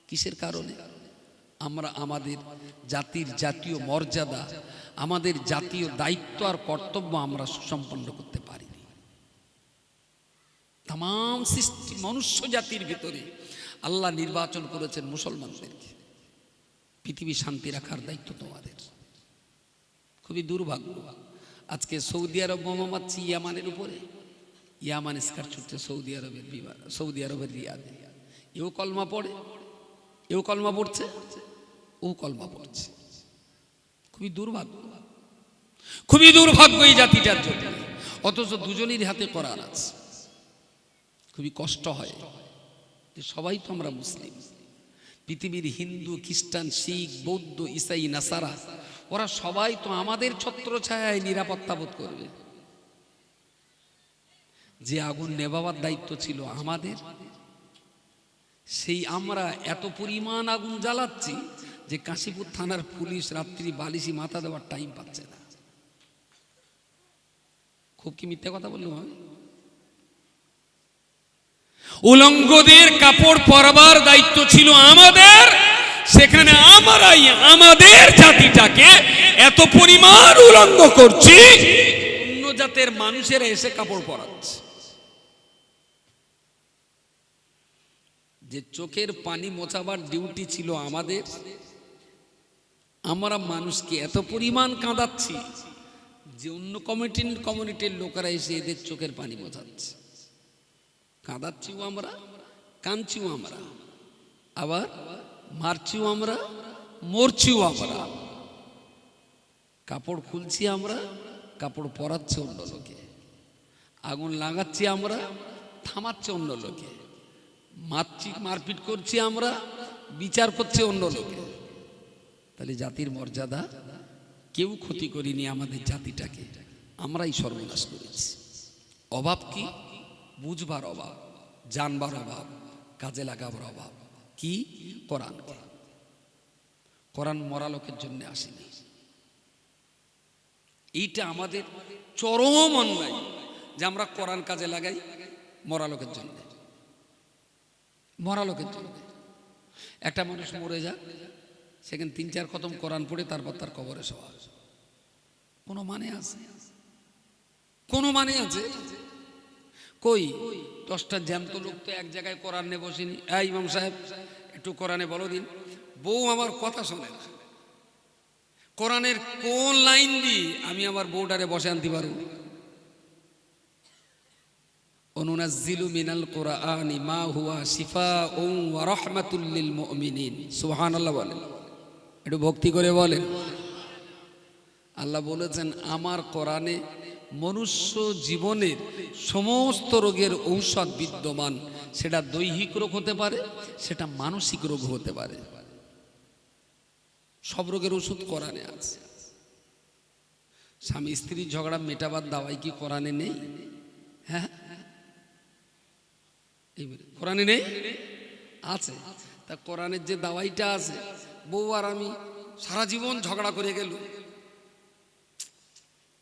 কিসের কারণে? আমরা আমাদের জাতির জাতীয় মর্যাদা, আমাদের জাতীয় দায়িত্ব আর কর্তব্য আমরা সুসম্পন্ন করতে পারিনি। তাম সৃষ্টি মনুষ্য জাতির ভিতরে আল্লাহ নির্বাচন করেছেন মুসলমানদেরকে। পৃথিবী শান্তি রাখার দায়িত্ব তোমাদের। খুবই দুর্ভাগ্য, আজকে সৌদি আরব বোমা মারছে ইয়ামানের উপরে। ইয়ামান স্কার ছুটছে সৌদি আরবের বিমান, সৌদি আরবের রিয়াদে। এও কলমা পড়ে, এও কলমা পড়ছে, ও কলমা পড়ছে। খুবই দুর্ভাগ্য, খুবই দুর্ভাগ্য এই জাতিটার জন্য। অথচ দুজনের হাতে কোরআন আছে। খুবই কষ্ট হয় যে সবাই তো আমরা মুসলিম। পৃথিবীর হিন্দু, খ্রিস্টান, শিখ, বৌদ্ধ, ইসাই, নাসারা, ওরা সবাই তো আমাদের ছত্রছায়ায় নিরাপত্তা বোধ করবে। যে আগুন নেভাবার দায়িত্ব ছিল আমাদের, সেই আমরা এত পরিমাণ আগুন জ্বালাচ্ছি যে কাশীপুর থানার পুলিশ রাত্রি বালিশি মাথা দেওয়ার টাইম পাচ্ছে না। খুব কি মিথ্যা কথা বললাম আমি? উলঙ্গদের কাপড় পরাবার দায়িত্ব ছিল আমাদের, সেখানে আমরাই আমাদের জাতিটাকে এত পরিমাণ উলঙ্গ করছি, অন্য জাতের মানুষেরা এসে কাপড় পরাচ্ছে। যে চোখের পানি মোছাবার ডিউটি ছিল আমাদের, আমরা মানুষকে এত পরিমাণ কাঁদাচ্ছি যে অন্য কমিউনিটির লোকেরা এসে এদের চোখের পানি মোছাচ্ছে। কাঁদাচ্ছিও আমরা, কাঁদছিও আমরা, আবার মারছিও আমরা, মরছিও আমরা। কাপড় খুলছি আমরা, কাপড় পরাচ্ছে অন্য লোকে। আগুন লাগাচ্ছি আমরা, থামাচ্ছে অন্য লোকে। মারছি, মারপিট করছি আমরা, বিচার করছে অন্য লোকে। তাহলে জাতির মর্যাদা কেউ ক্ষতি করিনি, আমাদের জাতিটাকে আমরাই সর্বনাশ করেছি। অভাব কি? বুঝবার অভাব, জানবার অভাব, কাজে লাগাবার অভাব। কি? কোরআন। কোরআন মরা লোকের জন্য আসেনি। এইটা আমাদের চরম অন্যায় যে আমরা কোরআন কাজে লাগাই মরা লোকের জন্য। মরা লোকের জন্য। একটা মানুষ মরে যাক, সেখানে 3-4 খতম কোরআন পড়ে তারপর তার কবরে শোয়া, কোনো মানে আছে? কোনো মানে আছে? কই 10টা জ্যান্ত লোক তো এক জায়গায় কোরআন নিয়ে বসিনি। এই ইমাম সাহেব একটু কোরআনে বলো দিন। বউ আমার কথা শোনে না। কোরআনের কোন লাইন দিয়ে আমি আমার বউটারে বসে আনতে পারবো? অনুনাজ্জিলু মিনাল কুরআনি মা হুয়া শিফাউন ওয়া রাহমাতুল লিল মুমিনিন। সুবহানাল্লাহ বলেন, একটু ভক্তি করে বলেন। আল্লাহ বলেছেন আমার কোরআনে মনুষ্য জীবনের সমস্ত রোগের ঔষধ বিদ্যমান। সেটা দৈহিক রোগ হতে পারে, সেটা মানসিক রোগ হতে পারে। সব রোগের ওষুধ কোরআনে আছে। স্বামী স্ত্রীর ঝগড়া মেটাবার দাওয়াই কি কোরআনে নেই? হ্যাঁ, কোরআনে নেই? আছে। তা কোরআনের যে দাওয়াইটা আছে, বউ আর আমি সারা জীবন ঝগড়া করে গেল,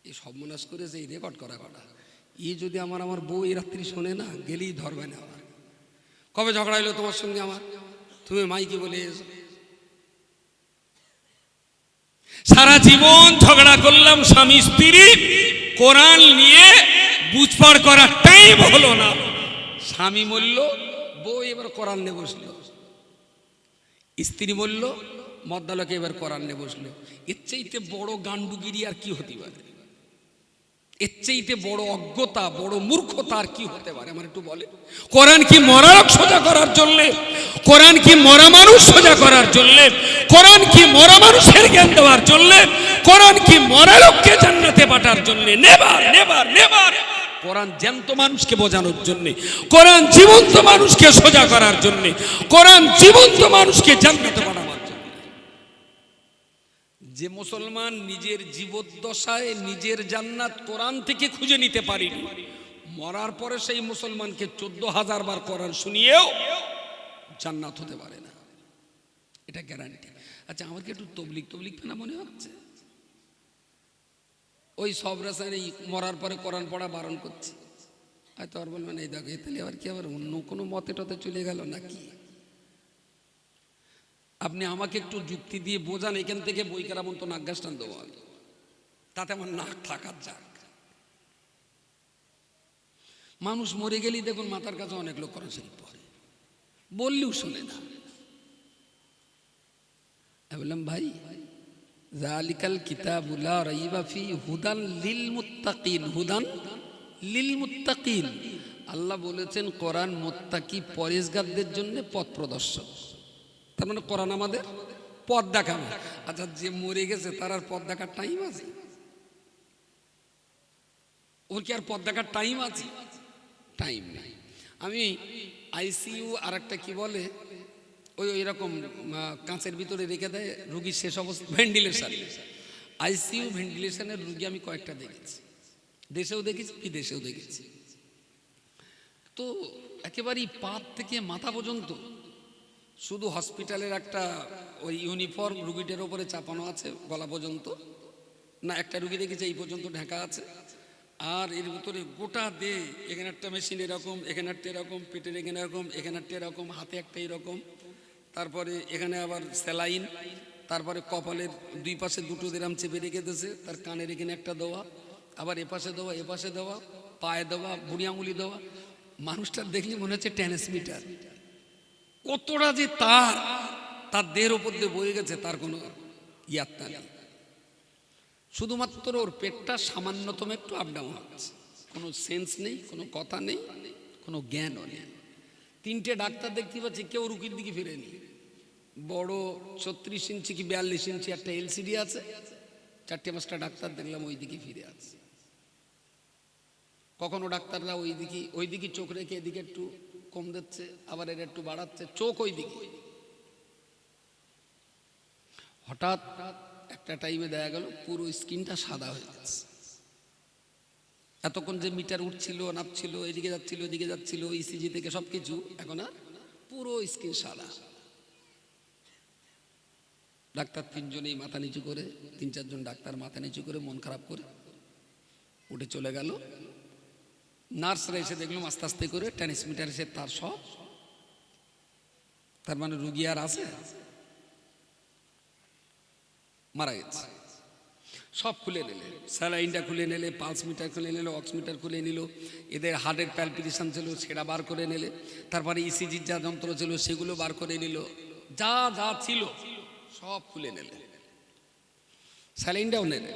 এই সর্বনাশ করেছে এই রেকর্ড করা কথা। যদি আমার বউ এই রাত্রি শোনে না, গেলেই ধরবে না। আমার কবে ঝগড়া হইলো তোমার সঙ্গে আমার, তুমি মাইকে বলে এসো। সারা জীবন ঝগড়া করলাম স্বামী স্ত্রী, কোরআন নিয়ে বুঝপাড় করার টাইম হলো না। স্বামী মরল, বউ এবার কোরআন নিয়ে বসলো। স্ত্রী মরল, মদ্দালকে এবার কোরআন নিয়ে বসলো। এর চাইতে বড় গান্ডুগিরি আর কি হতে পারে? এর চাইতে বড় অজ্ঞতা, বড় মূর্খতা আর কি হতে পারে? আমার একটু বলে। কোরআন কি মরা লোক সোজা করার জন্য? কোরআন কি মরা মানুষ সোজা করার জন্য? কোরআন কি মরা মানুষের জ্ঞান দেওয়ার জন্য? কোরআন কি মরা লোককে জান্নাতে পাঠার জন্য? Never never never. কোরআন জ্যান্ত মানুষকে বোঝানোর জন্য, কোরআন জীবন্ত মানুষকে সোজা করার জন্য, কোরআন জীবন্ত মানুষকে জান্নাতে পাঠাবার জন্য। যে মুসলমান নিজের জীবদ্দশায় নিজের জান্নাত কোরআন থেকে খুঁজে নিতে পারেনি, মরার পরে সেই মুসলমানকে 14,000 বার কোরআন শুনিয়েও জান্নাত হতে পারে না। এটা গ্যারান্টি। আচ্ছা, আমার কি একটু তবলিগ না মনে হচ্ছে? ওই সব রাসায়নে মরার পরে কোরআন পড়া বারণ করছে। হয়তো আর বলবেন এই দেখো, তাহলে আবার কি আবার অন্য কোনো মতে টতে চলে গেল নাকি? আপনি আমাকে একটু যুক্তি দিয়ে বোঝান, এখান থেকে বই কেরামন তো নাক গাছ টান দেবো আমি, তাতে আমার নাক থাকার যাক। মানুষ মরে গেলেই দেখুন মাথার কাছে অনেক লোক কোরআন শরীফ পড়ে, বললেও শুনে না। আমি বললাম ভাই, যালিকাল কিতাবু লা রাইবা ফি হুদান লিল মুত্তাকিন, হুদান লিল মুত্তাকিন। আল্লাহ বলেছেন কোরআন মুত্তাকি পরেজগারদের জন্য পথ প্রদর্শক। তার মানে কোরআন আমাদের পথ দেখাবে। আচ্ছা, যে মরে গেছে তার আর পথ দেখার টাইম আছে? ওর কি আর পথ দেখার টাইম আছে? টাইম নেই। আমি আইসিইউ আর একটা কি বলে ওই রকম কাঁচের ভিতরে রেখে দেয় রুগীর শেষ অবস্থা, ভেন্টিলেশন, আইসিইউ ভেন্টিলেশনের রুগী আমি কয়েকটা দেখেছি, দেশেও দেখেছি বিদেশেও দেখেছি। তো একেবারেই পাত থেকে মাথা পর্যন্ত শুধু হসপিটালের একটা ওই ইউনিফর্ম রুগীটার ওপরে চাপানো আছে গলা পর্যন্ত, না একটা রুগী দেখেছি এই পর্যন্ত ঢাকা আছে, আর এর ভিতরে গোটা দে এখানে একটা মেশিন এরকম, এখানে একটা এরকম, পেটের এখানে এরকম, এখানে একটা এরকম, হাতে একটা এরকম, তারপরে এখানে আবার স্যালাইন, তারপরে কপালের দুই পাশে দুটো দেরাম চেপে রেখে দিয়েছে, তার কানের এখানে একটা দেওয়া, আবার এপাশে দেওয়া, এপাশে দেওয়া, পায়ে দেওয়া, বুড়ি আঙুলি দেওয়া। মানুষটার দেখলে মনে হচ্ছে ট্রান্সমিটার। কতটা যে তার দেহের ওপর দিয়ে বয়ে গেছে তার কোনো ইয়াত্তা নেই। শুধুমাত্র ওর পেটটা সামান্যতম একটু আপ ডাউন হচ্ছে, কোনো সেন্স নেই, কোনো কথা নেই, কোনো জ্ঞানও নেই। তিনটে ডাক্তার দেখতে পাচ্ছি, কেউ রুগীর দিকে ফিরেনি। বড় 36 ইঞ্চি কি 42 ইঞ্চি একটা এলসিডি আছে, 4-5টা ডাক্তার দেখলাম ওই দিকে ফিরে আছে। কখনো ডাক্তাররা ওই দিকে চোখ রেখে এদিকে একটু কম দিচ্ছে, আবার এর একটু বাড়াচ্ছে, চোখ ওই দিকে। হঠাৎ একটা টাইমে দেখা গেল পুরো স্কিনটা সাদা হয়ে গেছে। এতক্ষণ যে মিটার উঠছিল নাপছিল, এদিকে যাচ্ছিল এদিকে যাচ্ছিল, ইসিজি থেকে সবকিছু, এখন আর পুরো স্কিন সাদা। ডাক্তার 3জনেই মাথা নিচু করে, 3-4জন ডাক্তার মাথা নিচু করে মন খারাপ করে উঠে চলে গেল। নার্সরা এসে দেখলাম আস্তে আস্তে করে ট্রান্সমিটার এসে তার সব, তার মানে রুগী আর আছে, মারা গেছে। সব খুলে নিলে, স্যালাইনটা খুলে নিলে, পালস মিটার খুলে নিল, অক্সমিটার খুলে নিল, এদের হার্টের প্যালপিটেশন ছিল সেটা বার করে নিলে, তারপরে ইসিজির যা যন্ত্র ছিল সেগুলো বার করে নিল, যা যা ছিল সব খুলে নিলে, স্যালাইনটাও নিলে,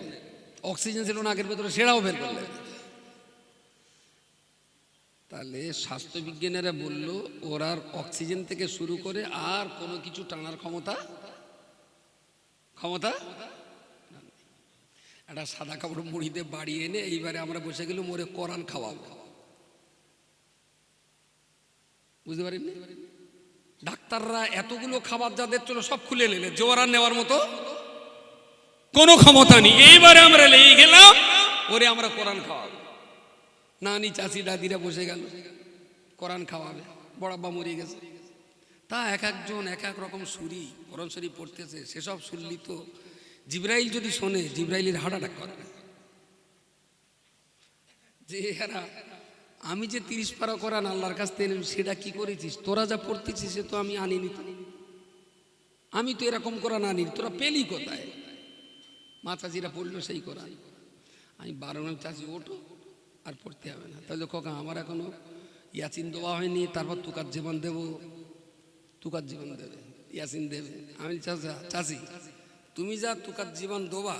অক্সিজেন ছিল না আগের ভেতরে সেটাও বের করলে। তাহলে স্বাস্থ্যবিজ্ঞানীরা বলল ওর আর অক্সিজেন থেকে শুরু করে আর কোনো কিছু টানার ক্ষমতা একটা সাদা কাপড় মুড়িতে বাড়িয়ে এনে এইবারে আমরা বসে গেলাম ওরে কোরআন খাওয়াবো। বুঝতে পারেননি? ডাক্তাররা এতগুলো খাবার যাদের চলো সব খুলে নিলে, জোয়ার নেওয়ার মতো কোনো ক্ষমতা নেই। এইবারে আমরা লেগে গেলাম ওরে আমরা কোরআন খাওয়াবো। নানি চাচি দাদিরা বসে গেল কোরআন খাওয়াবে, বড়াব্বা মরিয়ে গেছে। তা এক একজন এক এক রকম সুরি কোরআন শরীফ পড়তেছে, সেসব শুনলি তো জিব্রাইল যদি শোনে জিব্রাইলের হার্ট অ্যাটাক করবে। যে এরা আমি যে 30 পারা কোরআন আল্লাহর কাছ থেকে সেটা কি করেছিস, তোরা যা পড়তেছিস সে তো আমি আনিনি, আমি তো এরকম কোরআন আনি, তোরা পেলি কোথায়? মা চাচিরা পড়লো সেই কোরআন। আমি 12 চাচি ওঠো আর পড়তে হবে না। তাহলে খোকা আমার এখনো ইয়াসিন দেওয়া হয়নি, তারপর তুকার জীবন দেবো, তুকার জীবন দেবে, ইয়াসিন দেবে। আমি চাচি তুমি যা তুকার জীবন দেবা,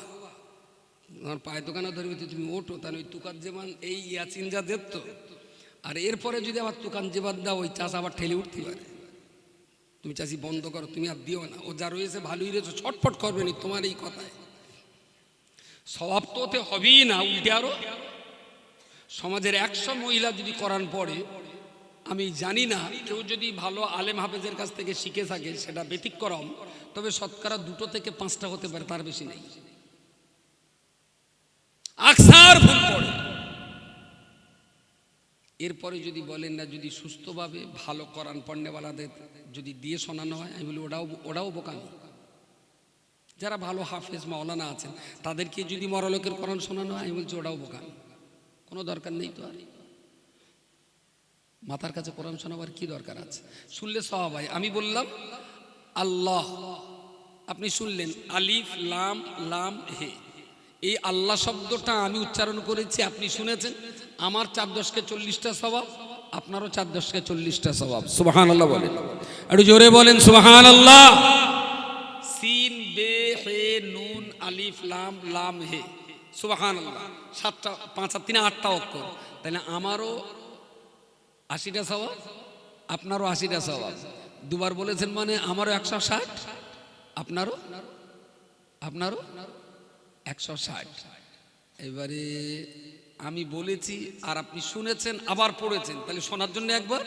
আমার পায়ে দোকানে ধরবে, তুমি ওঠো, তাহলে ওই তুকার জীবন এই ইয়াসিন যা দেখত, আর এরপরে যদি আবার তুকান জীবন দাও ওই চাষ আবার ঠেলে উঠতে পারে। তুমি চাষি বন্ধ করো, তুমি আর দিও না। ও যা রয়েছে ভালোই রয়েছে, ছটফট করবে না তোমার এই কথায়। স্বভাব তো ওতে হবেই না, উল্টে আরো সমাজের 100 মহিলা যদি কোরআন পড়ে, আমি জানি না কেউ যদি ভালো আলেম হাফেজের কাছ থেকে শিখে থাকে সেটা ব্যতিক্রম, তবে শতকরা 2 থেকে 5টা হতে পারে, তার বেশি নেই। আকসার ভুল পড়ে। এরপরে যদি বলেন না, যদি সুস্থভাবে ভালো কোরআন পড়নেওয়ালাদের যদি দিয়ে শোনানো হয়, আমি বলি ওটাও বোকামি। যারা ভালো হাফেজ মাওলানা আছেন তাদেরকে যদি মরলোকের কোরআন শোনানো হয়, আমি বলছি ওটাও বোকামি, কোনো দরকার নেই। তো আর মাথার কাছে কোরআন শোনাবার কি দরকার আছে? শুনলে সওয়াব হয়। আমি বললাম আল্লাহ আপনি শুনলেন আলিফ লাম লাম হে, এই আল্লাহ শব্দটা আমি উচ্চারণ করেছি, আপনি শুনেছেন। আমার 4-10কে 40টা স্বভাব, আপনারও 4-10কে 40টা স্বভাব। সুবহানাল্লাহ বলেন, একটু জোরে বলেন সুবহানাল্লাহ। সিন বে হে নুন আলিফ লাম লাম হে, সুবহানাল্লাহ। 7টা 5 আর 3 8টা অক্ষর, তাহলে আমারও 80টা স্বভাব, আপনারও 80টা স্বভাব। দুবার বলেছেন মানে আমারও 160, আপনারও 160। এবারে আমি বলেছি আর আপনি শুনেছেন, আবার পড়েছেন, তাহলে শোনার জন্য একবার,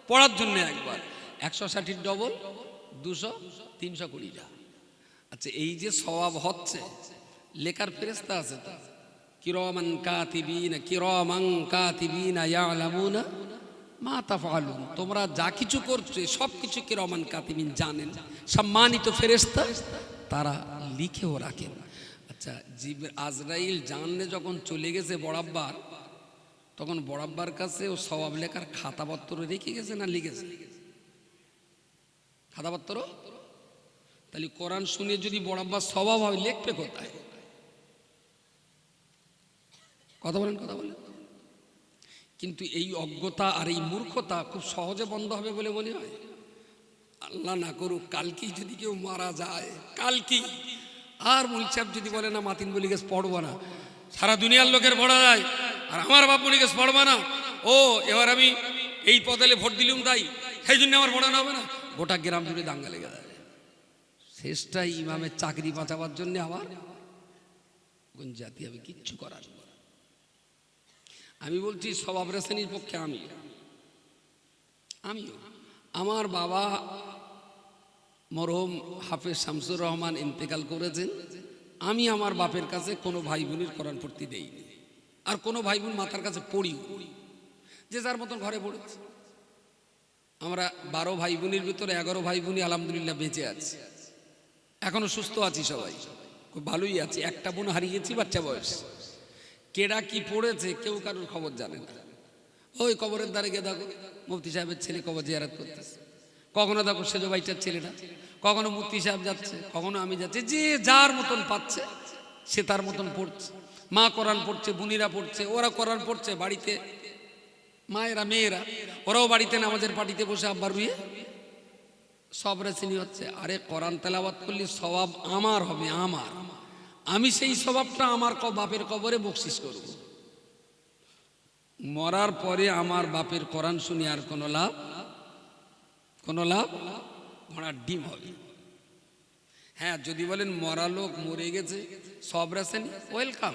পড়ার জন্য একবার। 160 ডবল 200, 320টা। আচ্ছা, এই যে সওয়াব হচ্ছে, লেখার ফেরেশতা আছে তো, কিরামান কাতিবিনা ইয়ালামুনা মা তাফআলুন। তোমরা যা কিছু করছো সব কিছু কিরামান কাতিবিন জানেন, সম্মানিত ফেরেশতা, তারা লিখেও রাখেন। আচ্ছা, আজরাইল জানলে যখন চলে গেছে বড়াব্বার, তখন বড়াব্বার কাছে ও সওয়াব লেখার খাতাপত্র রেখে গেছে না লিখেছে? খাতাপত্র। তাহলে কোরআন শুনে যদি বড়াব্বার স্বভাব হয়, লিখবে কোথায়? কথা বলেন। কিন্তু এই অজ্ঞতা আর এই মূর্খতা খুব সহজে বন্ধ হবে বলে মনে হয়। আল্লাহ না করুক, কালকেই যদি কেউ মারা যায়, কালকেই আর মূল সাহেব যদি বলে না মাতিন বলি গেছ পড়বো না, সারা দুনিয়ার লোকের পড়া যায় আর আমার বাপ বলি গেছ পড়বো না, ও এবার আমি এই পদেলে ভোট দিলুম তাই সেই জন্য আমার পড়ানো হবে না, গোটা গ্রাম জুড়ে দাঙ্গা লেগে যায়। শেষটাই ইমামের চাকরি বাঁচাবার জন্য আবার গুঞ্জাতি হবে, কিচ্ছু করার। আমি বলছি স্বভাব রেশানির পক্ষে আমিও। আমার বাবা মরহুম হাফেজ শামসুর রহমান ইন্তেকাল করেছেন। আমি আমার বাপের কাছে কোনো ভাই বোনের কোরআন পড়তে দেইনি, আর কোনো ভাই বোন মাথার কাছে পড়িও, যে যার মতন ঘরে পড়েছে। আমরা 12 ভাই বোনের ভিতরে 11 ভাই বোনই আলহামদুলিল্লাহ বেঁচে আছি, এখনো সুস্থ আছি, সবাই খুব ভালোই আছি। একটা বোন হারিয়েছি বাচ্চা বয়স। কেডা কি পড়েছে কেউ কারোর খবর জানে না। ওই কবরের দ্বারে গিয়ে দেখো মুফতি সাহেবের ছেলে কবর জিয়ারত করতেছে, কখনো দেখো সেজো ভাইটার ছেলেটা, কখনো মুফতি সাহেব যাচ্ছে, কখনো আমি যাচ্ছি। যে যার মতন পাচ্ছে সে তার মতন পড়ছে। মা কোরআন পড়ছে, বুনিরা পড়ছে, ওরা কোরআন পড়ছে বাড়িতে, মায়েরা মেয়েরা ওরাও বাড়িতে নামাজের পাটিতে বসে আব্বার রুয়ে সব রেসিনি হচ্ছে। আরে কোরআন তেলাওয়াত করলে সওয়াব আমার হবে, আমার, আমি সেই স্বভাবটা আমার বাপের কবরে বকশিস করব। মরার পরে আমার বাপের কোরআন শুনি আর কোনো লাভ, ঘোড়ার ডিম হবে। হ্যাঁ, যদি বলেন মরা লোক মরে গেছে সব রাসেন, ওয়েলকাম,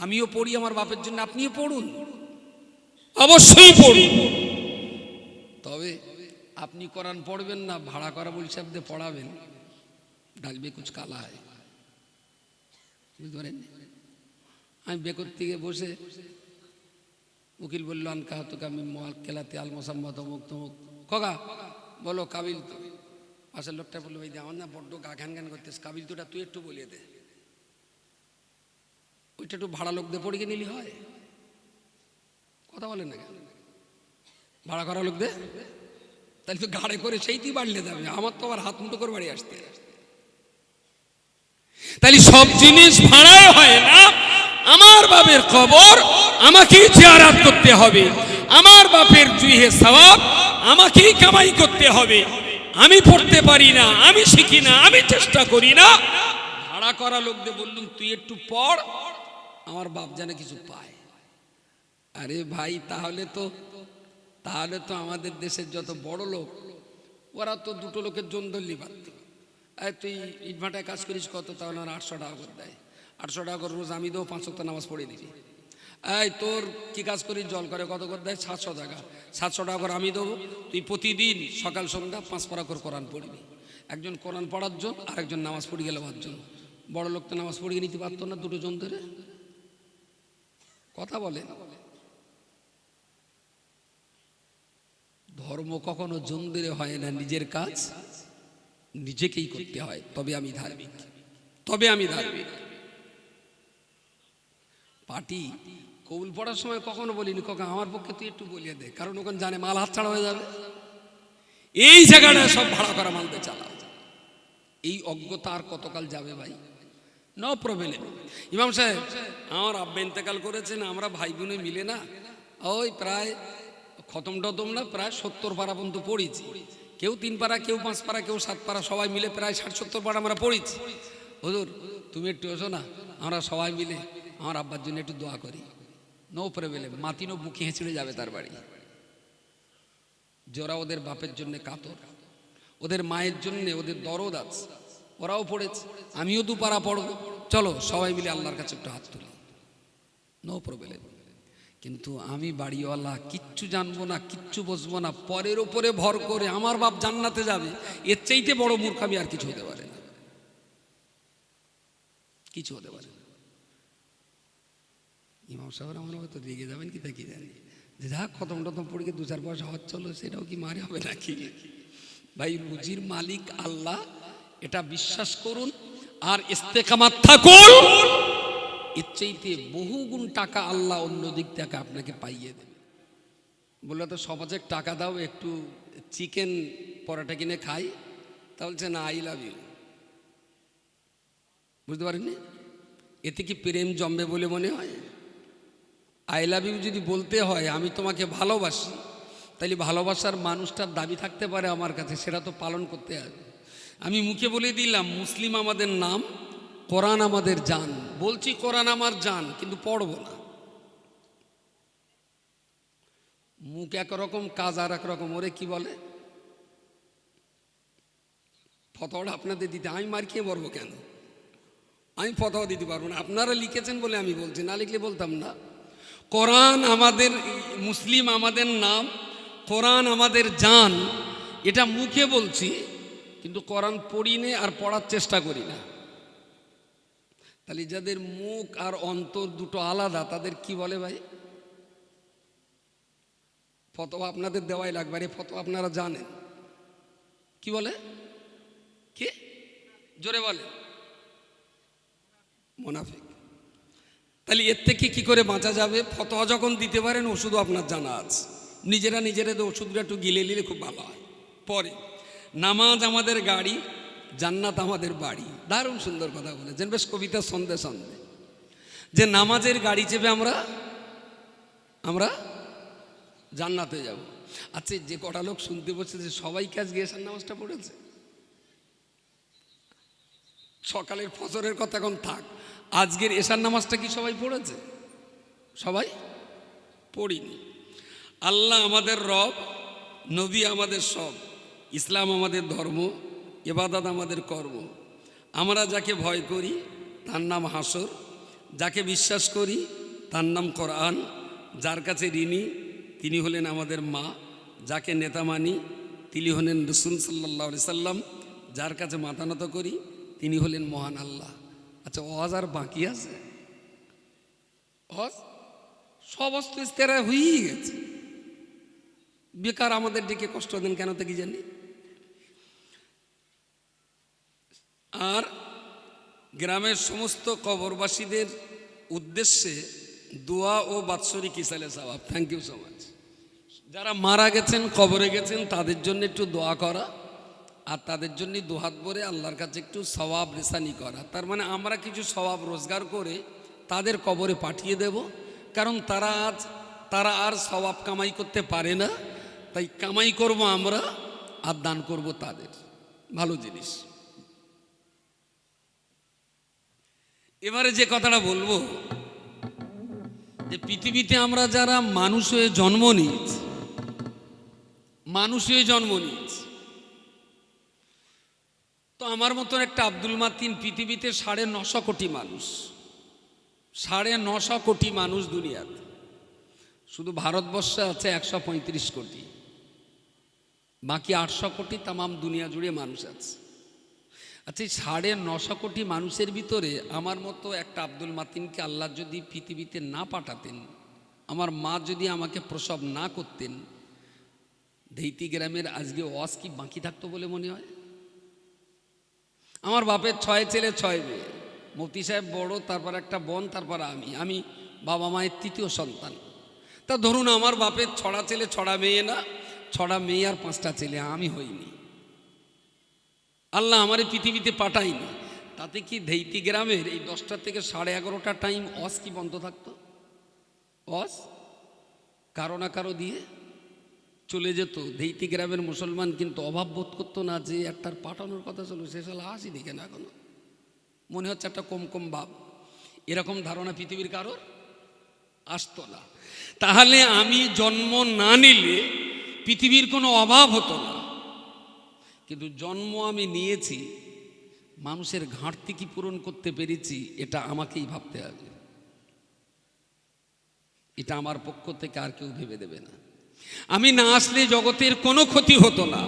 আমিও পড়ি আমার বাপের জন্য, আপনিও পড়ুন, অবশ্যই পড়ুন। তবে আপনি কোরআন পড়বেন না, ভাড়া করা বলি সাহেবদের পড়াবেন, ডাকবে কুছ কালা হয়, বুঝতে পারেন? আমি বেকর থেকে বসে, উকিল বললো আনকা হতো আমি কেলাতে আল মোসাম্মত অমুক তমুক, খোকা বলো কাবিল তো। পাশের লোকটা বললো ভাই আমার না বড্ড গা ঘ্যান ঘ্যান করতেস, কাবিল তোটা তুই একটু বলিয়ে দে। ওইটা একটু ভাড়া লোক দিয়ে পড়িয়ে নিলি হয়, কথা বলেন না কেন? ভাড়া করা লোক দে, তাহলে তো গাড়ি করে সেইটি বাড়লে যাবে, আমার তো আবার হাত মুঠো করে বাড়ি আসতে। তাহলে সব জিনিস ভাড়ায় হয় না। আমার বাপের কবর আমাকেই জিয়ারত করতে হবে, আমার বাপের জুহে সওয়াব আমাকেই কামাই করতে হবে। আমি পড়তে পারি না, আমি শিখি না, আমি চেষ্টা করি না, ভাড়া করা লোকদের বললুম তুই একটু পড়, আমার বাপ যেন কিছু পায়। আরে ভাই, তাহলে তো আমাদের দেশের যত বড় লোক ওরা তো দুটো লোকের জন ধরলি পারত। তুই ইটভাটায় কাজ করিস কত, তাহলে 800 টাকা করে দেয়, 800 টাকা করে রোজ আমি দেবো, 5 ওয়াক্ত নামাজ পড়ে দিবি। তোর কি কাজ করিস, জল করে কত করে দেয়, 700 টাকা, 700 টাকা করে আমি দেবো, তুই প্রতিদিন সকাল সন্ধ্যা 5 পারা করে কোরআন পড়বি। একজন কোরআন পড়ার জন্য আর একজন নামাজ পড়ে গেলে পাঁচজন। বড় লোক তো নামাজ পড়িয়ে নিতে পারতো না দুটো জন ধরে, কথা বলে। ধর্ম কখনো জন ধরে হয় না, নিজের কাজ নিজেকেই করতে হয়, তবে আমি ধার্মিক। পার্টি কবুল পড়ার সময় কখনো বলিনি কাকা আমার পক্ষে তুই একটু বলিয়ে দে, কারণ ওখানে জানে মাল হাত ছাড়া হয়ে যাবে। এই জায়গাটা সব ভাড়া করা মালতে চালাও, এই অজ্ঞতা আর কতকাল যাবে ভাই? No problem. ইমাম সাহেব, আমার আব্বা ইন্তেকাল করেছেন, আমরা ভাই বোনে মিলে না ওই প্রায় খতম টতম না প্রায় 70 পারা পর্যন্ত পড়েছি। কেউ 3 পারা, কেউ 5 পারা, কেউ 7 পারা, সবাই মিলে প্রায় 60-70 পারা আমরা পড়েছি। হুজুর তুমি একটু এসো না, আমরা সবাই মিলে আমার আব্বার জন্য একটু দোয়া করি। No problem. মাতিনো বুকে হেঁচড়ে যাবে তার বাড়ি। যারা ওদের বাপের জন্য কাতর, ওদের মায়ের জন্য ওদের দরদ আছে, ওরাও পড়েছে, আমিও 2 পারা পড়বো, চলো সবাই মিলে আল্লাহর কাছে একটু হাত তুলি। No problem. কিন্তু আমি বাড়িওয়ালা, কিচ্ছু জানবো না, কিচ্ছু বুঝবো না, পরের ওপরে ভর করে আমার বাপ জান্নাতে যাবে, এর চাইতে বড় মূর্খামি আর কিছু হতে পারে না, কিছু হতে পারে না। ইমাম সাহেব আমার হয়তো রেগে যাবেন কি তা কি জানি, যে যা খতম টতম পড়ে 2-4 পয়সা হজ চলো, সেটাও কি মারে হবে নাকি? ভাই রুজির মালিক আল্লাহ, এটা বিশ্বাস করুন আর ইস্তেকামাত থাকুন। এর চাইতে বহুগুণ টাকা আল্লাহ অন্য দিক থেকে আপনাকে পাইয়ে দেবে। বললে তো সমাজে টাকা দাও, একটু চিকেন পরোটা কিনে খাই, তা বলছে না আই লাভ ইউ। বুঝতে পারেননি? এতে কি প্রেম জমবে বলে মনে হয়? আই লাভ ইউ যদি বলতে হয় আমি তোমাকে ভালোবাসি, তাহলে ভালোবাসার মানুষটার দাবি থাকতে পারে আমার কাছে, সেটা তো পালন করতে হবে। আমি মুখে বলে দিলাম মুসলিম আমাদের নাম, কোরআন আমাদের জান, বলছি কোরআন আমার জান, কিন্তু পড়বো না। মুখ একরকম, কাজ আর একরকম। ওরে কি বলে ফতোয়াটা আপনাদের দিতে, আমি মার খেয়ে বলবো কেন? আমি ফতোয়া দিতে পারবো না, আপনারা লিখেছেন বলে আমি বলছি, না লিখলে বলতাম না। কোরআন আমাদের, মুসলিম আমাদের নাম, কোরআন আমাদের জান, এটা মুখে বলছি, কিন্তু কোরআন পড়ি নে আর পড়ার চেষ্টা করি না। তাহলে যাদের মুখ আর অন্তর দুটো আলাদা, তাদের কি বলে ভাই? ফতোয়া আপনাদের দেওয়াই লাগবে। আরে ফতোয়া আপনারা জানেন, কি বলে? কি জোরে বলে? মুনাফিক। তাহলে এর থেকে কি করে বাঁচা যাবে? ফতোয়া যখন দিতে পারেন, ওষুধও আপনার জানা আছে, নিজেরা ওষুধটা একটু গিলে নিলে খুব ভালো হয়। পরে নামাজ আমাদের গাড়ি, জান্নাত আমাদের বাড়ি। দারুণ সুন্দর কথা বলেছেন, বেশ কবিতা সন্ধে সন্ধে, যে নামাজের গাড়ি চেপে আমরা জান্নাতে যাব। আচ্ছা, যে কটা লোক শুনতে বসছে, যে সবাই কি আজকে এশার নামাজটা পড়েছে? সকালের ফজরের কথা এখন থাক, আজকের এশার নামাজটা কি সবাই পড়েছে? সবাই পড়িনি। আল্লাহ আমাদের রব, নবী আমাদের সব, ইসলাম আমাদের ধর্ম, ইবাদত আমাদের কর্ম। আমরা যাকে ভয় করি তার নাম হাসর, যাকে বিশ্বাস করি তার নাম কোরআন, যার কাছে ঋণী তিনি হলেন আমাদের মা, যাকে নেতা মানি তিনি হলেন রাসূল সাল্লাল্লাহু আলাইহি সাল্লাম, যার কাছে মাথা নত করি তিনি হলেন মহান আল্লাহ। আচ্ছা, ওয়াজ আর বাকি আছে? ওয়াজ সব অস্ত ইস্তেরা হয়েই গেছে, বেকার আমাদের ডেকে কষ্ট দেন কেন তা কি জানি। আর গ্রামের সমস্ত কবরবাসীদের উদ্দেশ্যে দোয়া ও বাৎসরিক ইসালে সওয়াব। Thank you so much. যারা মারা গেছেন, কবরে গেছেন, তাদের জন্য একটু দোয়া করা, আর তাদের জন্য দুহাত ভরে আল্লাহর কাছে একটু সওয়াব রেসানি করা। তার মানে আমরা কিছু সওয়াব রোজগার করে তাদের কবরে পাঠিয়ে দেব, কারণ তারা আর সওয়াব কামাই করতে পারে না, তাই কামাই করব আমরা আর দান করব তাদের। ভালো জিনিস। এবারে যে কথাটা বলবো, যে পৃথিবীতে আমরা যারা মানুষ হয়ে জন্ম নিয়েছি, তো আমার মতন একটা আব্দুল মাতিন, পৃথিবীতে 9.5 কোটি মানুষ, 9.5 কোটি মানুষ দুনিয়াতে। শুধু ভারতবর্ষে আছে 135 কোটি, বাকি 800 কোটি তামাম দুনিয়া জুড়ে মানুষ আছে। আচ্ছা, এই 9.5 কোটি মানুষের ভিতরে আমার মতো একটা আব্দুল মাতিনকে আল্লাহ যদি পৃথিবীতে না পাঠাতেন, আমার মা যদি আমাকে প্রসব না করতেন, ধৈতি গ্রামের আজকে ওয়াজ কি বাকি থাকতো বলে মনে হয়? আমার বাপের 6 ছেলে 6 মেয়ে, মুফতি সাহেব বড়, তারপর একটা বোন, তারপর আমি বাবা মায়ের 3য় সন্তান। তা ধরুন আমার বাপের 6টা ছেলে 6টা মেয়ে না, 6টা মেয়ে আর 5টা ছেলে, আমি হইনি। আল্লাহ আমার এই পৃথিবীতে পাঠায়নি, তাতে কি ধেইতি গ্রামের এই 10টা থেকে 11:30টা টাইম অস কি বন্ধ থাকতো? অস কারো না কারো দিয়ে চলে যেত। ধেইতি গ্রামের মুসলমান কিন্তু অভাব বোধ করতো না যে একটার পাঠানোর কথা ছিল, সে সাল আসি দেখে না, এখনো মনে হচ্ছে একটা কম কম ভাব, এরকম ধারণা পৃথিবীর কারোর আসতো না। তাহলে আমি জন্ম না নিলে পৃথিবীর কোনো অভাব হতো না, কিন্তু জন্ম আমি নিয়েছি, মানুষের ঘাটতি কি পূরণ করতে পেরেছি এটা আমাকেই ভাবতে হবে। এটা আমার পক্ষ থেকে আর কেউ ভেবে দেবে না। আমি না আসলে জগতের কোনো ক্ষতি হতো না,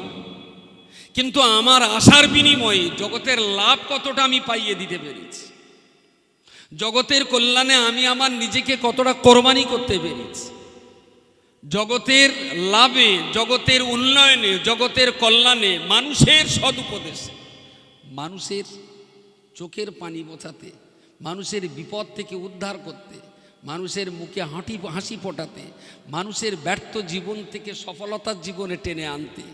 কিন্তু আমার আসার বিনিময়ে জগতের লাভ কতটা আমি পাইয়ে দিতে পেরেছি, জগতের কল্যাণে আমি আমার নিজেকে কতটা কোরবানি করতে পেরেছি, জগতের লাভে, জগতের উন্নয়নে, জগতের কল্যাণে, মানুষের সদুপদেশে, মানুষের চোখের পানি মোছাতে, মানুষের বিপদ থেকে উদ্ধার করতে, মানুষের মুখে হাসি ফোটাতে, মানুষের ব্যর্থ জীবন থেকে সফলতার জীবনে টেনে আনতে,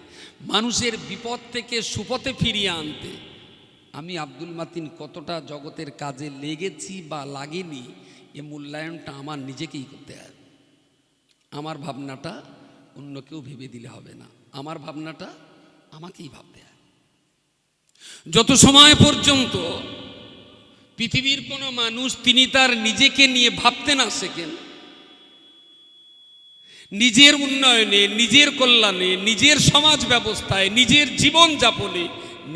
মানুষের বিপদ থেকে সুপথে ফিরিয়ে আনতে আমি আব্দুল মাতিন কতটা জগতের কাজে লেগেছি বা লাগেনি, এ মূল্যায়নটা আমার নিজেকেই করতে হবে। আমার ভাবনাটা অন্য কেউ ভেবে দিলে হবে না, আমার ভাবনাটা আমাকেই ভাবতে হবে। যত সময় পর্যন্ত পৃথিবীর কোনো মানুষ তিনি তার নিজেকে নিয়ে ভাবতে না শেখেন, নিজের উন্নয়নে, নিজের কল্যাণে, নিজের সমাজ ব্যবস্থায়, নিজের জীবন যাপনে,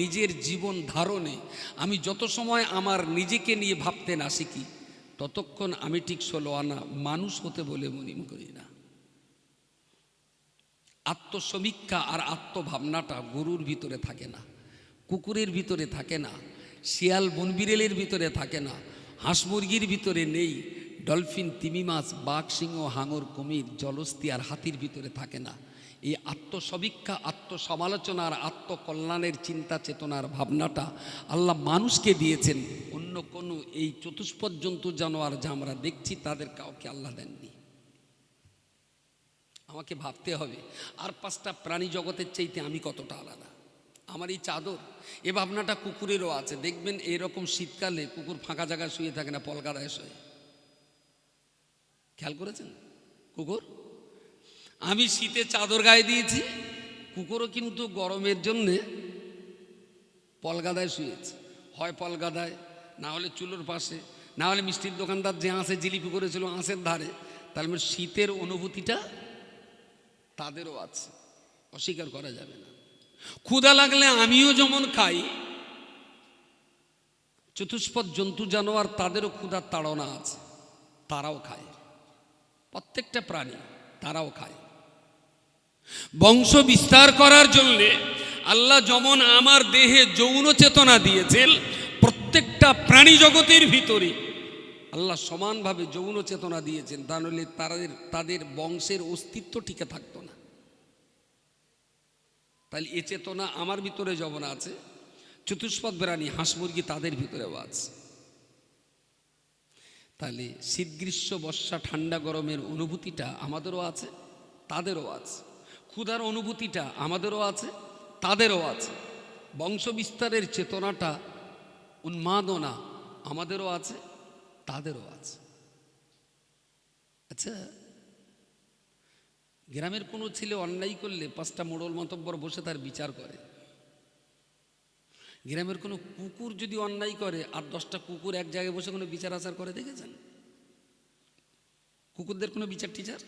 নিজের জীবন ধারণে আমি যত সময় আমার নিজেকে নিয়ে ভাবতে না শিখি, ততক্ষণ আমি ঠিক 16 আনা মানুষ হতে বলে মনে করি না। আত্মসমীক্ষা আর আত্মভাবনাটা গরুর ভিতরে থাকে না, কুকুরের ভিতরে থাকে না, শিয়াল বনবিড়েলের ভিতরে থাকে না, হাঁস মুরগির ভিতরে নেই, ডলফিন, তিমি মাছ, বাঘ, সিংহ, হাঙর, কুমির, জলস্থি আর হাতির ভিতরে থাকে না। এই আত্মসমীক্ষা, আত্মসমালোচনা আর আত্মকল্যাণের চিন্তা চেতনার ভাবনাটা আল্লাহ মানুষকে দিয়েছেন, অন্য কোনো এই চতুষ্পদ জন্তু জানোয়ার যা আমরা দেখছি তাদের কাউকে আল্লাহ দেননি। আমাকে ভাবতে হবে আর 5টা প্রাণী জগতের চাইতে আমি কতটা আলাদা। আমার এই চাদর, এ ভাবনাটা কুকুরেরও আছে। দেখবেন এরকম শীতকালে কুকুর ফাঁকা জায়গায় শুয়ে থাকে না, পলকাদায় শোয়ে, খেয়াল করেছেন? কুকুর, আমি শীতে চাদর গায়ে দিয়েছি, কুকুরও কিন্তু গরমের জন্যে পলগাদায় শুয়েছে, হয় পলগাদায়, না হলে চুলোর পাশে, না হলে মিষ্টির দোকানদার যে আঁশে জিলিপি করেছিল আঁশের ধারে। তাহলে শীতের অনুভূতিটা তাদেরও আছে, অস্বীকার করা যাবে না। ক্ষুধা লাগলে আমিও যেমন খাই, চতুষ্পদ জন্তু জানোয়ার তাদেরও ক্ষুধার তাড়না আছে, তারাও খায়, প্রত্যেকটা প্রাণী তারাও খায়। বংশ বিস্তার করার জন্য আল্লাহ যেমন আমার দেহে যৌন চেতনা দিয়েছেন, প্রত্যেকটা প্রাণী জগতের ভিতরে আল্লাহ সমানভাবে যৌন চেতনা দিয়েছেন, তা নইলে তাদের বংশের অস্তিত্ব টিকে থাকতো না। তাহলে এ চেতনা আমার ভিতরে যেমন আছে, চতুষ্পদ প্রাণী হাঁস মুরগি তাদের ভিতরেও আছে। তাহলে শীত গ্রীষ্ম বর্ষা ঠান্ডা গরমের অনুভূতিটা আমাদেরও আছে, তাদেরও আছে। ক্ষুধার অনুভূতিটা আমাদেরও আছে, তাদেরও আছে। বংশ বিস্তারের চেতনাটা, উন্মাদনা আমাদেরও আছে, তাদেরও আছে। আচ্ছা, গ্রামের কোনো ছেলে অন্যায় করলে 5টা মোড়ল মাতব্বর বসে তার বিচার করে। গ্রামের কোনো কুকুর যদি অন্যায় করে আর 10টা কুকুর এক জায়গায় বসে কোনো বিচার আচার করে দেখেছেন? কুকুরদের কোনো বিচার টিচার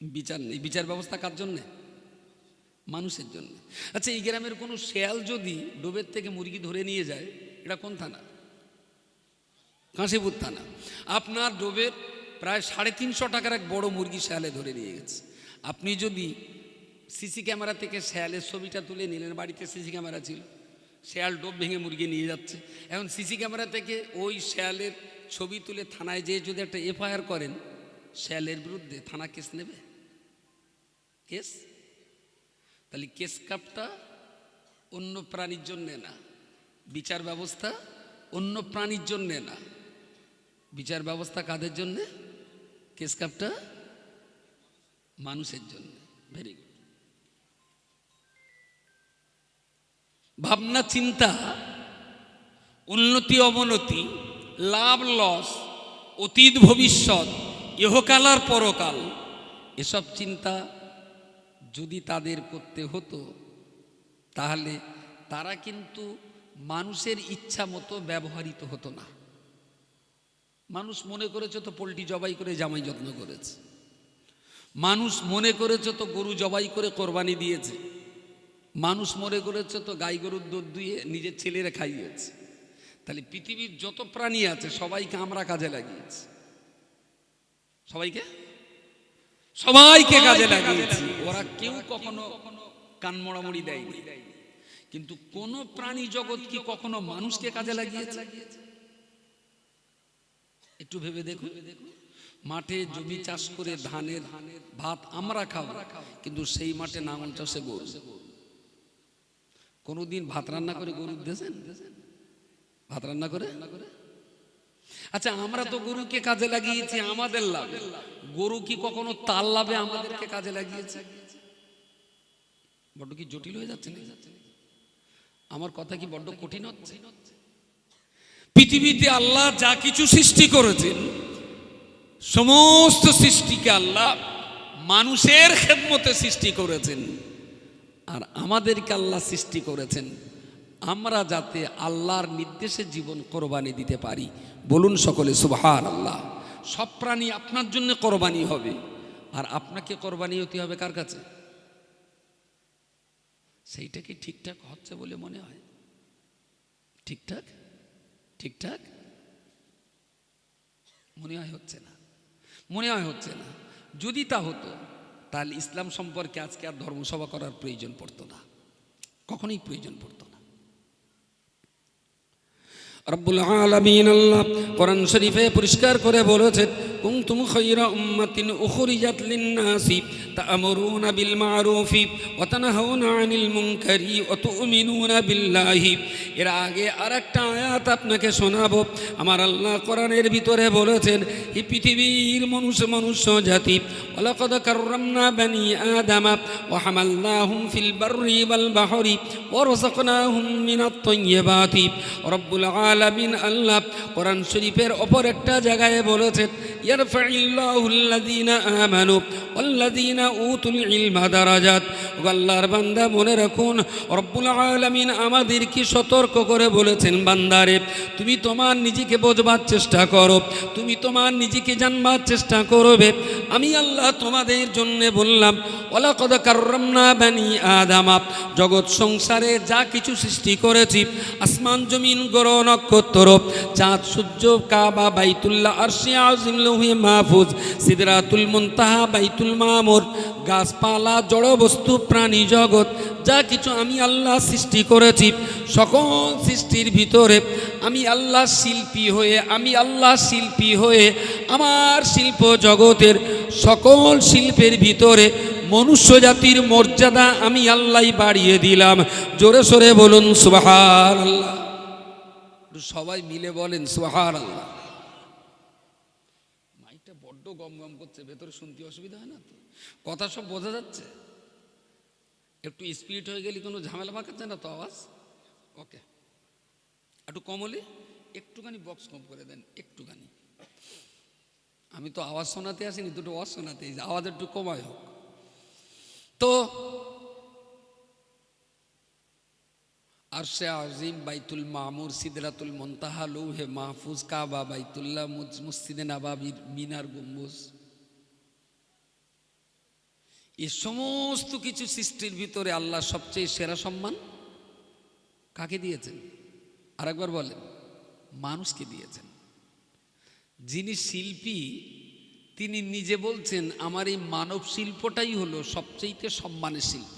বিচার নেই। বিচার ব্যবস্থা কার জন্যে? মানুষের জন্য। আচ্ছা, এই গ্রামের কোনো শেয়াল যদি ডোবের থেকে মুরগি ধরে নিয়ে যায়, এটা কোন থানা? কাশীপুর থানা। আপনার ডোবের প্রায় 350 টাকার এক বড় মুরগি শেয়ালে ধরে নিয়ে গেছে। আপনি যদি সিসি ক্যামেরা থেকে শেয়ালের ছবিটা তুলে নিলেন, বাড়িতে সিসি ক্যামেরা ছিল, শেয়াল ডোব ভেঙে মুরগি নিয়ে যাচ্ছে, এখন সিসি ক্যামেরা থেকে ওই শেয়ালের ছবি তুলে থানায় যেয়ে যদি একটা এফআইআর করেন শেয়ালের বিরুদ্ধে, থানা কেস নেবে? কেস? তাহলে কেস কাপটা অন্য প্রাণীর জন্যে না, বিচার ব্যবস্থা অন্য প্রাণীর জন্যে না, বিচার ব্যবস্থা কাদের জন্যে? কেস কাপটা মানুষের জন্য। Very good. ভাবনা চিন্তা, উন্নতি অবনতি, লাভ লস, অতীত ভবিষ্যৎ, ইহকাল আর পরকাল, এসব চিন্তা যদি তাদের করতে হতো তাহলে তারা কিন্তু মানুষের ইচ্ছা মতো ব্যবহৃত হতো না। মানুষ মনে করেছে তো পোলট্রি জবাই করে জামাই যত্ন করেছে, মানুষ মনে করেছে তো গরু জবাই করে কোরবানি দিয়েছে, মানুষ মনে করেছে তো গাই গরুর দুধ দুয়ে নিজের ছেলেরা খাইয়েছে। তাহলে পৃথিবীর যত প্রাণী আছে সবাইকে আমরা কাজে লাগিয়েছি, সবাইকে কাজে লাগিয়েছি। ওরা কেউ কখনো কান মোড়ামুড়ি দেয়নি। কিন্তু কোন প্রাণী জগৎ কি কখনো মানুষকে কাজে লাগিয়েছে? একটু ভেবে দেখুন। মাঠে জমি চাষ করে ধানের ভাত আমরা খাবো, কিন্তু সেই মাঠে নাঙল চাষে গরু। কোনদিন ভাত রান্না করে গরু দিয়েছেন? ভাত রান্না করে? আচ্ছা, আমরা তো গরুকে কাজে লাগিয়েছি আমাদের লাভে, গরু কি কখনো তার লাভে আমাদেরকে কাজে লাগিয়েছে? বড্ড কি জটিল হয়ে যাচ্ছে না? আমার কথা কি বড্ড কঠিন হচ্ছে? পৃথিবীতে আল্লাহ যা কিছু সৃষ্টি করেছেন, সমস্ত সৃষ্টিকে আল্লাহ মানুষের খেদমতে সৃষ্টি করেছেন। আর আমাদেরকে আল্লাহ সৃষ্টি করেছেন আমরা যাতে আল্লাহর নির্দেশে জীবন কোরবানি দিতে পারি। বলুন সকলে সুবহানাল্লাহ। সব প্রাণী আপনার জন্য কোরবানি হবে, আর আপনাকে কোরবানি হতে হবে কার কাছে? সেইটা কি ঠিকঠাক হচ্ছে বলে মনে হয়? ঠিকঠাক ঠিকঠাক মনে হয় হচ্ছে না, মনে হয় হচ্ছে না। যদি তা হতো তাহলে ইসলাম সম্পর্কে আজকে আর ধর্মসভা করার প্রয়োজন পড়তো না, কখনোই প্রয়োজন পড়তো না। রব্বুল আলামিন আল্লাহ কোরআন শরীফে পরিষ্কার করে বলেছেন, কুনতুম খায়রা উম্মাতিন উখরিজাত লিন-নাসি তা'মুরুনা বিল মা'রুফি ওয়া তানহাউনা আনিল মুনকারি ওয়া তু'মিনুনা বিল্লাহি। এর আগে আরেকটা আয়াত আপনাকে শোনাবো। আমার আল্লাহ কোরআনের ভিতরে বলেছেন, এই পৃথিবীর মনুষ্য জাতি, ওয়ালাকাদ কাররামনা বানি আদামা ওয়া হামালনাহুম ফিল বাররি ওয়াল বাহরি ওয়া রাযাকনাহুম মিনাত তাইয়্যিবাতি। রব্বুল আলামিন আল্লাহ কোরআন শরীফের অপর একটা জায়গায় বলেছেন, ইয়ারফাইল্লাহুল্লাযীনা আমানু ওয়াল্লাযীনা উতুল ইলমা দারাজাত। আল্লাহর বান্দা মনে রাখুন, রব্বুল আলামিন আমাদেরকে সতর্ক করে বলেছেন, বান্দারে তুমি তোমার নিজেকে বোঝবার চেষ্টা করো, তুমি তোমার নিজেকে জানবার চেষ্টা করবে। আমি আল্লাহ তোমাদের জন্য বললাম, ওয়ালাকাদ কাররামনা বানি আদামা, জগৎ সংসারে যা কিছু সৃষ্টি করেছি, আসমান জমিন গ্রহ নক্ষত্র, চাঁদ সূর্য, কাবা, বাইতুল্লাহ, আরশে আজিম, লৌহে মাহফুজ, সিদরাতুল মুনতাহা, বাইতুল মামুর, গাছপালা, জড় বস্তু, প্রাণী জগৎ, যা কিছু আমি আল্লাহ সৃষ্টি করেছি, সকল সৃষ্টির ভিতরে আমি আল্লাহ শিল্পী হয়ে আমার শিল্প জগতের সকল শিল্পের ভিতরে মনুষ্য জাতির মর্যাদা আমি আল্লাহ বাড়িয়ে দিলাম। জোরে সোরে বলুন সুবহানাল্লাহ। সবাই মিলে বলেন সুবহানাল্লাহ। মাইকটা বড্ড গম গম করছে, ভেতরে শুনতে অসুবিধা হয় না তো? কথা সব বোঝা যাচ্ছে? একটু স্পিড হয়ে গেলে কোনো ঝামেলা পাকাচ্ছে না তো আওয়াজ? ওকে, একটু কম হলে একটুখানি বক্স কম করে দেন, একটুখানি। আমি তো আওয়াজ শোনাতে আসিনি, দুটো আওয়াজ শোনাতে, আওয়াজ একটু কমায় হোক। তো আরশে আজিম, বাইতুল মামুর, সিদরাতুল মুনতাহা, লৌহে মাহফুজ, কাবা, বাইতুল্লাহ, মসজিদে নববীর মিনার, গম্বুজ, এই সমস্ত কিছু সৃষ্টির ভিতরে আল্লাহ সবচেয়ে সেরা সম্মান কাকে দিয়েছেন? আরেকবার বলেন। মানুষকে দিয়েছেন। যিনি শিল্পী তিনি নিজে বলছেন, আমার এই মানব শিল্পটাই হলো সবচেয়ে সম্মানের শিল্প।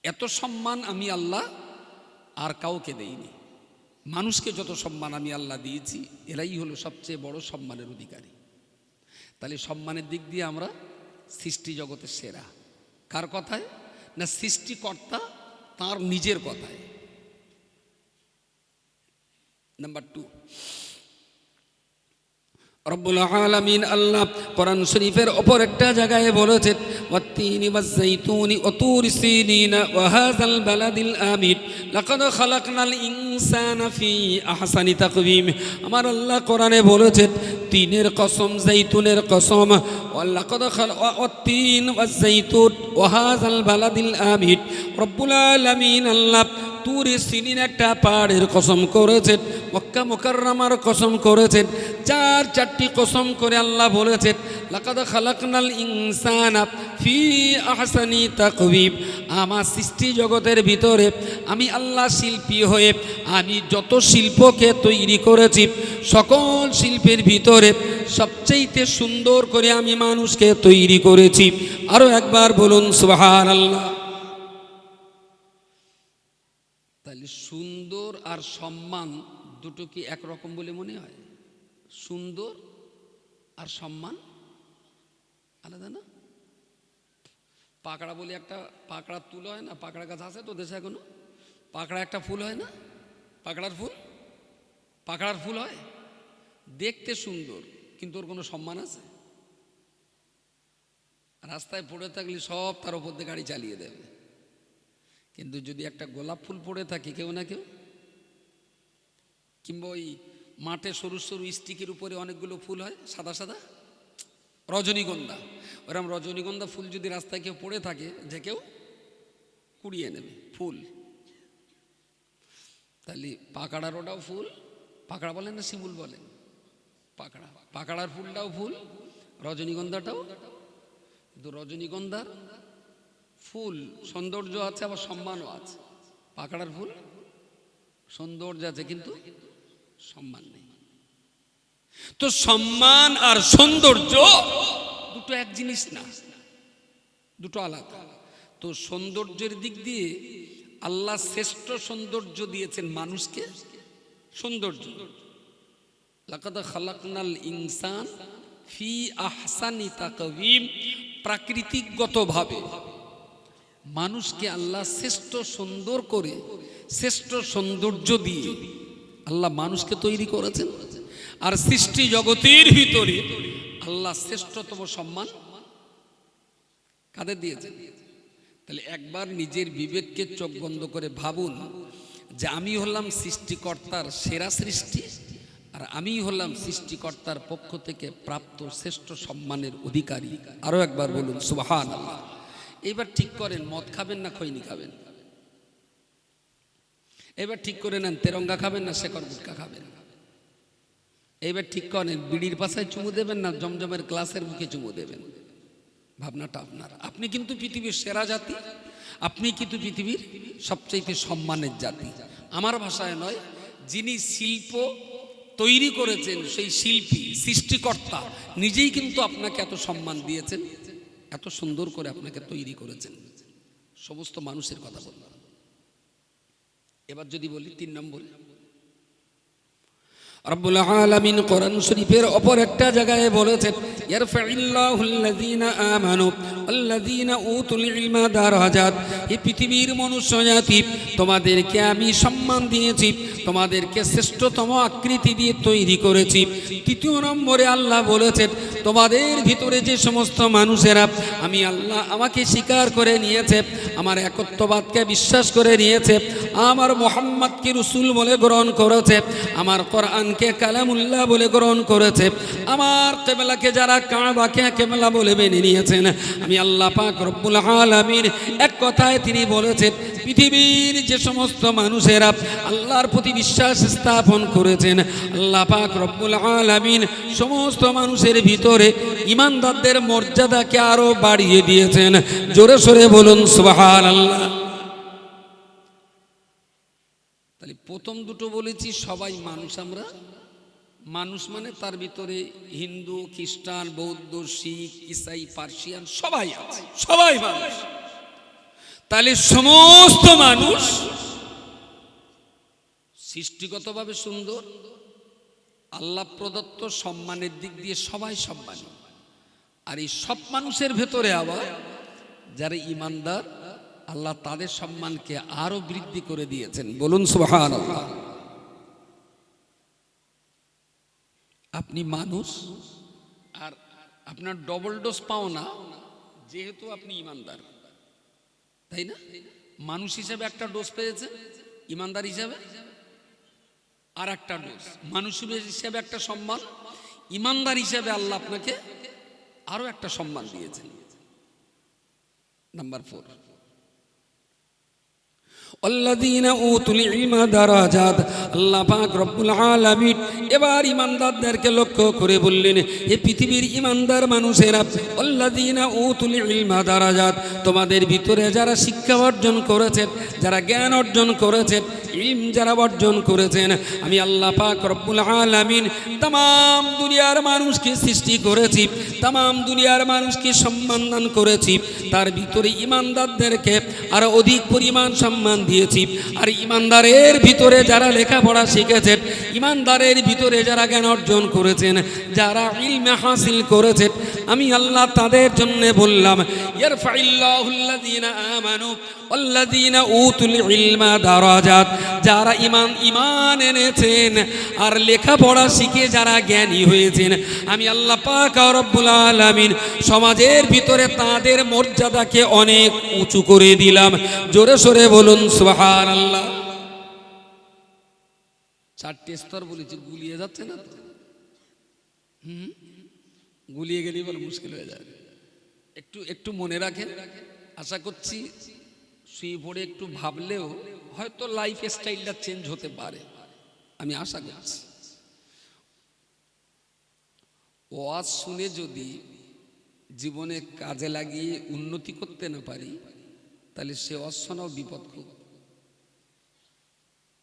এত সম্মান আমি আল্লাহ আর কাউকে দেইনি। মানুষকে যত সম্মান আমি আল্লাহ দিয়েছি, এরাই হলো সবচেয়ে বড় সম্মানের অধিকারী। তাহলে সম্মানের দিক দিয়ে আমরা সৃষ্টি জগতের সেরা। কার কথায়? না, সৃষ্টিকর্তা তার নিজের কথায়। নাম্বার 2, রব্বুল আলামিন আল্লাহ কোরআন শরীফের অপর একটা জায়গায় বলেছেন ওয়াত্তিনি ওয়াজ্জাইতুনি ওয়া তুরি সিনিনা ওয়া হাযাল বালাদিল আমিন লাকাদ খালাকনাল ইনসানা ফি আহসানি তাকওয়িম। আমার আল্লাহ কোরআনে বলেছেন তিনের কসম, জাইতুনের কসম, ওয়ালাকাদ ওয়াত্তিন ওয়াজ্জাইতুন ওয়া হাযাল বালাদিল আমিন। রব্বুল আলামিন আল্লাহ তুরি সিনিন একটা পাহাড়ের কসম করেছেন, মক্কা মুকাররমার কসম করেছেন, চারটি কসম করে আল্লাহ বলেছেন লাকাদ খালাকনাল ইনসানা ফি আহসানি তাকওয়িম। আমার সৃষ্টি জগতের ভিতরে আমি আল্লাহ শিল্পী হয়ে আমি যত শিল্পকে তৈরি করেছি, সকল শিল্পের ভিতরে সবচেয়ে সুন্দর করে আমি মানুষকে তৈরি করেছি। আরো একবার বলুন সুবহানাল্লাহ। তাহলে সুন্দর আর সম্মান দুটো কি একরকম বলে মনে হয়? সুন্দর আর সম্মান আলাদা না? পাকড়া বলে একটা পাকড়ার তুল হয় না? পাকড়া গাছ আছে তো দেশে এখনো? পাকড়া একটা ফুল হয় না? পাকড়ার ফুল, পাকড়ার ফুল হয়, দেখতে সুন্দর, কিন্তু ওর কোনো সম্মান আছে? রাস্তায় পড়ে থাকলে সব তার উপর দিয়ে গাড়ি চালিয়ে দেবে। কিন্তু যদি একটা গোলাপ ফুল পড়ে থাকে কেউ না কেউ, কিংবা ওই মাঠে সরু সরু স্টিকের উপরে অনেকগুলো ফুল হয় সাদা সাদা, রজনীগন্ধা, ওরকম রজনীগন্ধা ফুল যদি রাস্তায় কেউ পড়ে থাকে যে কেউ কুড়িয়ে নেবে ফুল। তাহলে পাকড়ার ওটাও ফুল, পাকড়া বলেন না শিমুল বলেন? পাকড়া, পাকড়ার ফুলটাও ফুল, রজনীগন্ধাটাও। কিন্তু রজনীগন্ধার ফুল সৌন্দর্য আছে, আবার সম্মানও আছে। পাকড়ার ফুল সৌন্দর্য আছে কিন্তু সম্মান নেই। তো সম্মান আর সৌন্দর্য দুটো এক জিনিস না, দুটো আলাদা। তো সৌন্দর্যের দিক দিয়ে আল্লাহ শ্রেষ্ঠ সৌন্দর্য দিয়েছেন মানুষকে। সৌন্দর্য লাকাদ খালাকনাল ইনসান ফি আহসানি তাকওয়িম, প্রাকৃতিকগতভাবে মানুষকে আল্লাহ শ্রেষ্ঠ সুন্দর করে, শ্রেষ্ঠ সৌন্দর্য দিয়ে আল্লাহ মানুষকে তৈরি করেছেন। আর সৃষ্টি জগতের ভিতরে আল্লাহ শ্রেষ্ঠতম সম্মান কাদের দিয়েছেন? তাহলে একবার নিজের বিবেককে চোখ বন্ধ করে ভাবুন যে আমি হলাম সৃষ্টিকর্তার সেরা সৃষ্টি, আর আমি হলাম সৃষ্টিকর্তার পক্ষ থেকে প্রাপ্ত শ্রেষ্ঠ সম্মানের অধিকারী। আরো একবার বলুন সুবহানাল্লাহ। এবার ঠিক করেন মদ খাবেন না খৈনি খাবেন? এবার ঠিক করে নেন তেরঙ্গা খাবেন না শেকর গুটকা খাবেন? এবার ঠিক করেন বিড়ির পাশায় চুমু দেবেন না জমজমের গ্লাসের মুখে চুমু দেবেন? ভাবনাটা আপনার। আপনি কিন্তু পৃথিবীর সেরা জাতি, আপনি কিন্তু পৃথিবীর সবচেয়ে সম্মানের জাতি। আমার ভাষায় নয়, যিনি শিল্প তৈরি করেছেন সেই শিল্পী সৃষ্টিকর্তা নিজেই কিন্তু আপনাকে এত সম্মান দিয়েছেন, এত সুন্দর করে আপনাকে তৈরি করেছেন। সমস্ত মানুষের কথা বললাম। এবার যদি বলি 3 নম্বরে, রব্বুল আলামিন কোরআন শরীফের অপর একটা জায়গায় বলেছেন ইয়ারফাইল্লাহুল্লাযীনা আমানু ওয়াল্লাযীনা উতুল ইলমা দারাজাত। এই পৃথিবীর মনুষ্য জাতি তোমাদেরকে আমি সম্মান দিয়েছি, তোমাদেরকে শ্রেষ্ঠতম আকৃতি দিয়ে তৈরি করেছি। 3 নম্বরে আল্লাহ বলেছেন তোমাদের ভিতরে যে সমস্ত মানুষেরা আমি আল্লাহ আমাকে স্বীকার করে নিয়েছে, আমার একত্ববাদকে বিশ্বাস করে নিয়েছে, আমার মুহাম্মদকে রাসূল বলে গ্রহণ করেছে, আমার কোরআনকে কালামুল্লাহ বলে গ্রহণ করেছে, আমার কিবলাকে যারা কাবাকে কিবলা বলে মেনে নিয়েছেন, আমি আল্লাহ পাক রব্বুল আলামিন এক কথায় তিনি বলেছেন পৃথিবীর যে সমস্ত মানুষেরা আল্লাহর প্রতি বিশ্বাস স্থাপন করেছেন, আল্লাহ পাক রব্বুল আলামিন সমস্ত মানুষের ভিতরে ঈমানদারদের মর্যাদাকে আরো বাড়িয়ে দিয়েছেন। জোরে সোরে বলুন সুবহানাল্লাহ। তাহলে প্রথম দুটো বলেছি সবাই মানুষ, আমরা মানুষ মানে তার ভিতরে হিন্দু, খ্রিস্টান, বৌদ্ধ, শিখ, ইসাই, পার্সিয়ান সবাই আছে, সবাই মানুষ। তাহলে সমস্ত মানুষ সৃষ্টিগতভাবে সুন্দর, আল্লাহ প্রদত্ত সম্মানের দিক দিয়ে সবাই সম্মানী। আর এই সব মানুষের ভেতরে আবার যারা ঈমানদার আল্লাহ তাদের সম্মানকে আরো বৃদ্ধি করে দিয়েছেন। বলুন সুবহানাল্লাহ। আপনি মানুষ, আর আপনার ডবল ডোজ পাও না, যেহেতু আপনি ইমানদার, তাই না? মানুষ হিসেবে একটা ডোজ পেয়েছে, ইমানদার হিসেবে আর একটা ডোজ। মানুষ হিসেবে একটা সম্মান, ইমানদার হিসেবে আল্লাহ আপনাকে আরো একটা সম্মান দিয়েছেন। নাম্বার 4, আল্লাযীনা উতুল ইলমা দারাজাত। আল্লাহ পাক রব্বুল আলামিন এবার ইমানদারদেরকে লক্ষ্য করে বললেন, হে পৃথিবীর ইমানদার মানুষেরা, আল্লাযীনা উতুল ইলমা দারাজাত, তোমাদের ভিতরে যারা শিক্ষা অর্জন করেছেন, যারা জ্ঞান অর্জন করেছেন, ইলম যারা অর্জন করেছেন, আমি আল্লাহ পাক রব্বুল আলামিন तमाम দুনিয়ার মানুষকে সৃষ্টি করেছি, तमाम দুনিয়ার মানুষকে সম্মান দান করেছি, তার ভিতরে ইমানদারদেরকে আরো অধিক পরিমাণ সম্মান দিয়েছি। আর ইমানদারের ভিতরে যারা লেখাপড়া শিখেছেন, ইমানদারের ভিতরে যারা জ্ঞান অর্জন করেছেন, যারা ইলম হাসিল করেছেন, আমি আল্লাহ তাদের জন্য বললাম, ইয়ারফাইল্লাহুল্লাযীনা আমানু ওয়াল্লাযীনা উতুল ইলমা দারাজাত। যারা ঈমান এনেছেন আর লেখাপড়া শিখে যারা জ্ঞানী হয়েছেন, আমি আল্লাহ পাক রব্বুল আলামিন সমাজের ভিতরে তাদের মর্যাদাকে অনেক উঁচু করে দিলাম। জোরে সোরে বলুন সুবহানাল্লাহ। 4টি স্তর বলেছি, গুলিয়ে যাচ্ছে না তো? গুলিয়ে গেলেই বলে মুশকিল হয়ে যায়। একটু মনে রাখেন। আশা করছি শুয়ে পড়ে একটু ভাবলেও হয়তো লাইফ স্টাইলটা চেঞ্জ হতে পারে, আমি আশা করছি। ওয়াজ শুনে যদি জীবনে কাজে লাগিয়ে উন্নতি করতে না পারি, তাহলে সে ওয়াজ শোনাও বিপদ খুব।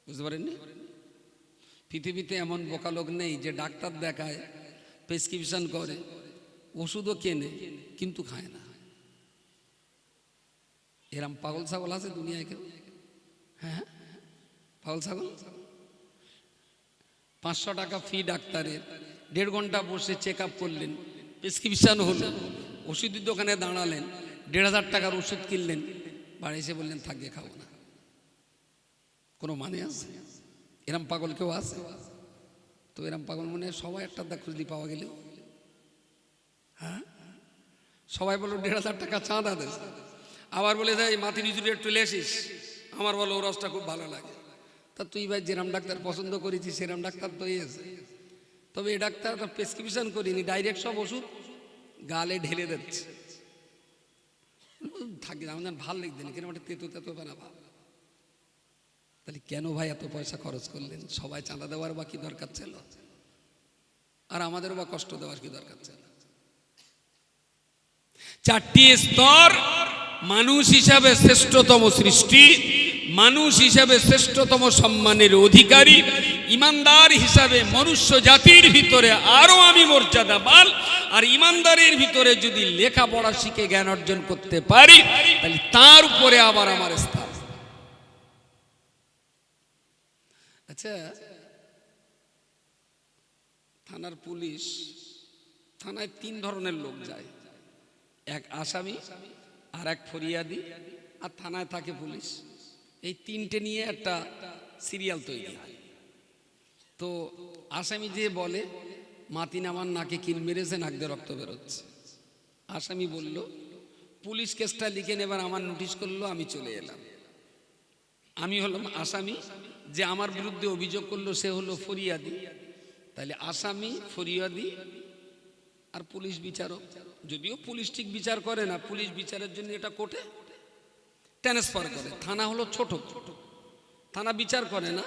বুঝতে পারেননি? পৃথিবীতে এমন বোকা লোক নেই যে ডাক্তার দেখায়, প্রেসক্রিপশন করে, ওষুধও কেনে, কিন্তু খায় না। এরম পাগল ছাগল আছে দুনিয়ায় কেউ? হ্যাঁ, পাগল ছাগল। 500 টাকা ফি ডাক্তারের, 1.5 ঘন্টা বসে চেক আপ করলেন, প্রেসক্রিপশন হলো, ওষুধের দোকানে দাঁড়ালেন, 1,500 টাকার ওষুধ কিনলেন, বাড়ি এসে বললেন থাকবে খাবো না। কোনো মানে আছে? এরম পাগল কেউ আছে? তো এরম পাগল মনে হয় সবাই একটা খুঁজলি পাওয়া গেলেও। হ্যাঁ, সবাই বলো 1,500 টাকা চাঁদা দেয়, আবার বলে দেয় মাথি নিজুরে একটু লেসিস, আমার বলো ও রসটা খুব ভালো লাগে। তা তুই ভাই যেরাম ডাক্তার পছন্দ করেছিস সেরাম ডাক্তার তো এসে, তবে এই ডাক্তার প্রেসক্রিপশন করিনি, ডাইরেক্ট সব ওষুধ গালে ঢেলে দিচ্ছে। থাকি আমার ভাল লাগছে না, কেন তেতো তেতো বানাবা। তাহলে কেন ভাই এত পয়সা খরচ করলেন? সবাই চাঁদা দেওয়ার বা কি দরকার ছিল? আর আমাদেরও বা কষ্ট দেওয়ার কি দরকার ছিল? 4টি স্তর। মানুষ হিসাবে শ্রেষ্ঠতম সৃষ্টি, মানুষ হিসাবে শ্রেষ্ঠতম সম্মানের অধিকারী, ইমানদার হিসাবে মনুষ্য জাতির ভিতরে আরো আমি মর্যাদাবান। আর ইমানদারের ভিতরে যদি লেখাপড়া শিখে জ্ঞান অর্জন করতে পারি, তাহলে তার উপরে আবার আমার স্থান। আচ্ছা, থানার পুলিশ, থানায় 3 ধরনের লোক যায়, এক আসামি, আর এক ফরিয়াদি, আর থানায় থাকে পুলিশ। এই 3টে নিয়ে একটা সিরিয়াল তৈরি হয়। তো আসামি যে বলে মাতিন আমার নাকে কিল মেরেছে, নাক দিয়ে রক্ত বেরোচ্ছে। আসামি বলল, পুলিশ কেসটা লিখে নেবার আমার নোটিশ করলো, আমি চলে এলাম। আমি হলাম আসামি, যে আমার বিরুদ্ধে অভিযোগ করলো সে হলো ফরিয়াদি। তাহলে আসামি, ফরিয়াদি আর পুলিশ বিচারক। যদিও পুলিশ ঠিক বিচার করে না, পুলিশ বিচারের জন্য এটা কোর্টে ট্রান্সফার করে। থানা হলো ছোট, থানা বিচার করে না,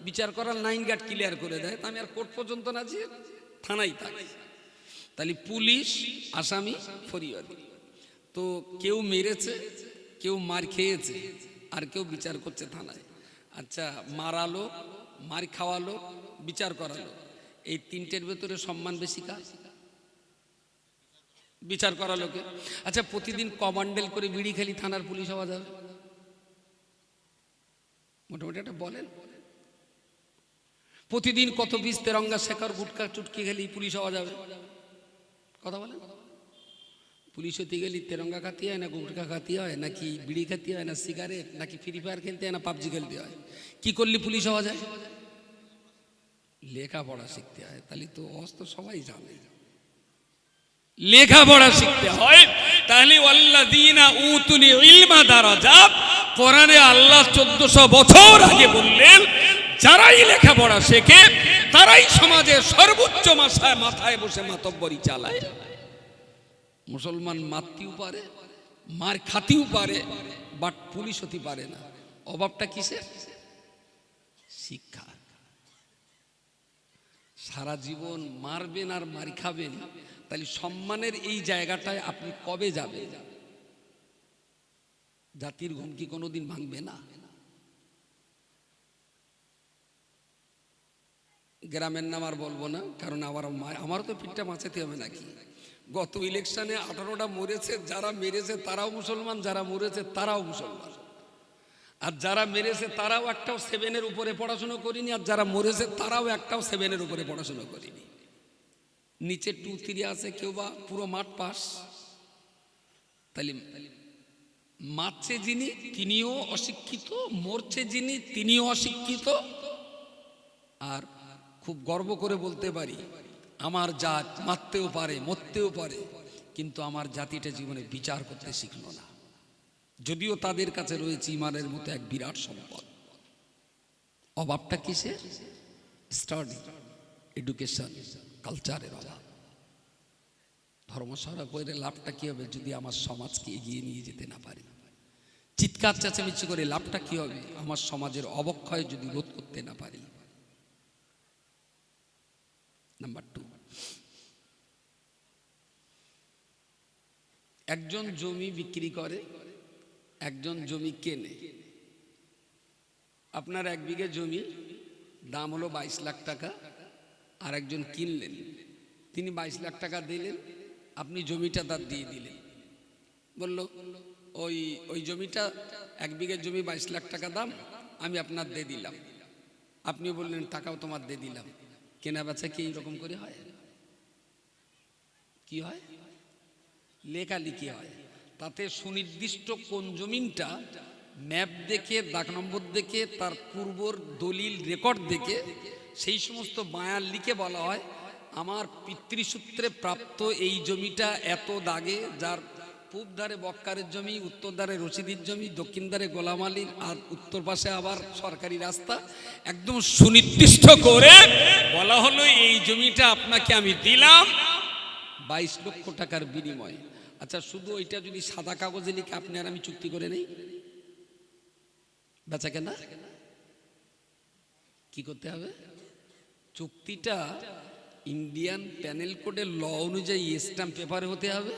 বিচার করার 9 গেট ক্লিয়ার করে দেয়। আমি আর কোর্ট পর্যন্ত না যে থানাই থাকি। তাহলে পুলিশ, আসামি, ফরিয়াদি। তো কেউ মেরেছে, কেউ মার খেয়েছে, আর কেউ বিচার করছে থানায়। আচ্ছা, মারালো, মার খাওয়ালো, বিচার করালো, এই 3টের ভেতরে সম্মান বেশি কাজ? বিচার করা লোকে। আচ্ছা, প্রতিদিন কমান্ডেল করে বিড়ি খেলি থানার পুলিশ হওয়া যাবে? মোটামুটি একটা বলেন। প্রতিদিন কত পিস তেরঙ্গা শেখার গুটকা চুটকি খেলি পুলিশ হওয়া যাবে? কথা বলেন। পুলিশ হতে গেলে তেরঙ্গা খাতি হয় না গুটকা খাতি হয়, নাকি বিড়ি খাতি হয়, না সিগারেট, নাকি ফ্রি ফায়ার খেলতে হয়, না পাবজি খেলতে হয়? কি করলে পুলিশ হওয়া যায়? লেখাপড়া শিখতে হয়, তাহলে তো অস্ত সবাই জানে, লেখাপড়া শিখতে হয়। তাহলে ওয়াল্লাযীনা উতুল ইলমা দারাজাত, কোরআনে আল্লাহ 1400 বছর আগে বললেন যারাই লেখাপড়া শেখে তারাই সমাজের সর্বোচ্চ মাথায় বসে মাতব্বরি চালায়। মুসলমান মারতেও পারে, মার খাতেও পারে, বাট পুলিশ হতে পারে না। অভাবটা কিসের? শিক্ষা। সারা জীবন মারবেন আর মার খাবেন, তাহলে সম্মানের এই জায়গাটায় আপনি কবে যাবেন? জাতির ঘুম কি কোনোদিন ভাঙবে না? গ্রামের নাম আর বলবো না, কারণ আমারও তো পিঠটা বাঁচাতে হবে নাকি। গত ইলেকশনে 18টা মরেছে, যারা মেরেছে তারাও মুসলমান, যারা মরেছে তারাও মুসলমান। আর যারা মেরেছে তারাও একটাও 7-এর উপরে পড়াশোনা করিনি, আর যারা মরেছে তারাও একটাও 7-এর উপরে পড়াশোনা করিনি। নিচে 2-3 আছে, কেউ বা পুরো মাঠ পাস। তাহলে মারছে যিনি তিনিও অশিক্ষিত, মরছে যিনি তিনিও অশিক্ষিত। আর খুব গর্ব করে বলতে পারি আমার জাত মারতেও পারে, মরতেও পারে, কিন্তু আমার জাতিটা জীবনে বিচার করতে শিখলো না, যদিও তাদের কাছে রয়েছে ইমানের মতো এক বিরাট সম্পদ। অভাবটা কিসের? স্টাডি, এডুকেশন, কালচারের অভাব। ধর্মসভা করে লাভটা কি হবে যদি আমার সমাজকে এগিয়ে নিয়ে যেতে না পারি? চিৎকার চেঁচামেচি করে লাভটা কি হবে আমার সমাজের অবক্ষয় যদি রোধ করতে না পারি? নাম্বার 2, একজন জমি বিক্রি করে, একজন জমি কেনে। আপনার 1 বিঘে জমি দাম হলো 22 লাখ টাকা, আর একজন কিনলেন, তিনি 22 লাখ টাকা দিলেন, আপনি জমিটা তার দিয়ে দিলেন। বলল ওই জমিটা 1 বিঘে জমি 22 লাখ টাকা দাম, আমি আপনার দিয়ে দিলাম। আপনি বললেন টাকাও তোমার দিয়ে দিলাম। কেনা বেচা কি এইরকম করে হয়? কি হয়? লেখালেখি হয়। তাতে সুনির্দিষ্ট কোন জমিনটা ম্যাপ দেখে, দাগ নম্বর দেখে, তার পূর্বর দলিল রেকর্ড দেখে সেই সমস্ত বায়ান লিখে বলা হয় আমার পিতৃসূত্রে প্রাপ্ত এই জমিটা এত দাগে, যার পূব ধারে বক্কারের জমি, উত্তর ধারে রশিদির জমি, দক্ষিণ ধারে গোলাম আলীর, আর উত্তর পাশে আবার সরকারি রাস্তা। একদম সুনির্দিষ্ট করে বলা হলো এই জমিটা আপনাকে আমি দিলাম 22 লক্ষ টাকার বিনিময়ে। আচ্ছা, শুধু ওইটা যদি সাদা কাগজে লিখে আপনি আর আমি চুক্তি করে নেই, বেচা কেনা কি করতে হবে? চুক্তিটা ইন্ডিয়ান প্যানেল কোডের ল অনুযায়ী স্ট্যাম্প পেপারে হতে হবে,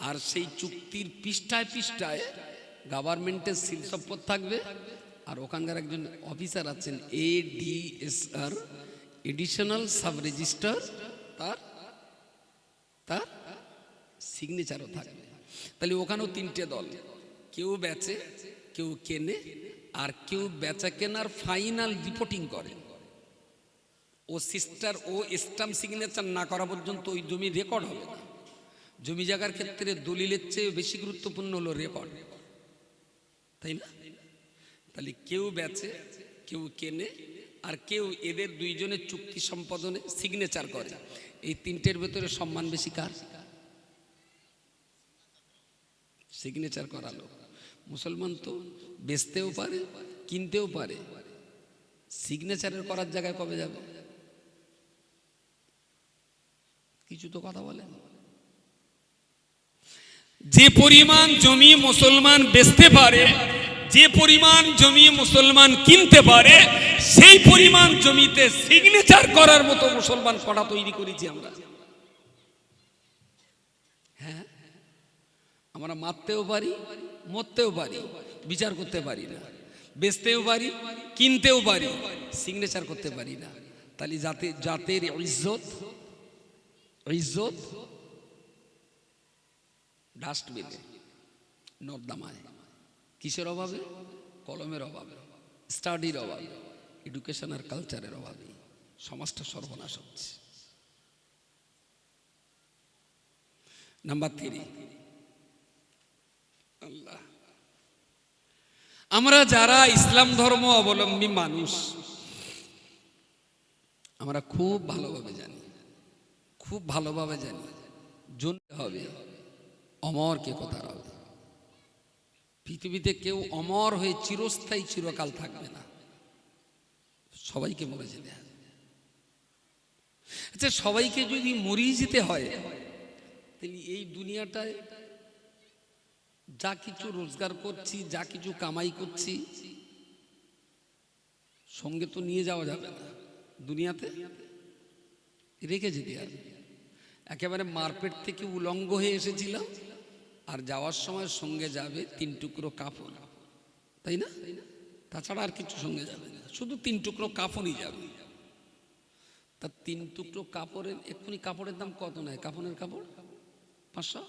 আর সেই চুক্তির পৃষ্ঠায় পৃষ্ঠায় গভর্নমেন্টের সিল সম্পদ থাকবে, আর ওখানকার একজন অফিসার আছেন ADSR, এডিশনাল সাব রেজিস্ট্রার, তার সিগনেচারও থাকবে। তাহলে ওখানেও 3টে দল, কেউ বেচে, কেউ কেনে, আর কেউ বেচা কেনার ফাইনাল রিপোর্টিং করে। ও স্ট্যাম্প সিগনেচার না করা পর্যন্ত ওই জমি রেকর্ড হবে না। জমি জায়গার ক্ষেত্রে দলিলের চেয়ে বেশি গুরুত্বপূর্ণ হলো রেকর্ড, তাই না? তাহলে কেউ বেচে, কেউ কেনে, আর কেউ এদের দুইজনের চুক্তি সম্পাদনে সিগনেচার করে। এই 3টের ভেতরে সম্মান বেশি কার? সিগনেচার করালো। মুসলমান তো বেচতেও পারে, কিনতেও পারে, সিগনেচারের করার জায়গায় কবে যাবে? কিছু তো কথা বলেন। যে পরিমাণ জমি মুসলমান বেচতে পারে, যে পরিমাণ জমি মুসলমান কিনতে পারে, সেই পরিমাণ জমিতে সিগনেচার করার মতো মুসলমান কটা তৈরি করেছি আমরা। হ্যাঁ, আমরা মারতেও পারি, মরতেও পারি, বিচার করতে পারি না, বেচতেও পারি, কিনতেও পারি, সিগনেচার করতে পারি না। তাহলে জাতের ইজ্জত ডাস্টবিনে, নর্দমায়। কিসের অভাবে? কলমের অভাবে, স্টাডির অভাবে, এডুকেশন আর কালচারের অভাবে সমাজটা সর্বনাশ হচ্ছে। নাম্বার 3, আল্লাহ, আমরা যারা ইসলাম ধর্ম অবলম্বী মানুষ, আমরা খুব ভালোভাবে জানি, খুব ভালোভাবে জানি জানতে হবে অমর কে কথা হবে। পৃথিবীতে কেউ অমর হয়ে চিরস্থায়ী চিরকাল থাকবে না, সবাইকে মরে যেতে হবে। আচ্ছা, সবাইকে যদি মরিয়ে যেতে হয়, তাহলে এই দুনিয়াটায় যা কিছু রোজগার করছি, যা কিছু কামাই করছি, সঙ্গে তো নিয়ে যাওয়া যাবে না, দুনিয়াতে রেখে যেতে হবে। একেবারে মারপেট থেকে উলঙ্গ হয়ে এসেছিলাম, আর যাওয়ার সময় সঙ্গে যাবে 3 টুকরো কাফন, তাই না? তাছাড়া আর কিছু সঙ্গে যাবে না, শুধু 3 টুকরো কাফনই যাবে। তা 3 টুকরো কাপড়ের, এক্ষুনি কাপড়ের দাম কত নেয়? কাফনের কাপড় 500,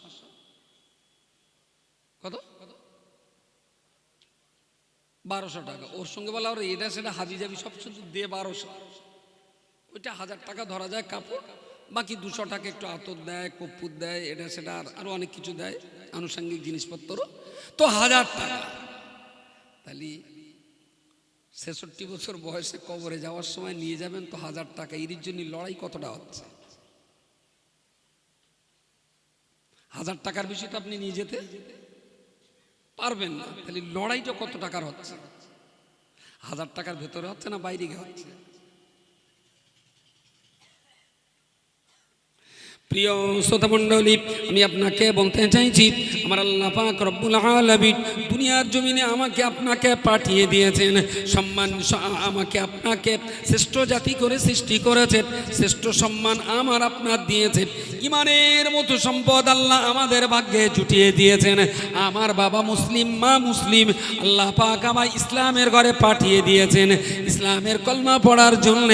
কত 1200 টাকা। ওর সঙ্গে বলা ওর এটা সেটা হাবি যাবি সব শুধু দে 1200, ওইটা 1000 টাকা ধরা যায় কাপড়। বাকি 200 টাকা একটু আতর দেয়, কর্পূর দেয়, এটা সেটা আরো অনেক কিছু দেয়, আনুষঙ্গিক জিনিসপত্র, তো 1000 টাকা। তাহলে 66 বছর বয়সে কবরে যাওয়ার সময় নিয়ে যাবেন তো 1000 টাকা। এর জন্য লড়াই কতটা হচ্ছে? 1000 টাকার বেশি তো আপনি নিয়ে যেতে পারবেন না। তাহলে লড়াইটা কত টাকার হচ্ছে? 1000 টাকার ভেতরে হচ্ছে না বাইরে গিয়ে হচ্ছে? প্রিয় শ্রোতা মণ্ডলী, আমি আপনাকে বলতে চাইছি, আমার আল্লাহ পাক রব্বুল আলামিন দুনিয়ার জমিনে আমাকে আপনাকে পাঠিয়ে দিয়েছেন, সম্মান আমাকে আপনাকে শ্রেষ্ঠ জাতি করে সৃষ্টি করেছেন, শ্রেষ্ঠ সম্মান আমার আপনার দিয়েছে, ইমানের মতো সম্পদ আল্লাহ আমাদের ভাগ্যে জুটিয়ে দিয়েছেন। আমার বাবা মুসলিম, মা মুসলিম, আল্লাহ পাক আমায় ইসলামের ঘরে পাঠিয়ে দিয়েছেন। ইসলামের কলমা পড়ার জন্য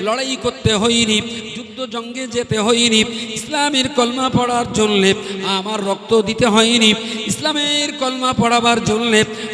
লড়াই করতে হয়নি, যুদ্ধ জঙ্গে যেতে হয়নি, ইসলামের কলমা পড়ার জন্য আমার রক্ত দিতে হয়নি, ইসলামের কলমা পড়াবার জন্য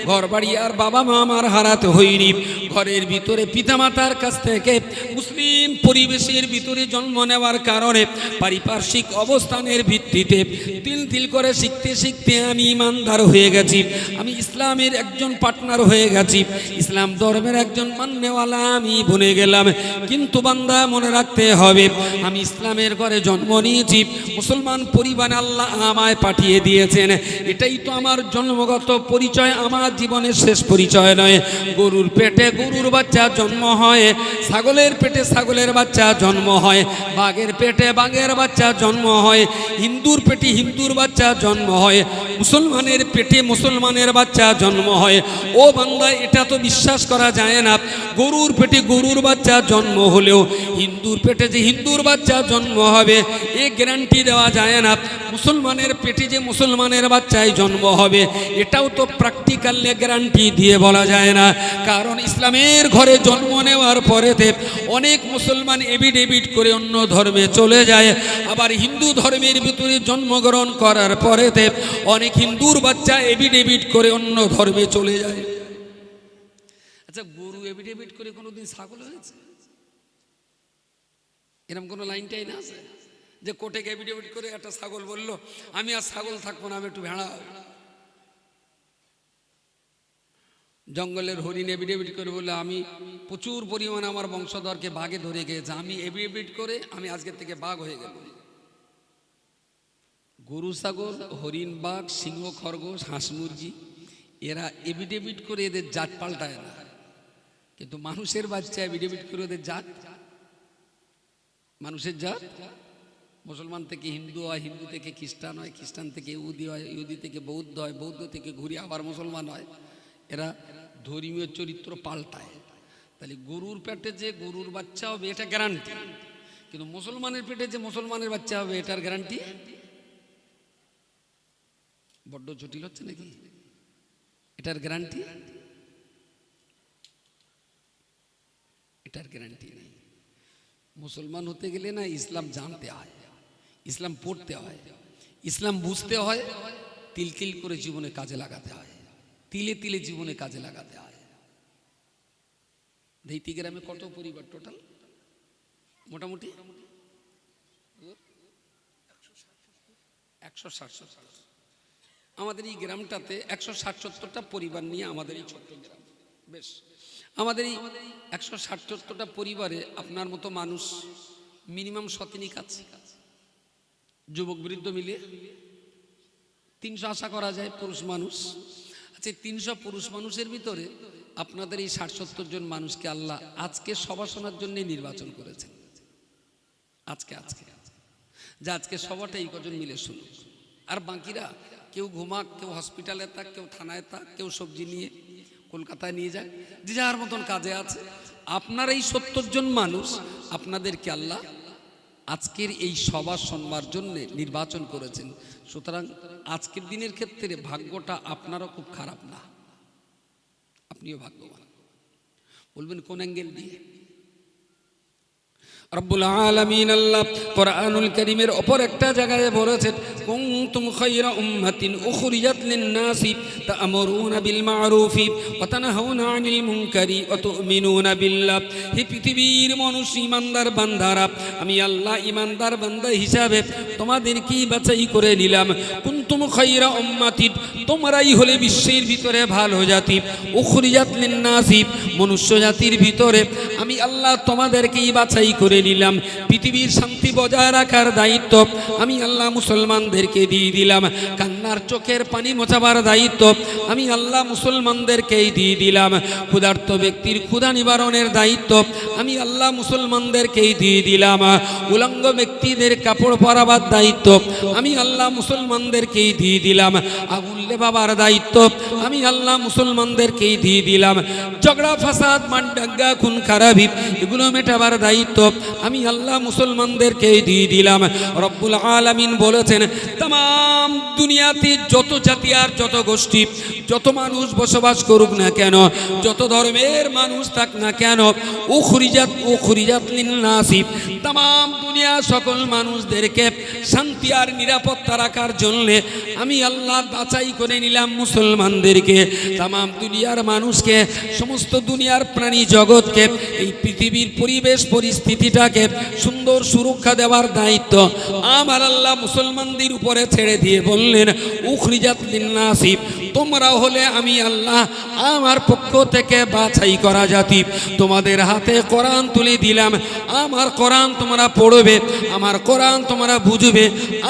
ঘর বাড়ি আর বাবা মা আমার হারাতে হয়নি। ঘরের ভিতরে পিতামাতার কাছ থেকে মুসলিম পরিবেশের ভিতরে জন্ম নেওয়ার কারণে পারিপার্শ্বিক অবস্থানের ভিত্তিতে তিল তিল করে শিখতে শিখতে আমি ইমানদার হয়ে গেছি, আমি ইসলামের একজন পার্টনার হয়ে গেছি, ইসলাম ধর্মের একজন মান্যওয়ালা আমি বনে গেলাম। কিন্তু বান্দা মনে রাখতে হবে, আমি ইসলামের ঘরে জন্ম নিয়েছি, মুসলমান পরিবারে আল্লাহ আমায় পাঠিয়ে দিয়েছেন, এটাই তো আমার জন্মগত পরিচয়, আমার জীবনের শেষ পরিচয় নয়। গরুর পেটে গরুর বাচ্চা জন্ম হয়, ছাগলের পেটে ছাগলের বাচ্চা জন্ম হয়, বাঘের পেটে বাঘের বাচ্চা জন্ম হয়, হিন্দুর পেটে হিন্দুর বাচ্চা জন্ম হয়, মুসলমানের পেটে মুসলমানের বাচ্চা জন্ম হয়। ও বান্দা, এটা তো বিশ্বাস করা যায় না, গরুর পেটে গরুর বাচ্চা জন্ম হলেও হিন্দুর পেটে যে হিন্দুর বাচ্চা জন্ম হবে এ গ্যারান্টি দেওয়া যায় না। মুসলমানের পেটে যে মুসলমানের বাচ্চাই জন্ম হবে এটাও তো প্র্যাকটিক্যালি গ্যারান্টি দিয়ে বলা যায় না। কারণ ইসলামের ঘরে জন্ম নেওয়ার পরেতে অনেক মুসলমান এভিডেভিট করে অন্য ধর্মে চলে যায়, আবার হিন্দু ধর্মের ভিতরে জন্মগ্রহণ করার পরেতে অনেক হিন্দুর বাচ্চা এভিডেভিট করে অন্য ধর্মে চলে যায়। আচ্ছা, গরু এভিডেভিট করে কোনোদিন ছাগল হয়েছে? এরকম কোনো লাইনটাই না আছে যে কোর্টে এভিডেভিট করে একটা ছাগল বললো আমি আর ছাগল থাকবো না, আমি একটু ভেড়া। জঙ্গলের হরিণ এভিডেভিট করে বললে আমি প্রচুর পরিমাণে আমার বংশধরকে বাঘে ধরে গিয়েছে, আমি এভিডেভিট করে আমি আজকের থেকে বাঘ হয়ে গেল। গরু ছাগল হরিণ বাঘ সিংহ খরগোশ হাঁস মুরগি এরা এভিডেভিট করে এদের জাত পাল্টায় না, কিন্তু মানুষের বাচ্চা এভিডেভিট করে ওদের জাত, মানুষের জাত। মুসলমান থেকে হিন্দু হয়, হিন্দু থেকে খ্রিস্টান হয়, খ্রিস্টান থেকে ইহুদি হয়, ইহুদি থেকে বৌদ্ধ হয়, বৌদ্ধ থেকে ঘুরে আবার মুসলমান হয়। এরা ধর্মীয় চরিত্র পাল্টায়। তাহলে গরুর পেটে যে গরুর বাচ্চা হবে এটা গ্যারান্টি, কিন্তু মুসলমানের পেটে যে মুসলমানের বাচ্চা হবে এটার গ্যারান্টি বড্ড জটিল হচ্ছে নাকি? এটার গ্যারান্টি নেই। মুসলমান হতে গেলে না ইসলাম জানতে হয়, ইসলাম পড়তে হয়, ইসলাম বুঝতে হয়, তিল তিল করে জীবনে কাজে লাগাতে হয়, তিলে তিলে জীবনে কাজে লাগাতে হয়। দেইতি গ্রামে কত পরিবার টোটাল? মোটামুটি 160-70। আমাদের এই গ্রামটাতে 160-70টা পরিবার নিয়ে আমাদের এই ছোট্ট গ্রাম, বেশ, আমাদের এই 160-70টা পরিবারে আপনার মতো মানুষ মিনিমাম শতিনিক আছে, যুবক বৃদ্ধ মিলে 300 আশা করা যায় পুরুষ মানুষ। আচ্ছা, 300 পুরুষ মানুষের ভিতরে আপনাদের এই 60-70 জন মানুষকে আল্লাহ আজকে সভা শোনার জন্য নির্বাচন করেছেন। আজকে যে আজকে সভাটা এই কজন মিলে শুনুক, আর বাকিরা কেউ ঘুমাক, কেউ হসপিটালে থাক, কেউ থানায় থাক, কেউ সবজি নিয়ে কলকাতায় নিয়ে যায়, যে যার মতন কাজে আছে। আপনার এই 70 জন মানুষ, আপনাদেরকে আল্লাহ আজকের এই সভা শুনবার জন্য নির্বাচন করেছেন। সুতরাং আজকের দিনের ক্ষেত্রে ভাগ্যটা আপনারও খুব খারাপ না, আপনিও ভাগ্যবান। বলবেন কোন অ্যাঙ্গেল দিয়ে? রব্বুল আলামিন আল্লাহ কোরআনুল কারীমের অপর একটা জায়গায় বলেছেন, কুনতুম খায়রা উম্মাতিন উখরিজাত লিন-নাসি তা'মুরুনা বিল মা'রুফি ওয়া তানহাউনা আনিল মুনকারি ওয়া তু'মিনুনা বিল্লাহ। হে পৃথিবীর মানুষ, ঈমানদার বান্দারা, আমি আল্লাহ ঈমানদার বান্দা হিসাবে তোমাদেরকে বাছাই করে নিলাম। কুনতুম খায়রা উম্মাতিন, তোমরাই হলে বিশ্বের ভিতরে ভালো জাতি। উখরিজাত লিন-নাসি, মনুষ্য জাতির ভিতরে আমি আল্লাহ তোমাদেরকেই বাছাই করে নিলাম। পৃথিবীর শান্তি বজায় রাখার দায়িত্ব আমি আল্লাহ মুসলমানদেরকে দিয়ে দিলাম। কান্নার চোখের পানি মোছাবার দায়িত্ব আমি আল্লাহ মুসলমানদেরকেই দিয়ে দিলাম। ক্ষুধার্ত ব্যক্তির ক্ষুধা নিবারণের দায়িত্ব আমি আল্লাহ মুসলমানদেরকেই দিয়ে দিলাম। উলঙ্গ ব্যক্তিদের কাপড় পরাবার দায়িত্ব আমি আল্লাহ মুসলমানদেরকেই দিয়ে দিলাম। আগুন লেবাবার দায়িত্ব আমি আল্লাহ মুসলমানদেরকেই দিয়ে দিলাম। ঝগড়া ফাসাদ মানডাঙ্গা খুন খারাপি এগুলো মেটাবার দায়িত্ব আমি আল্লাহ মুসলমানদেরকেই দিয়ে দিলাম। রব্বুল আলামিন বলেছেন, তাম দুনিয়াতে যত জাতি আর যত গোষ্ঠী, যত মানুষ বসবাস করুক না কেন, যত ধর্মের মানুষ থাক না কেন, উখরিজাত লিন-নাসি, তাম দুনিয়া সকল মানুষদেরকে শান্তি আর নিরাপত্তা রাখার জন্য আমি আল্লাহ বাছাই করে নিলাম মুসলমানদেরকে। তাম দুনিয়ার মানুষকে, সমস্ত দুনিয়ার প্রাণী জগৎকে, এই পৃথিবীর পরিবেশ পরিস্থিতিটাকে সুন্দর সুরক্ষা দেওয়ার দায়িত্ব আমার আল্লাহ মুসলমানদের উপরে ছেড়ে দিয়ে বললেন, উখরিজাত লিন-নাসি, তোমরা হলে আমি আল্লাহ আমার পক্ষ থেকে বাছাই করা জাতি। তোমাদের হাতে কোরআন তুলে দিলাম। আমার কোরআন তোমরা পড়বে, আমার কোরআন তোমরা বুঝবে,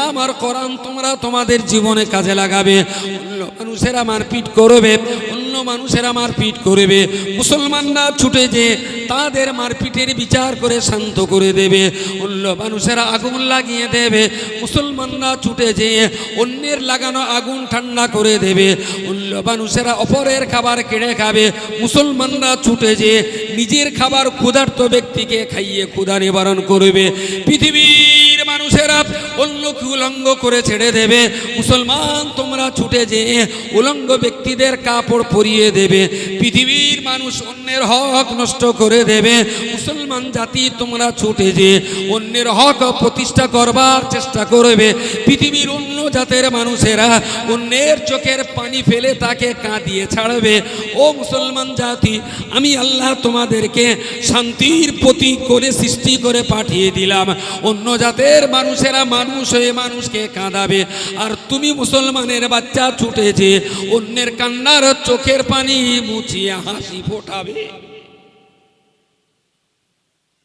আমার কোরআন তোমরা তোমাদের জীবনে কাজে লাগাবে। অন্য মানুষেরা মারপিট করবে, অন্য মানুষেরা মারপিট করবে, মুসলমানরা ছুটে যে তাদের মারপিটের বিচার করে শান্ত করে দেবে। অন্য মানুষেরা আগুন লাগিয়ে দেবে, মুসলমানরা ছুটে যেয়ে অন্যের লাগানো আগুন ঠান্ডা করে দেবে। অন্য মানুষেরা অপরের খাবার কেড়ে খাবে, মুসলমানরা ছুটে যেয়ে নিজের খাবার ক্ষুধার্ত ব্যক্তিকে খাইয়ে ক্ষুধা নিবারণ করবে। পৃথিবীর মানুষেরা অন্যকে উলঙ্গ করে ছেড়ে দেবে, মুসলমান তোমরা ছুটে যেয়ে উলঙ্গ ব্যক্তিদের কাপড় পরিয়ে দেবে। পৃথিবীর মানুষ অন্যের হক নষ্ট করে দেবে, মুসলমান জাতি তোমরা ছুটে যে অন্যের হক প্রতিষ্ঠা করবার চেষ্টা করবে। পৃথিবীর অন্য জাতের মানুষেরা অন্যের চোখের পানি ফেলে তাকে কাঁদিয়ে ছাড়বে। ও মুসলমান জাতি, আমি আল্লাহ তোমাদেরকে শান্তির প্রতীক করে সৃষ্টি করে পাঠিয়ে দিলাম। অন্য জাতের মানুষেরা মানুষ হয়ে মানুষকে কাঁদাবে, আর তুমি মুসলমানের বাচ্চা ছুটে যে অন্যের কান্নার চোখের পানি মুছিয়ে হাসি ফোটাবে।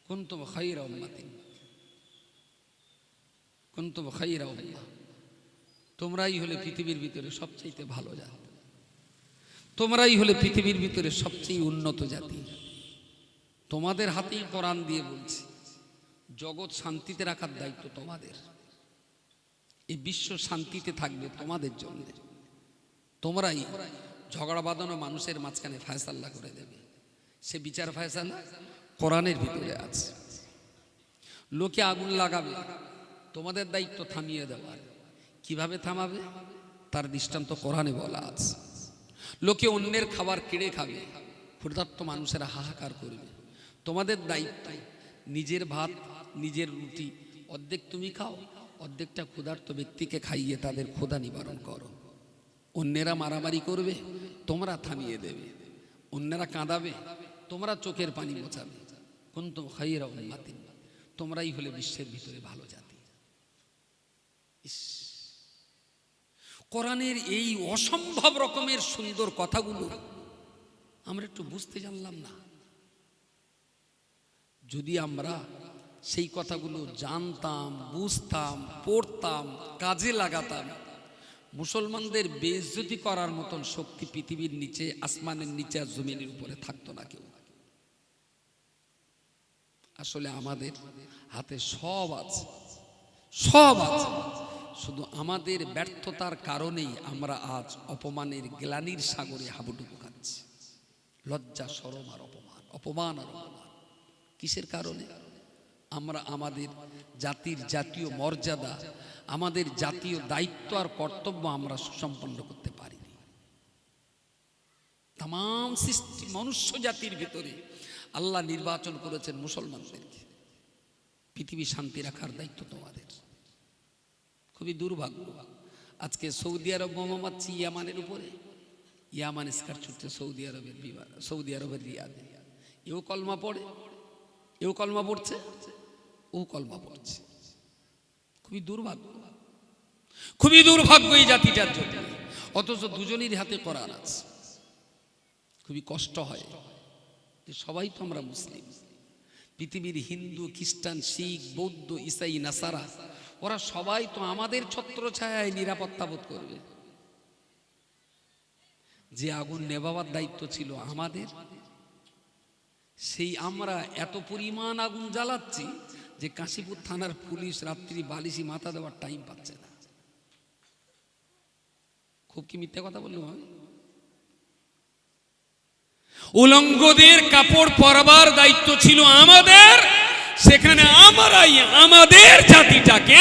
কুনতুম খায়রা উম্মাতিন, কুনতুম খায়রা উম্মাহ, তোমরাই হলে পৃথিবীর ভিতরে সবচেয়ে ভালো জাতি, তোমরাই হলে পৃথিবীর ভিতরে সবচেয়ে উন্নত জাতি। তোমাদের হাতেই কোরআন দিয়ে বলছি, জগৎ শান্তিতে রাখার দায়িত্ব তোমাদের। এই বিশ্ব শান্তিতে থাকবে তোমাদের জন্য। তোমরাই ঝগড়া বাঁধানো মানুষের মাঝখানে ফয়সালা করে দেবে। সে বিচার ফয়সালা কোরআনের ভিতরে আছে। লোকে আগুন লাগাবে, তোমাদের দায়িত্ব থামিয়ে দেওয়ার। কিভাবে থামাবে তার দৃষ্টান্ত কোরআনে বলা আছে। লোকে অন্যের খাবার কেড়ে খাবে, ক্ষুধার্ত মানুষেরা হাহাকার করবে। তোমাদের দায়িত্ব নিজের ভাত, নিজের রুটি অর্ধেক তুমি খাও, অর্ধেকটা ক্ষুধার্ত ব্যক্তিকে খাইয়ে তাদের ক্ষুধা নিবারণ করো। অন্যেরা মারামারি করবে, তোমরা থামিয়ে দেবে। অন্যেরা কাঁদাবে, তোমরা চোখের পানি মোছাবে। কুনতুম খায়রা উম্মাতিন, তোমরাই হলে বিশ্বের ভিতরে ভালো জাতি। কোরআনের এই অসম্ভব রকমের সুন্দর কথাগুলো আমরা একটু বুঝতে জানলাম না। যদি আমরা সেই কথাগুলো জানতাম, বুঝতাম, পড়তাম, কাজে লাগাতাম, মুসলমানদের বেইজ্জতি করার মতন শক্তি পৃথিবীর নিচে, আসমানের নিচে আর জমিনের উপরে থাকতো না কেউ। আসলে আমাদের হাতে সব আছে, সব আছে, শুধু আমাদের ব্যর্থতার কারণেই আমরা আজ অপমানের গ্লানির সাগরে হাবুডুবু খাচ্ছি। লজ্জা, শরম আর অপমান, অপমান আর অপমান। কিসের কারণে? আমরা আমাদের জাতির জাতীয় মর্যাদা, আমাদের জাতীয় দায়িত্ব আর কর্তব্য আমরা সুসম্পন্ন করতে পারিনি। তাম সৃষ্টি মনুষ্য জাতির ভিতরে আল্লাহ নির্বাচন করেছেন মুসলমানদেরকে। পৃথিবী শান্তি রাখার দায়িত্ব তোমাদের। খুবই দুর্ভাগ্য, আজকে সৌদি আরব বোমা মারছে ইয়ামানের উপরে। ইয়ামান স্কার ছুটছে সৌদি আরবের বিমান, সৌদি আরবের রিয়াদে। এও কলমা পড়ে, এও কলমা পড়ছে, ও কলমা পড়ছে। খুবই দুর্ভাগ্য, খুবই দুর্ভাগ্য এই জাতিটার জন্য। অথচ দুজনের হাতে কোরআন আছে। খুবই কষ্ট হয় যে সবাই তো আমরা মুসলিম। পৃথিবীর হিন্দু, খ্রিস্টান, শিখ, বৌদ্ধ, ইসাই, নাসারা, ওরা সবাই তো আমাদের ছত্রছায়ায় নিরাপত্তা বোধ করবে। যে আগুন নেভাবার দায়িত্ব ছিল আমাদের, সেই আমরা এত পরিমাণ আগুন জ্বালাচ্ছি যে কাশীপুর থানার পুলিশ রাত্রি বালিশি মাথা দেওয়ার টাইম পাচ্ছে না। খুব কি মিথ্যা কথা বললাম আমি? উলঙ্গদের কাপড় পরাবার দায়িত্ব ছিল আমাদের, সেখানে আমরাই আমাদের জাতিটাকে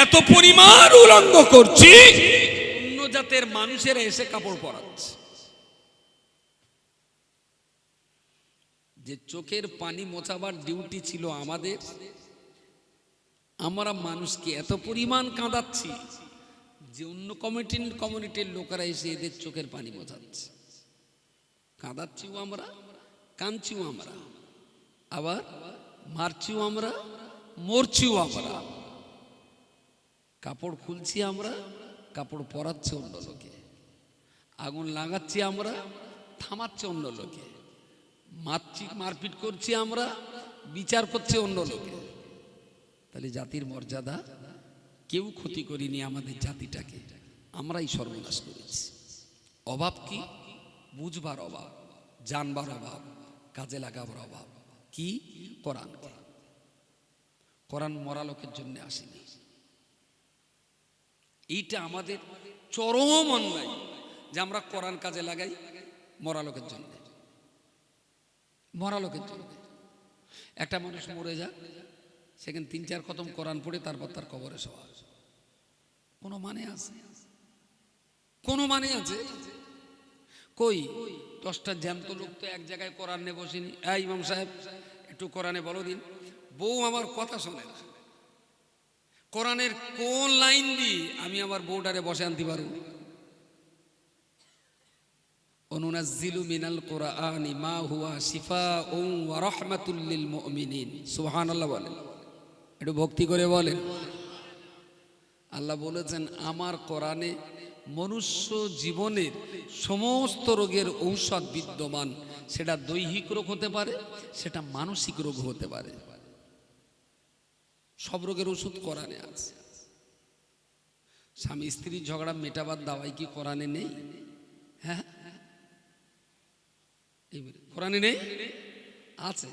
এত পরিমাণ উলঙ্গ করছি, অন্য জাতের মানুষেরা এসে কাপড় পরাচ্ছে। যে চোখের পানি মোছাবার ডিউটি ছিল আমাদের, আমরা মানুষকে এত পরিমাণ কাঁদাচ্ছি যে অন্য কমিউনিটির লোকেরা এসে এদের চোখের পানি মোছাচ্ছে। কাঁদাচ্ছিও আমরা, কাঁদছিও আমরা, আবার মারছিও আমরা, মরছিও আমরা। কাপড় খুলছি আমরা, কাপড় পরাচ্ছে অন্য লোকে। আগুন লাগাচ্ছি আমরা, থামাচ্ছে অন্য লোকে। মারছি, মারপিট করছি আমরা, বিচার করছে অন্য লোকে। তাহলে জাতির মর্যাদা কেউ ক্ষতি করিনি, আমাদের জাতিটাকে আমরাই সর্বনাশ করেছি। অভাব কি? বুঝবার অভাব, জানবার অভাব, কাজে লাগাবার অভাব। কি? কোরআন। কোরআন মরা লোকের জন্য আসেনি। এইটা আমাদের চরম অন্যায় যে আমরা কোরআন কাজে লাগাই মরা লোকের জন্য। মরা লোকের জন্য। একটা মানুষ মরে যাক, সেখানে 3-4 খতম কোরআন পড়ে তারপর তার কবরে শোয়া। কোনো মানে আছে? কোনো মানে আছে? কই 10টা জ্যান্ত লোক তো এক জায়গায় কোরআন নিয়ে বসেনি। এই ইমাম সাহেব একটু কোরআনে বলো দিন। বউ আমার কথা শোনে না। কোরআনের কোন লাইন দিয়ে আমি আমার বউটারে বসে আনতে পারবো? অনুনাজ্জিলু মিনাল কুরআনি মা হুয়া শিফাউন ওয়া রাহমাতুল লিল মুমিনিন। সুবহানাল্লাহ বলেন, একটু ভক্তি করে বলেন। আল্লাহ বলেছেন আমার কোরআনে মনুষ্য জীবনের সমস্ত রোগের ঔষধ বিদ্যমান। সেটা দৈহিক রোগ হতে পারে, সেটা মানসিক রোগ হতে পারে। সব রোগের ওষুধ কোরআনে আছে। স্বামী স্ত্রীর ঝগড়া মেটাবার দাওয়াই কি কোরআনে নেই? হ্যাঁ, কোরআনে নেই? আছে।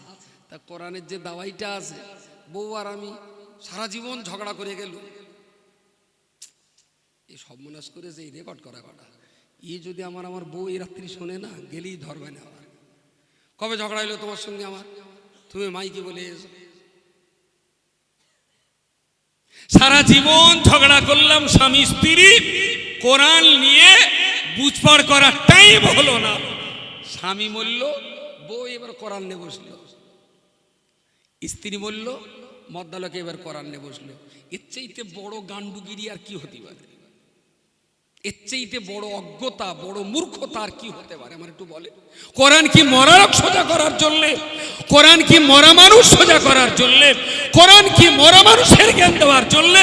তা কোরআনের যে দাওয়াইটা আছে, বউ আর আমি সারা জীবন ঝগড়া করে গেল, এই সর্বনাশ করেছে এই রেকর্ড করা কথা। যদি আমার বউ এই রাত্রি শোনে না, গেলেই ধরবে না। আমার কবে ঝগড়া হইলো তোমার সঙ্গে আমার, তুমি মাইকে বলে এসো। সারা জীবন ঝগড়া করলাম স্বামী স্ত্রী, কোরআন নিয়ে বুঝপাড় করার টাইম হলো না। স্বামী মরল, বউ এবার কোরআন নিয়ে বসলো। স্ত্রী মরল, মদ্দালকে এবার কোরআন নিয়ে বসলো। এর চাইতে বড় গান্ডুগিরি আর কি হতে পারে? এর চাইতে বড় অজ্ঞতা, বড় মূর্খতা আর কি হতে পারে? আমার একটু বলে। কোরআন কি মরা লোক সোজা করার জন্য? কোরআন কি মরা মানুষ সোজা করার জন্য? কোরআন কি মরা মানুষের জ্ঞান দেওয়ার জন্য?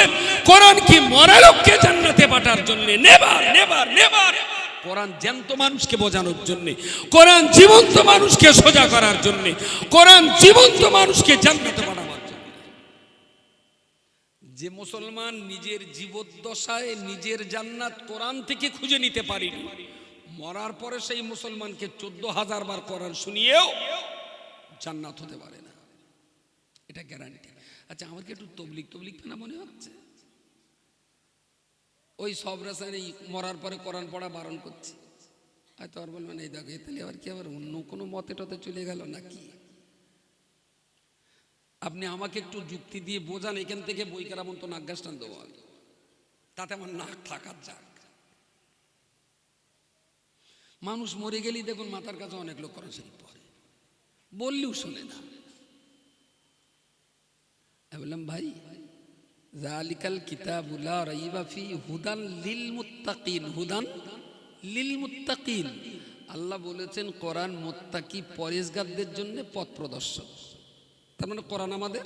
কোরআন কি মরা লোককে জান্নাতে পাঠার জন্য? Never, never, never. কোরআন জ্যান্ত মানুষকে বোঝানোর জন্য, কোরআন জীবন্ত মানুষকে সোজা করার জন্য, কোরআন জীবন্ত মানুষকে জান্নাতে পাঠাবার জন্য। যে মুসলমান নিজের জীবদ্দশায় নিজের জান্নাত কোরআন থেকে খুঁজে নিতে পারেনি, মরার পরে সেই মুসলমানকে 14,000 বার কোরআন শুনিয়েও জান্নাত হতে পারে না, এটা গ্যারান্টি। আচ্ছা, আমার কি একটু তবলিগ না মনে হচ্ছে? ওই সব রাসায়নে মরার পরে কোরআন পড়া বারণ করছে, হয়তো আর বলবেন এই দেখো তাহলে আবার কি আবার অন্য কোনো মতে টতে চলে গেল নাকি? আপনি আমাকে একটু যুক্তি দিয়ে বোঝান, এখান থেকে বই কেরামন তো নাক গাছটান দেবো, তাতে আমার নাক থাকার যাক। মানুষ মরে গেলেই দেখুন মাথার কাছে অনেক লোক কোরআন শরীফ পড়ে, বললেও শোনে না। বললাম ভাই, যালিকাল কিতাবু লা রাইবা ফি হুদান লিল মুত্তাকিন, হুদান লিল মুত্তাকিন। আল্লাহ বলেছেন কোরআন মুত্তাকি পরেজগারদের জন্য পথ প্রদর্শক। তার মানে কোরআন আমাদের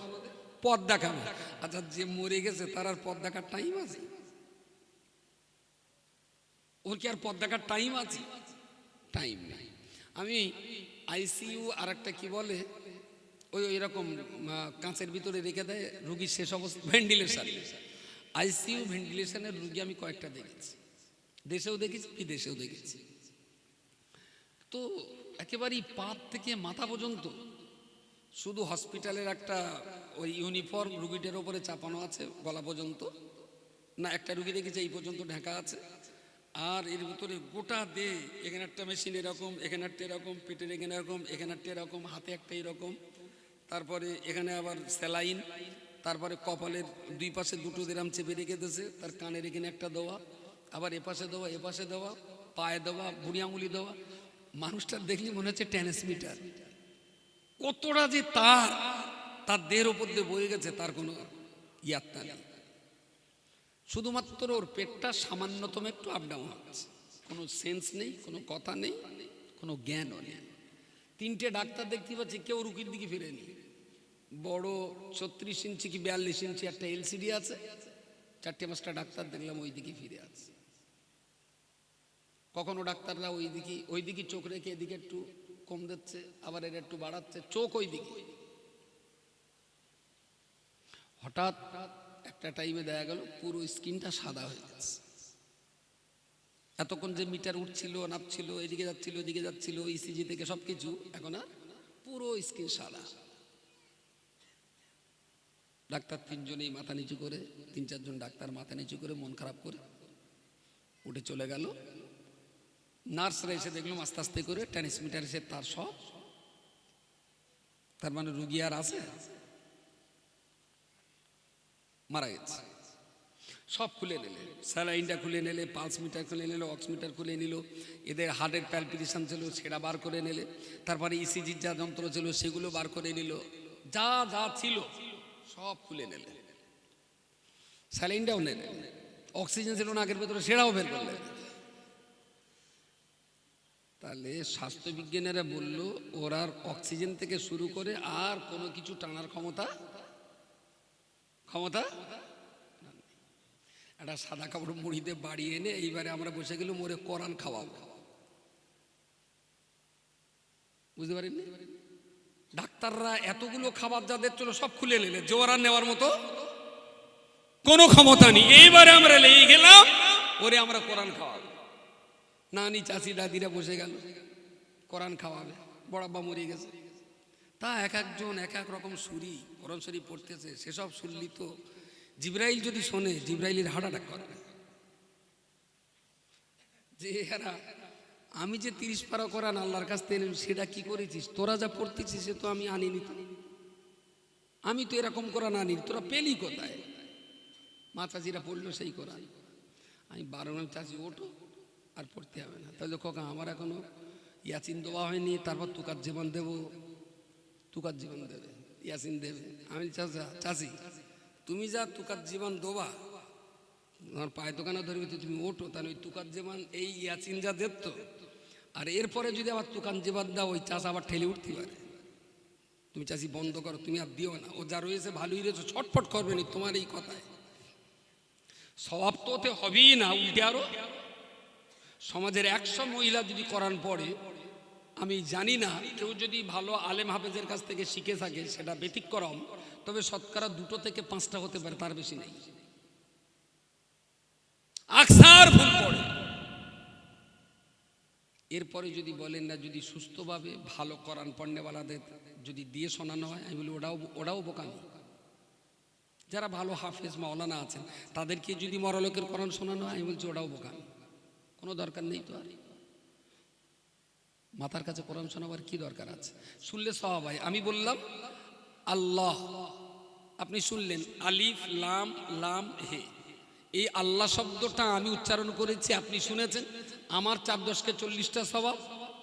পথ দেখাবে। আচ্ছা, যে মরে গেছে তার আর পথ দেখার টাইম আছে? ওর কি আর পথ দেখার টাইম আছে? টাইম নাই। আমি আইসিইউ আর একটা কি বলে ওই রকম কাঁচের ভিতরে রেখে দেয় রুগীর শেষ অবস্থা, ভেন্টিলেশন, আইসিইউ ভেন্টিলেশনের রুগী আমি কয়েকটা দেখেছি, দেশেও দেখেছি বিদেশেও দেখেছি। তো একেবারেই পাত থেকে মাথা পর্যন্ত শুধু হসপিটালের একটা ওই ইউনিফর্ম রুগীটার ওপরে চাপানো আছে গলা পর্যন্ত, না একটা রুগী দেখেছি এই পর্যন্ত ঢাকা আছে, আর এর ভিতরে গোটা দে এখানে একটা মেশিন এরকম, এখানে একটা এরকম, পেটের এখানে এরকম, এখানে একটা এরকম, হাতে একটা এরকম, তারপরে এখানে আবার স্যালাইন, তারপরে কপালের দুই পাশে দুটো দেরাম চেপে রেখে দিয়েছে, তার কানের এখানে একটা দেওয়া, আবার এপাশে দেওয়া, এপাশে দেওয়া, পায়ে দেওয়া, বুড়ি আঙুলি দেওয়া। মানুষটার দেখলে মনে হচ্ছে ট্রান্সমিটার। কতটা যে তার দেহের ওপর দিয়ে বয়ে গেছে তার কোনো ইয়াত্তা নেই। শুধুমাত্র ওর পেটটা সামান্যতম একটু আপ ডাউন হচ্ছে, কোনো সেন্স নেই, কোনো কথা নেই, কোনো জ্ঞানও নেই। 3টে ডাক্তার দেখতে পাচ্ছি, কেউ রুগীর দিকে ফিরেনি। বড় 36 ইঞ্চি কি 42 ইঞ্চি একটা এলসিডি আছে, 4টে-5টা ডাক্তার দেখলাম ওই দিকে ফিরে আছে। কখনো ডাক্তাররা ওই দিকে চোখ রেখে এদিকে একটু কম দিচ্ছে, আবার এর একটু বাড়াচ্ছে, চোখ ওই দিকে। হঠাৎ একটা টাইমে দেখা গেল পুরো স্কিনটা সাদা হয়ে গেছে। এতক্ষণ যে মিটার উঠছিল নাপছিল, এদিকে যাচ্ছিল এদিকে যাচ্ছিল, ইসিজি থেকে সবকিছু, এখন আর পুরো স্কিন সাদা। ডাক্তার 3জনেই মাথা নিচু করে, 3-4জন ডাক্তার মাথা নিচু করে মন খারাপ করে উঠে চলে গেল। নার্সরা এসে দেখলাম আস্তে আস্তে করে ট্রান্সমিটার এসে তার সব, তার মানে রুগী আর আছে, মারা গেছে। সব খুলে নিলে, স্যালাইনটা খুলে নিলে, পালস মিটার খুলে নিল, অক্সমিটার খুলে নিল, এদের হার্টের প্যালপিটেশন ছিল সেটা বার করে নিলে, তারপরে ইসিজির যা যন্ত্র ছিল সেগুলো বার করে নিল, যা যা ছিল সব খুলে নিলে। স্যালাইনটাও নিলে, অক্সিজেন ছিল না আগের ভেতরে সেটাও বের করলে। তাহলে স্বাস্থ্যবিজ্ঞানীরা বলল ওর আর অক্সিজেন থেকে শুরু করে আর কোনো কিছু টানার ক্ষমতা একটা সাদা কাপড় মুড়িতে বাড়িয়ে এনে এইবারে আমরা বসে গেল মোরে কোরআন খাওয়াবো। বুঝতে পারেননি? ডাক্তাররা এতগুলো খাবার যাদের চলো সব খুলে নিলে, জোয়ারা নেওয়ার মতো কোনো ক্ষমতা নেই। এইবারে আমরা লেগে গেলাম ওরে আমরা কোরআন খাওয়াবো। নানি চাচি দাদিরা বসে গেল কোরআন খাওয়াবে, বড়াব্বা মরে গেছে। তা এক একজন এক এক রকম সুরি কোরআন শরীফ পড়তেছে, সেসব শুনলি তো জিবরাইল যদি শোনে জিবরাইলের হার্ট অ্যাটাক করবে। যে এরা আমি যে 30 পারা কোরআন আল্লাহর কাছ থেকে সেটা কি করেছিস, তোরা যা পড়তেছিস সে তো আমি আনিনি, আমি তো এরকম কোরআন আনি, তোরা পেলি কোথায়? মা চাচিরা পড়লো সেই কোরআন। আমি 12 চাচি ওঠো আর পড়তে হবে না। তাহলে খোকা আমার এখনো ইয়াসিন দেওয়া হয়নি, তারপর তুকার জীবন দেবো, তুকার জীবন দেবে, ইয়াসিন দেবে। আমি চাচি তুমি যা তুকার জীবন দেবা, আমার পায়ে দোকানে ধরবে, তুমি ওঠো, তাহলে ওই তুকার জীবন এই ইয়াসিন যা দেখত, আর এরপরে যদি আবার তুকান জীবন দাও ওই চাষ আবার ঠেলে উঠতে পারে। তুমি চাষি বন্ধ করো, তুমি আর দিও না। ও যা রয়েছে ভালোই রয়েছে, ছটফট করবে না তোমার এই কথায়। স্বভাব তো হতে হবেই না, উল্টে আরো সমাজের 100 মহিলা যদি কোরআন পড়ে, আমি জানি না কেউ যদি ভালো আলেম হাফেজের কাছ থেকে শিখে থাকে সেটা ব্যতিক্রম, তবে শতকরা 2 থেকে 5টা হতে পারে, তার বেশি নেই। আকসার ভুল পড়ে। এরপরে যদি বলেন না, যদি সুস্থভাবে ভালো কোরআন পড়নেওয়ালাদের যদি দিয়ে শোনানো হয়, আমি বলি ওটাও বোকামি। যারা ভালো হাফেজ মাওলানা আছেন তাদেরকে যদি মরালোকের কোরআন শোনানো হয়, আমি বলছি ওটাও বোকামি। কোনো দরকার নেই তো। আর মাথার কাছে কোরআন শোনাবার কি দরকার আছে? শুনলে সওয়াব হয়। আমি বললাম আল্লাহ, আপনি শুনলেন আলিফ লাম লাম হে, এই আল্লাহ শব্দটা আমি উচ্চারণ করেছি, আপনি শুনেছেন। আমার 4-10কে 40টা সওয়াব,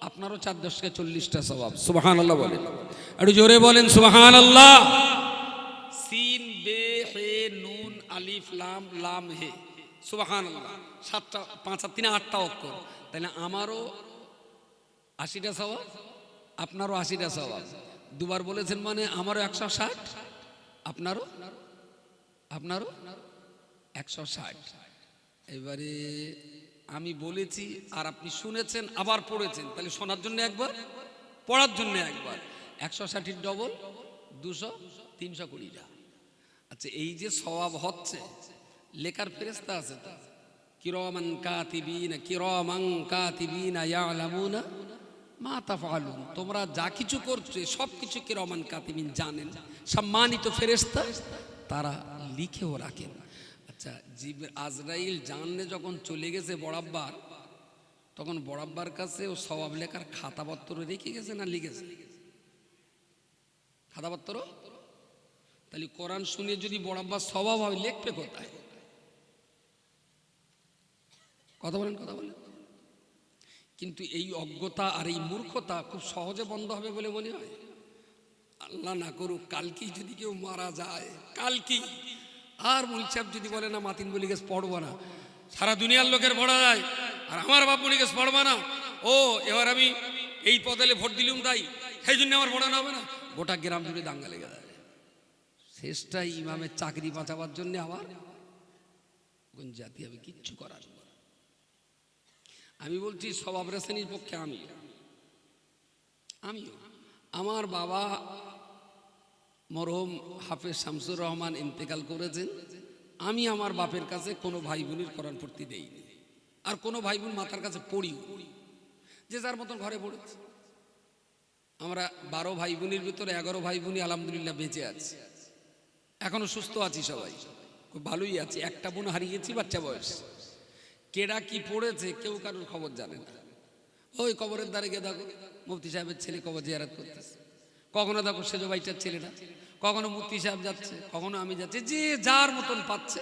আপনারও 4-10কে 40টা সওয়াব। সুবহানাল্লাহ বলেন, একটু জোরে বলেন সুবহানাল্লাহ। সিন বে হে নুন আলিফ লাম লাম হে, সুবহানাল্লাহ। 7টা 5 আর 3 8টা অক্ষর, তাহলে আমারও 80টা সওয়াব, আপনারও 80টা সওয়াব। দুবার বলেছেন মানে আমারও 160, আপনারও 160। এবারে আমি বলেছি আর আপনি শুনেছেন, আবার পড়েছেন, তাহলে শোনার জন্য একবার, পড়ার জন্য একবার। 160 ডবল 200, 320টা। আচ্ছা, এই যে সওয়াব হচ্ছে, লেখার ফেরেশতা আছে তো, কিরামান কাতিবিনা ইয়ালামুনা মা তাফআলুন। তোমরা যা কিছু করছো সব কিছু কিরামান কাতিবিন জানেন, সম্মানিত ফেরেশতা, তারা লিখেও রাখেন। আচ্ছা, আজরাইল জানলে যখন চলে গেছে বড়াব্বার, তখন বড়াব্বার কাছে ও সওয়াব লেখার খাতাপত্র রেখে গেছে না লিখেছে? খাতাপত্র। তাহলে কোরআন শুনে যদি বড়াব্বার সওয়াব হয়, লিখবে কোথায়? কথা বলেন। কিন্তু এই অজ্ঞতা আর এই মূর্খতা খুব সহজে বন্ধ হবে বলে মনে হয়। আল্লাহ না করুক, কালকেই যদি কেউ মারা যায়, কালকেই আর মূল সাহেব যদি বলে না মাতিন বলি গেছ পড়বো না, সারা দুনিয়ার লোকের পড়া যায় আর আমার বাপ বলি গেছ পড়বো না, ও এবার আমি এই পদেলে ভোট দিলুম তাই সেই জন্য আমার পড়ানো হবে না, গোটা গ্রাম জুড়ে দাঙ্গা লেগে যায়। শেষটাই ইমামের চাকরি বাঁচাবার জন্য আবার গঞ্জাতি হবে, কিচ্ছু করার। আমি বলছি সওয়াব রেসানির পক্ষে আমিও। আমার বাবা মরহুম হাফেজ শামসুর রহমান ইন্তেকাল করেছেন। আমি আমার বাপের কাছে কোনো ভাই বোনের কোরআন পড়তে দেইনি, আর কোনো ভাই বোন মাথার কাছে পড়িও, যে যার মতন ঘরে পড়েছে। আমরা 12 ভাই বোনের ভিতরে 11 ভাই বোনই আলহামদুলিল্লাহ বেঁচে আছি, এখনো সুস্থ আছি, সবাই খুব ভালোই আছি। একটা বোন হারিয়েছি বাচ্চা বয়স। কেডা কি পড়েছে কেউ কারোর খবর জানে না। ওই কবরের দ্বারে গিয়ে দেখো মুফতি সাহেবের ছেলে কবর জিয়ারত করতেছে, কখনো দেখো সেজো ভাইটার ছেলেটা, কখনো মুফতি সাহেব যাচ্ছে, কখনো আমি যাচ্ছি। যে যার মতন পাচ্ছে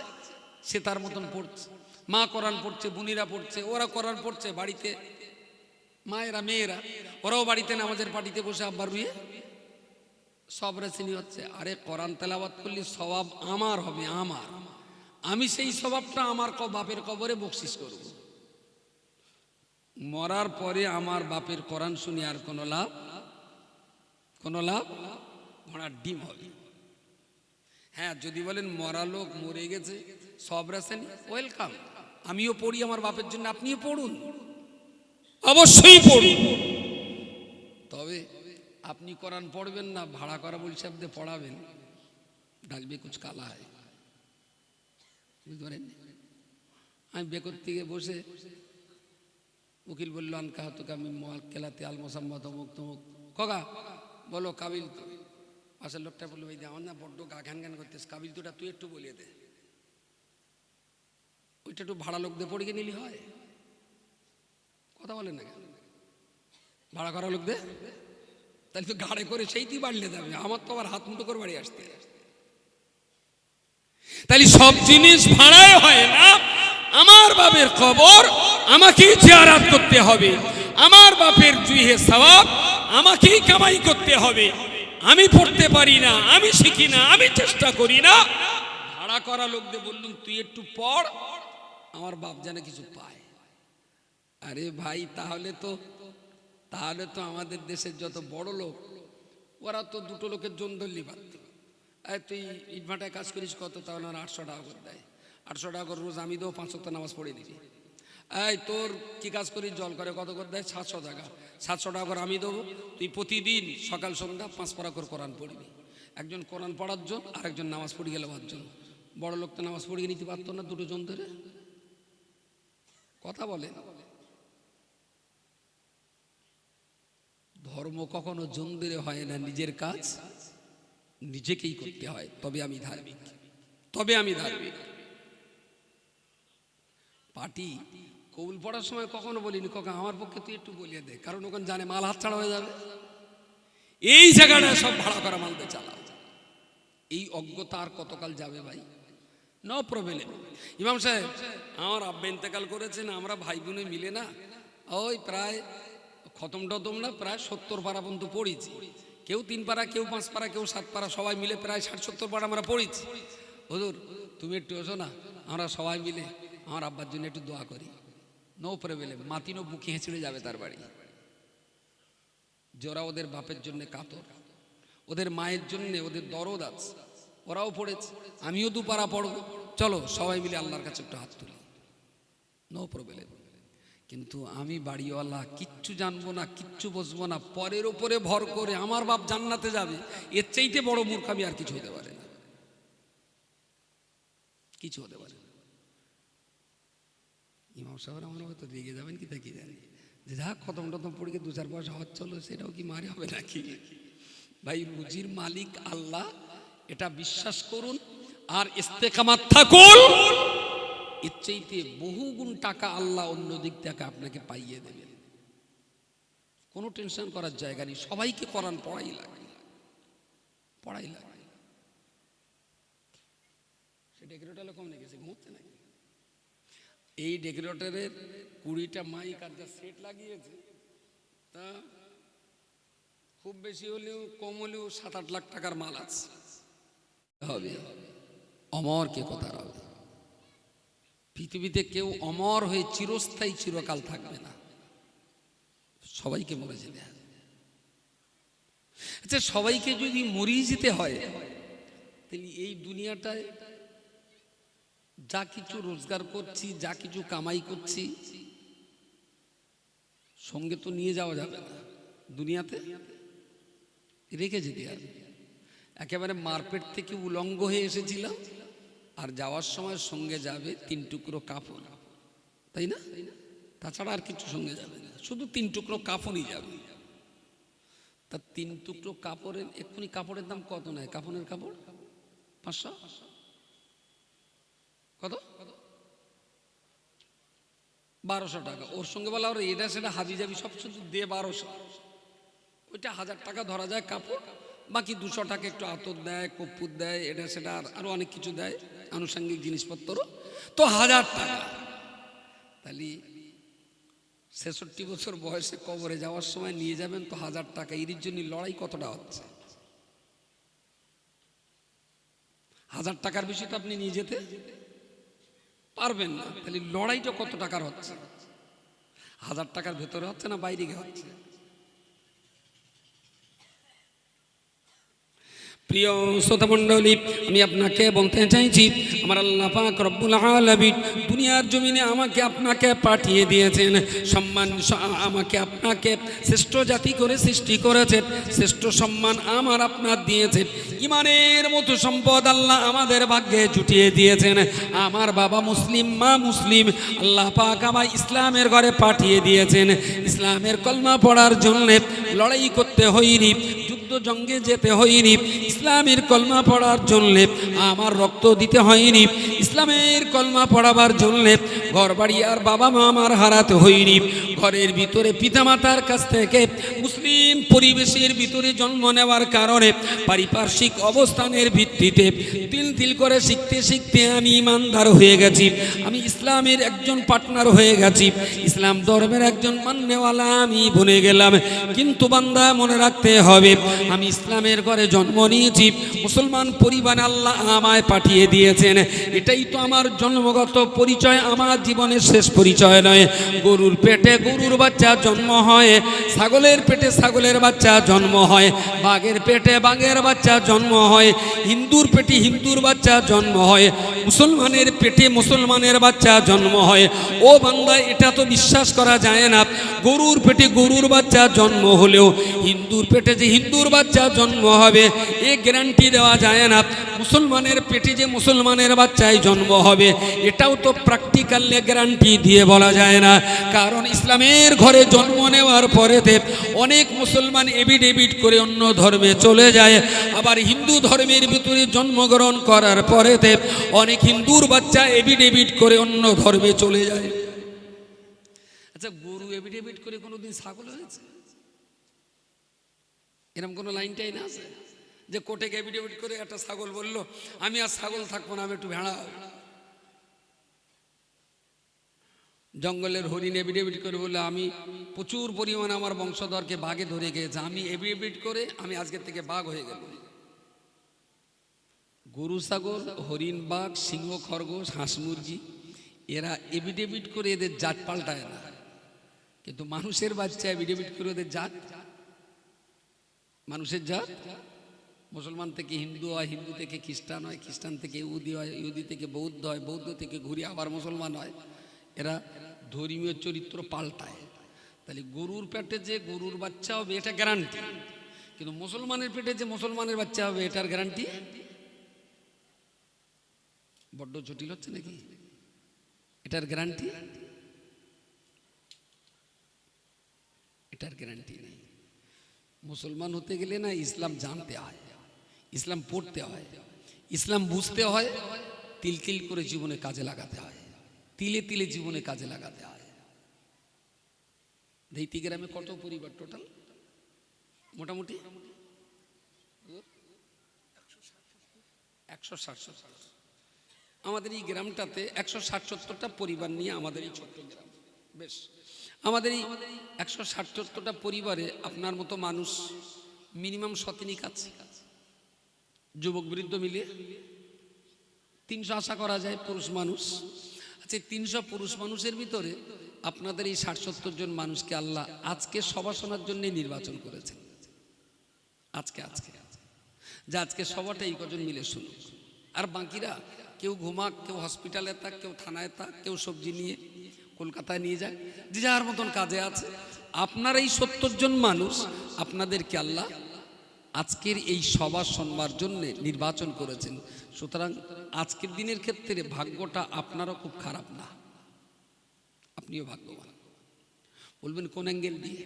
সে তার মতন পড়ছে। মা কোরআন পড়ছে, বোনিরা পড়ছে, ওরা কোরআন পড়ছে বাড়িতে, মায়েরা মেয়েরা ওরাও বাড়িতে নামাজের পাটিতে বসে আব্বার রুয়ে সব রেসিনি হচ্ছে। আরে কোরআন তেলাওয়াত করলে সওয়াব আমার হবে, আমার, আমি সেই স্বভাবটা আমার বাপের কবরে বকশিস করব। মরার পরে আমার বাপের কোরআন শুনি আর কোনো লাভ, ঘোড়ার ডিম হবে। হ্যাঁ, যদি বলেন মরা লোক মরে গেছে সব রাসেন, ওয়েলকাম, আমিও পড়ি আমার বাপের জন্য, আপনিও পড়ুন, অবশ্যই পড়ুন। তবে আপনি কোরআন পড়বেন না, ভাড়া করা বলি সাহেবদের পড়াবেন, ডাকবে কুছ কালা হয়, বুঝতে পারেন? আমি বেকর থেকে বসে, উকিল বললো আনকা হতো আমি কেলাতে আল মোসাম্মদ অমুক তমুক, খোকা বলো কাবিল তো। পাশের লোকটা বললো ভাই আমার না বড্ড গা ঘ্যান ঘ্যান করতেস, কাবিল তোটা তুই একটু বলিয়ে দে। ওইটা একটু ভাড়া লোক দিয়ে পড়িয়ে নিলি হয়, কথা বলেন না কেন? ভাড়া করা লোক দে, তাহলে তো গাড়ে করে সেইটি বাড়লে যাবে, আমার তো আবার হাত মুঠো করে বাড়ি আসতে। তাহলে সব জিনিস ভাড়ায় হয় না। আমার বাপের কবর আমাকেই জিয়ারত করতে হবে, আমার বাপের জুহে সওয়াব আমাকেই কামাই করতে হবে। আমি পড়তে পারি না, আমি শিখি না, আমি চেষ্টা করি না, ভাড়া করা লোকদের বললুম তুই একটু পড়, আমার বাপ যেন কিছু পায়। আরে ভাই, তাহলে তো আমাদের দেশের যত বড় লোক ওরা তো দুটো লোকের জন ধরলি পারত। তুই ইটভাটায় কাজ করিস কত, তাহলে 800 টাকা করে দেয়, 800 টাকা করে রোজ আমি দেবো, 5 ওয়াক্ত নামাজ পড়ে দিবি। এই তোর কি কাজ করি, জল করে কত করে দেয়? 700 টাকা। 700 টাকা করে আমি দেবো, তুই প্রতিদিন সকাল সন্ধ্যা 5 পারা করে কোরআন পড়বি। একজন কোরআন পড়ার জন্য আর একজন নামাজ পড়ে গেলে পাঁচজন। বড় লোক তো নামাজ পড়িয়ে নিতে পারতো না দুটো জন ধরে? কথা বলে। ধর্ম কখনো জন ধরে হয় না, নিজের কাজ নিজেকেই করতে হয়। তবে আমি ধার্মিক, তবে আমি ধার্মিক। পার্টি কবুল পড়ার সময় কখনো বলিনি কাকা আমার পক্ষে তুই একটু বলিয়ে দে, কারণ ওখানে জানে মাল হাত ছাড়া হয়ে যাবে। এই জায়গাটায় সব ভাড়া করা মালতে চালাও। এই অজ্ঞতা আর কতকাল যাবে ভাই? No problem. ইমাম সাহেব, আমার আব্বা ইন্তেকাল করেছেন, আমরা ভাই বোনে মিলে না ওই প্রায় খতম টতম না প্রায় 70 পারা পর্যন্ত পড়েছি। কেউ 3 পারা, কেউ 5 পারা, কেউ 7 পারা, সবাই মিলে প্রায় 60-70 পারা আমরা পড়েছি। হুজুর তুমি একটু এসো না, আমরা সবাই মিলে আমার আব্বার জন্য একটু দোয়া করি। No problem. মাতিনো বুকে হেঁচড়ে যাবে তার বাড়ি। যারা ওদের বাপের জন্য কাতর, ওদের মায়ের জন্য ওদের দরদ আছে, ওরাও পড়েছে, আমিও 2 পারা পড়বো, চলো সবাই মিলে আল্লাহর কাছে একটু হাত তুলি। No problem. কিন্তু আমি বাড়িওয়ালা, কিচ্ছু জানবো না, কিচ্ছু বুঝবো না, পরের ওপরে ভর করে আমার বাপ জান্নাতে যাবে, এর চাইতে বড় মূর্খামি আর কিছু হতে পারে না, কিছু হতে পারে না। ইমাম সাহেব আমার হয়তো রেগে যাবেন কি তা কি জানি, যে যা খতম টতম পড়ে 2-4 পয়সা হজ চলো, সেটাও কি মারি হবে নাকি? ভাই রুজির মালিক আল্লাহ, এটা বিশ্বাস করুন আর ইস্তেকামাত থাকুন। এর চাইতে বহুগুণ টাকা আল্লাহ অন্য দিক থেকে আপনাকে পাইয়ে দেবেন। কোনো টেনশন করার জায়গা নেই। সবাইকে কোরআন পড়াই লাগে, পড়াই লাগে। সে ডেকোরেটর কম লেগেছে, ঘুমোচ্ছে নাকি? এই ডেকোরেটরের 20টা মাইক আর যা সেট লাগিয়েছে, তা খুব বেশি হলেও কম হলেও 7-8 লাখ টাকার মাল আছে। হবে অমর কে কথা হবে। পৃথিবীতে কেউ অমর হয়ে চিরস্থায়ী চিরকাল থাকবে না, সবাইকে মরে যেতে হবে। আচ্ছা, সবাইকে যদি মরিয়ে যেতে হয়, তাহলে এই দুনিয়াটায় যা কিছু রোজগার করছি, যা কিছু কামাই করছি, সঙ্গে তো নিয়ে যাওয়া যাবে না, দুনিয়াতে রেখে যেতে হবে। একেবারে মারপেট থেকে উলঙ্গ হয়ে এসেছিলাম, আর যাওয়ার সময় সঙ্গে যাবে 3 টুকরো কাফন, তাই না? তাছাড়া আর কিছু সঙ্গে যাবে না, শুধু 3 টুকরো কাফনই যাবে। তা 3 টুকরো কাপড়ের, এক্ষুনি কাপড়ের দাম কত নেয়? কাফনের কাপড় 500, কত 1200 টাকা। ওর সঙ্গে বলা ওর এটা সেটা হাবি যাবি সব শুধু দিয়ে 1200, ওইটা 1000 টাকা ধরা যায় কাপড়। বাকি 200 টাকা একটু আতর দেয়, কর্পূর দেয়, এটা সেটা আরো অনেক কিছু দেয়, আনুষঙ্গিক জিনিসপত্র, তো 1000 টাকা। তাহলে 66 বছর বয়সে কবরে যাওয়ার সময় নিয়ে যাবেন তো 1000 টাকা। এর জন্য লড়াই কতটা হচ্ছে? 1000 টাকার বেশি তো আপনি নিয়ে যেতে পারবেন না, তাহলে লড়াইটা কত টাকার হচ্ছে? 1000 টাকার ভেতরে হচ্ছে না বাইরে গিয়ে হচ্ছে? প্রিয় শ্রোতা মণ্ডলী, আমি আপনাকে বলতে চাইছি, আমার আল্লাহ পাক রব্বুল আলামিন দুনিয়ার জমিনে আমাকে আপনাকে পাঠিয়ে দিয়েছেন, সম্মান আমাকে আপনাকে শ্রেষ্ঠ জাতি করে সৃষ্টি করেছেন, শ্রেষ্ঠ সম্মান আমার আপনার দিয়েছেন, ইমানের মতো সম্পদ আল্লাহ আমাদের ভাগ্যে জুটিয়ে দিয়েছেন। আমার বাবা মুসলিম, মা মুসলিম, আল্লাহ পাক আমায় ইসলামের ঘরে পাঠিয়ে দিয়েছেন। ইসলামের কলমা পড়ার জন্য লড়াই করতে হয়নি, যুদ্ধ জঙ্গে যেতে হয়নি, ইসলামের কলমা পড়ার জন্য আমার রক্ত দিতে হয়নি, ইসলামের কলমা পড়াবার জন্য ঘর বাড়ি আর বাবা মা আমার হারাতে হয়নি। ঘরের ভিতরে পিতামাতার কাছ থেকে মুসলিম পরিবেশের ভিতরে জন্ম নেওয়ার কারণে পারিপার্শ্বিক অবস্থানের ভিত্তিতে তিল তিল করে শিখতে শিখতে আমি ইমানদার হয়ে গেছি, আমি ইসলামের একজন পার্টনার হয়ে গেছি, ইসলাম ধর্মের একজন মান্যওয়ালা আমি বনে গেলাম। কিন্তু বান্দা মনে রাখতে হবে, আমি ইসলামের ঘরে জন্ম নিয়েছি, মুসলমান পরিবারে আল্লাহ আমায় পাঠিয়ে দিয়েছেন, এটাই তো আমার জন্মগত পরিচয়, আমার জীবনের শেষ পরিচয় নয়। গরুর পেটে গরুর বাচ্চা জন্ম হয়, ছাগলের পেটে ছাগলের বাচ্চা জন্ম হয়, বাঘের পেটে বাঘের বাচ্চা জন্ম হয়, হিন্দুর পেটে হিন্দুর বাচ্চা জন্ম হয়, মুসলমানের পেটে মুসলমানের বাচ্চা জন্ম হয়। ও বান্দা, এটা তো বিশ্বাস করা যায় না, গরুর পেটে গরুর বাচ্চা জন্ম হলেও হিন্দুর পেটে যে হিন্দুর বাচ্চা জন্ম হবে এ গ্যারান্টি দেওয়া যায় না। মুসলমানের পেটে যে মুসলমানের বাচ্চায় জন্ম হবে এটাও তো প্র্যাকটিক্যালি গ্যারান্টি দিয়ে বলা যায় না। কারণ ইসলামের ঘরে জন্ম নেওয়ার পরেতে অনেক মুসলমান এভিডেভিট করে অন্য ধর্মে চলে যায়, আবার হিন্দু ধর্মের ভিতরে জন্মগ্রহণ করার পরেতে অনেক হিন্দুর বাচ্চা এভিডেভিট করে অন্য ধর্মে চলে যায়। আচ্ছা, গরু এভিডেভিট করে কোনোদিন ছাগল হয়েছে? এরকম কোনো লাইনটাই না আছে যে কোর্টে এভিডেভিট করে একটা ছাগল বললো আমি আর ছাগল থাকবো না, আমি একটু ভেড়া। জঙ্গলের হরিণ এভিডেভিট করে বললে আমি প্রচুর পরিমাণে আমার বংশধরকে বাঘে ধরে গিয়েছে, আমি এভিডেভিট করে আমি আজকের থেকে বাঘ হয়ে গেল। গরু ছাগল হরিণ বাঘ সিংহ খরগোশ হাঁস মুরগি এরা এভিডেভিট করে এদের জাত পাল্টায় না, কিন্তু মানুষের বাচ্চা এভিডেভিট করে ওদের জাত, মানুষের জাত। মুসলমান থেকে হিন্দু হয়, হিন্দু থেকে খ্রিস্টান হয়, খ্রিস্টান থেকে ইহুদি হয়, ইহুদি থেকে বৌদ্ধ হয়, বৌদ্ধ থেকে ঘুরে আবার মুসলমান হয়। এরা ধর্মীয় চরিত্র পাল্টায়। তাহলে গরুর পেটে যে গরুর বাচ্চা হবে এটা গ্যারান্টি, কিন্তু মুসলমানের পেটে যে মুসলমানের বাচ্চা হবে এটার গ্যারান্টি বড্ড জটিল হচ্ছে নাকি? এটার গ্যারান্টি নেই। মুসলমান হতে গেলে না ইসলাম জানতে হয়, ইসলাম পড়তে হয়, ইসলাম বুঝতে হয়, তিল তিল করে জীবনে কাজে লাগাতে হয়, তিলে তিলে জীবনে কাজে লাগাতে হয়। দেইতি গ্রামে কত পরিবার টোটাল? মোটামুটি 160-70। আমাদের এই গ্রামটাতে 160-70টা পরিবার নিয়ে আমাদের এই ছোট্ট গ্রাম। বেশ, আমাদের এই 160-70টা পরিবারে আপনার মতো মানুষ মিনিমাম 100 আছে, যুবক বৃদ্ধ মিলে 300 আশা করা যায় পুরুষ মানুষ। আচ্ছা, 300 পুরুষ মানুষের ভিতরে আপনাদের এই 60-70 জন মানুষকে আল্লাহ আজকে সভা শোনার জন্য নির্বাচন করেছেন। আজকে যে আজকে সভাটা এই কজন মিলে শুনুক, আর বাকিরা কেউ ঘুমাক, কেউ হসপিটালে থাক, কেউ থানায় থাক, কেউ সবজি নিয়ে কলকাতায় নিয়ে যায়, যে যার মতন কাজে আছে। আপনার এই 70 জন মানুষ আপনাদেরকে আল্লাহ আজকের এই সভা শুনবার জন্য নির্বাচন করেছেন। সুতরাং আজকের দিনের ক্ষেত্রে ভাগ্যটা আপনারও খুব খারাপ না, আপনিও ভাগ্যবান। বলবেন কোন অ্যাঙ্গেল দিয়ে?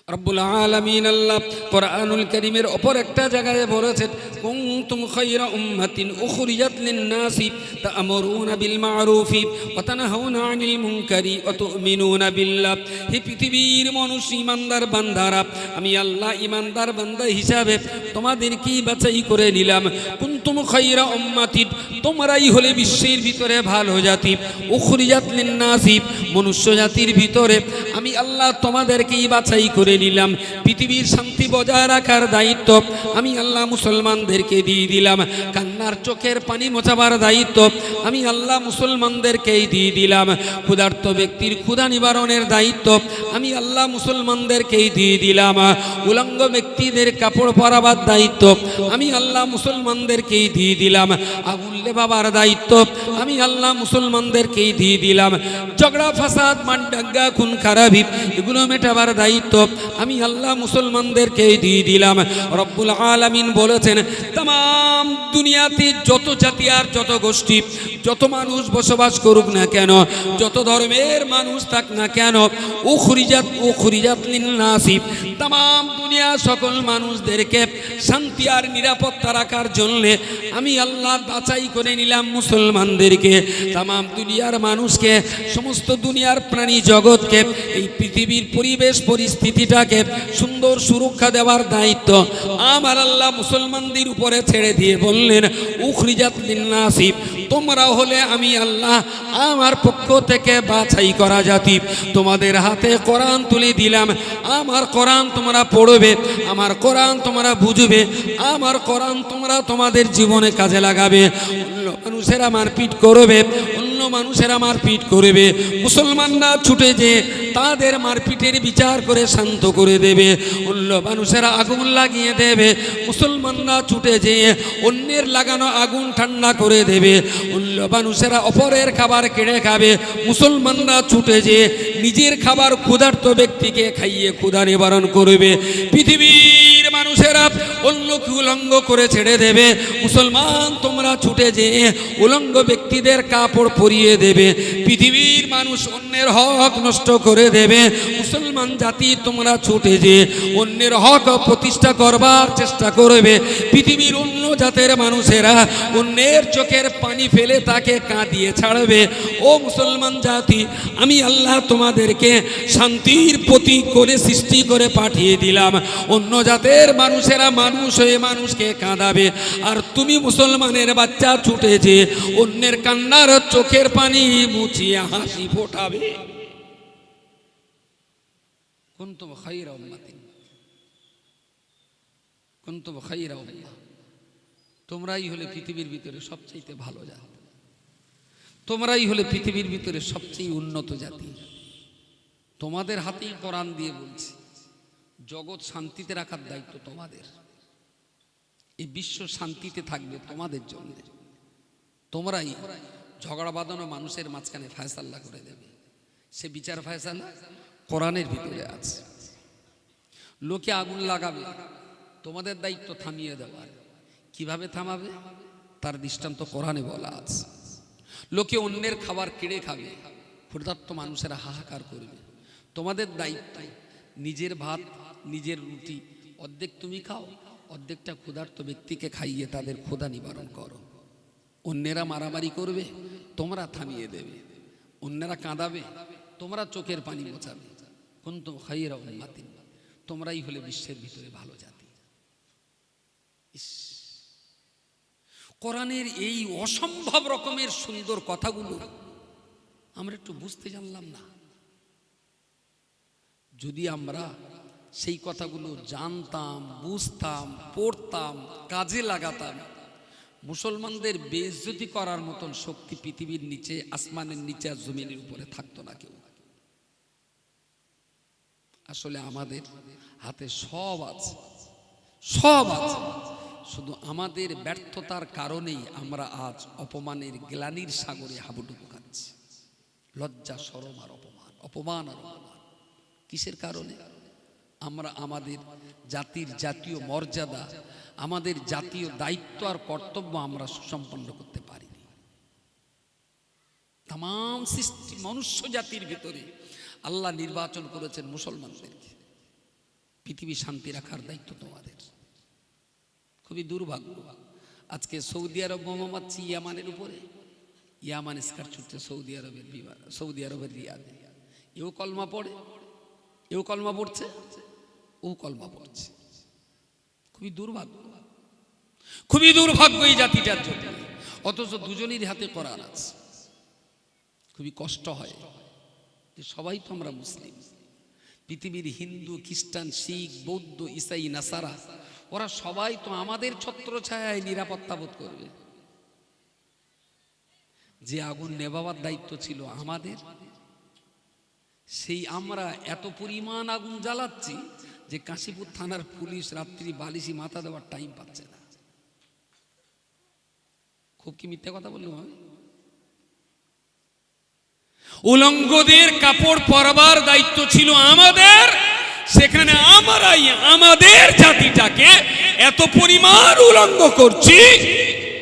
রব্বুল আলামিন আল্লাহ কোরআনুল কারীমের অপর একটা জায়গায় বলেছেন, কুনতুম খায়রা উম্মাতিন উখরিজাত লিন-নাসি তা'মুরুনা বিল মা'রুফি ওয়া তানহাউনা আনিল মুনকারি ওয়া তু'মিনুনা বিল্লাহ। হে পৃথিবীর মানুষ, ঈমানদার বান্দারা, আমি আল্লাহ ঈমানদার বান্দা হিসাবে তোমাদেরকে বাছাই করে নিলাম। কুনতুম খায়রা উম্মাতিন, তোমরাই হলে বিশ্বের ভিতরে ভালো জাতি। উখরিজাত লিন-নাসি, মনুষ্য জাতির ভিতরে আমি আল্লাহ তোমাদেরকেই বাছাই করে নিলাম। পৃথিবীর শান্তি বজায় রাখার দায়িত্ব আমি আল্লাহ মুসলমানদেরকে দিয়ে দিলাম। কান্নার চোখের পানি মোছাবার দায়িত্ব আমি আল্লাহ মুসলমানদেরকেই দিয়ে দিলাম। ক্ষুধার্ত ব্যক্তির ক্ষুধা নিবারণের দায়িত্ব আমি আল্লাহ মুসলমানদেরকেই দিয়ে দিলাম। উলঙ্গ ব্যক্তিদের কাপড় পরাবার দায়িত্ব আমি আল্লাহ মুসলমানদেরকেই দিয়ে দিলাম। আগুন লেবাবার দায়িত্ব আমি আল্লাহ মুসলমানদেরকেই দিয়ে দিলাম। ঝগড়া ফাসাদ মানডাঙ্গা খুন খারাপি এগুলো মেটাবার দায়িত্ব আমি আল্লাহ মুসলমানদেরকেই দিয়ে দিলাম। রব্বুল আলামিন বলেছেন, তাম দুনিয়াতে যত জাতি আর যত গোষ্ঠী, যত মানুষ বসবাস করুক না কেন, যত ধর্মের মানুষ থাক না কেন, উখরিজাত লিন-নাসি, তাম দুনিয়া সকল মানুষদেরকে শান্তি আর নিরাপত্তা রাখার জন্য আমি আল্লাহ বাছাই করে নিলাম মুসলমানদেরকে। তাম দুনিয়ার মানুষকে, সমস্ত দুনিয়ার প্রাণী জগৎকে, এই পৃথিবীর পরিবেশ পরিস্থিতিটাকে সুন্দর সুরক্ষা দেওয়ার দায়িত্ব আমার আল্লাহ মুসলমানদের উপরে ছেড়ে দিয়ে বললেন, উখরিজাত লিন-নাসি, তোমরা হলে আমি আল্লাহ আমার পক্ষ থেকে বাছাই করা জাতি। তোমাদের হাতে কোরআন তুলে দিলাম। আমার কোরআন তোমরা পড়বে, আমার কোরআন তোমরা বুঝবে, আমার কোরআন তোমরা তোমাদের জীবনে কাজে লাগাবে। অন্য মানুষেরা মারপিট করবে, অন্য মানুষেরা মারপিট করবে, মুসলমানরা ছুটে যে তাদের মারপিটের বিচার করে শান্ত করে দেবে। অন্য মানুষেরা আগুন লাগিয়ে দেবে, মুসলমানরা ছুটে যেয়ে অন্যের লাগানো আগুন ঠান্ডা করে দেবে। অন্য মানুষেরা অপরের খাবার কেড়ে খাবে, মুসলমানরা ছুটে যেয়ে নিজের খাবার ক্ষুধার্ত ব্যক্তিকে খাইয়ে ক্ষুধা নিবারণ করবে। পৃথিবীর মানুষেরা অন্যকে উলঙ্গ করে ছেড়ে দেবে, মুসলমান তোমরা ছুটে যেয়ে উলঙ্গ ব্যক্তিদের কাপড় পরিয়ে দেবে। পৃথিবীর মানুষ অন্যের হক নষ্ট করে দেবে, মুসলমান জাতি তোমরা ছুটে যেয়ে অন্যের হক প্রতিষ্ঠা করবার চেষ্টা করবে। পৃথিবীর অন্য জাতের মানুষেরা অন্যের চোখের পানি ফেলে তাকে কাঁদিয়ে ছাড়বে। ও মুসলমান জাতি, আমি আল্লাহ তোমাদেরকে শান্তির প্রতীক করে সৃষ্টি করে পাঠিয়ে দিলাম। অন্য জাতের মানুষেরা মানুষ হয়ে মানুষকে কাঁদাবে, আর তুমি মুসলমানের বাচ্চা ছুটে যে অন্যের কান্নার চোখের পানি মুছিয়ে হাসি ফোটাবে। কুনতুম খায়রা উম্মাতিন, কুনতুম খায়রা উম্মাহ, তোমরাই হলে পৃথিবীর ভিতরে সবচেয়ে ভালো জাতি, তোমরাই হলে পৃথিবীর ভিতরে সবচেয়ে উন্নত জাতি। তোমাদের হাতেই কোরআন দিয়ে বলছি, জগৎ শান্তিতে রাখার দায়িত্ব তোমাদের। এই বিশ্ব শান্তিতে থাকবে তোমাদের জন্য। তোমরাই ঝগড়া বাঁধানো মানুষের মাঝখানে ফয়সালা করে দেবে। সে বিচার ফয়সালা কোরআনের ভিতরে আছে। লোকে আগুন লাগাবে, তোমাদের দায়িত্ব থামিয়ে দেওয়ার। কিভাবে থামাবে তার দৃষ্টান্ত কোরআনে বলা আছে। লোকে অন্যের খাবার কেড়ে খাবে, ক্ষুধার্ত মানুষেরা হাহাকার করবে। তোমাদের দায়িত্ব নিজের ভাত নিজের রুটি অর্ধেক তুমি খাও, অর্ধেকটা ক্ষুধার্ত ব্যক্তিকে খাইয়ে তাদের ক্ষুধা নিবারণ করো। অন্যেরা মারামারি করবে, তোমরা থামিয়ে দেবে। অন্যেরা কাঁদাবে, তোমরা চোখের পানি মোছাবে। কুনতুম খায়রা উম্মাতিন, তোমরাই হলে বিশ্বের ভিতরে ভালো জাতি। কোরআনের এই অসম্ভব রকমের সুন্দর কথাগুলো আমরা একটু বুঝতে জানলাম না। যদি আমরা সেই কথাগুলো জানতাম, বুঝতাম, পড়তাম, কাজে লাগাতাম, মুসলমানদের বেইজ্জতি করার মতন শক্তি পৃথিবীর নিচে, আসমানের নিচে আর জমিনের উপরে থাকতো না কেউ। আসলে আমাদের হাতে সব আছে, সব আছে, শুধু আমাদের ব্যর্থতার কারণেই আমরা আজ অপমানের গ্লানির সাগরে হাবুডুবু খাচ্ছি। লজ্জা, শরম আর অপমান, অপমান আর অপমান। কিসের কারণে? আমরা আমাদের জাতির জাতীয় মর্যাদা, আমাদের জাতীয় দায়িত্ব আর কর্তব্য আমরা সুসম্পন্ন করতে পারিনি। তাম সৃষ্টি মনুষ্য জাতির ভিতরে আল্লাহ নির্বাচন করেছেন মুসলমানদেরকে। পৃথিবী শান্তি রাখার দায়িত্ব তোমাদের। খুবই দুর্ভাগ্য, আজকে সৌদি আরব বোমা মারছে ইয়ামানের উপরে। ইয়ামান স্কার ছুটছে সৌদি আরবের বিমান, সৌদি আরবের রিয়াদে। এও কলমা পড়ে, এও কলমা পড়ছে, ও কলমা পড়ছে। খুবই দুর্ভাগ্য, খুবই দুর্ভাগ্য এই জাতিটার জন্য। অথচ দুজনের হাতে কোরআন আছে। খুবই কষ্ট হয় যে সবাই তো আমরা মুসলিম। পৃথিবীর হিন্দু, খ্রিস্টান, শিখ, বৌদ্ধ, ইসাই, নাসারা, ওরা সবাই তো আমাদের ছত্রছায়ায় নিরাপত্তা বোধ করবে। যে আগুন নেভাবার দায়িত্ব ছিল আমাদের, সেই আমরা এত পরিমাণ আগুন জ্বালাচ্ছি যে কাশীপুর থানার পুলিশ রাত্রি বালিশি মাথা দেওয়ার টাইম পাচ্ছে না। খুব কি মিথ্যা কথা বললাম আমি? উলঙ্গদের কাপড় পরবার দায়িত্ব ছিল আমাদের, সেখানে আমরাই আমাদের জাতিটাকে এত পরিমাণ উলঙ্গ করছি,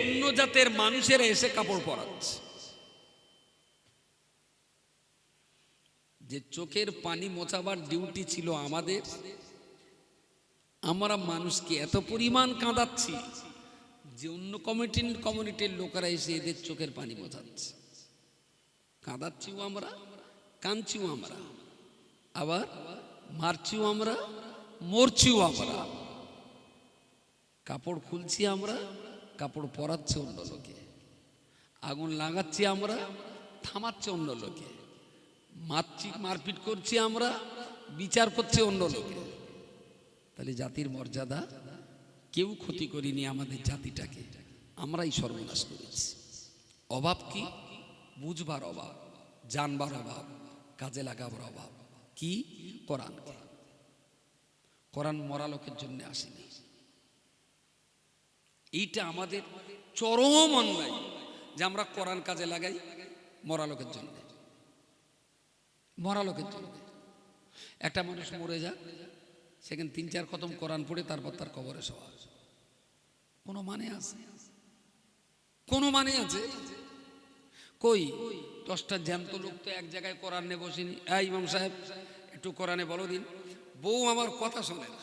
অন্য জাতের মানুষেরা এসে কাপড় পরাচ্ছে। যে চোখের পানি মোছাবার ডিউটি ছিল আমাদের, আমরা মানুষকে এত পরিমাণ কাঁদাচ্ছি যে অন্য কমিউনিটির লোকেরা এসে এদের চোখের পানি মোছাচ্ছে। কাঁদাচ্ছিও আমরা, কাঁদছিও আমরা, আবার মারছিও আমরা, মরছিও আমরা। কাপড় খুলছি আমরা, কাপড় পরাচ্ছে অন্য লোকে। আগুন লাগাচ্ছি আমরা, থামাচ্ছে অন্য লোকে। মারছি, মারপিট করছি আমরা, বিচার করছে অন্য লোকে। তাহলে জাতির মর্যাদা কেউ ক্ষতি করিনি, আমাদের জাতিটাকে আমরাই সর্বনাশ করেছি। অভাব কি? বুঝবার অভাব, জানবার অভাব, কাজে লাগাবার অভাব। কি? কোরআন। কোরআন মরা লোকের জন্য আসেনি। এইটা আমাদের চরম অন্যায় যে আমরা কোরআন কাজে লাগাই মরা লোকের জন্য। মরা লোকের জন্য। একটা মানুষ মরে যাক, সেখানে 3-4 খতম কোরআন পড়ে তারপর তার কবরে শোয়া, কোনো মানে আছে? কোনো মানে আছে? কই 10টা জ্যান্ত লোক তো এক জায়গায় কোরআন নিয়ে বসিনি। এই ইমাম সাহেব একটু কোরআনে বলো দিন। বউ আমার কথা শোনে না।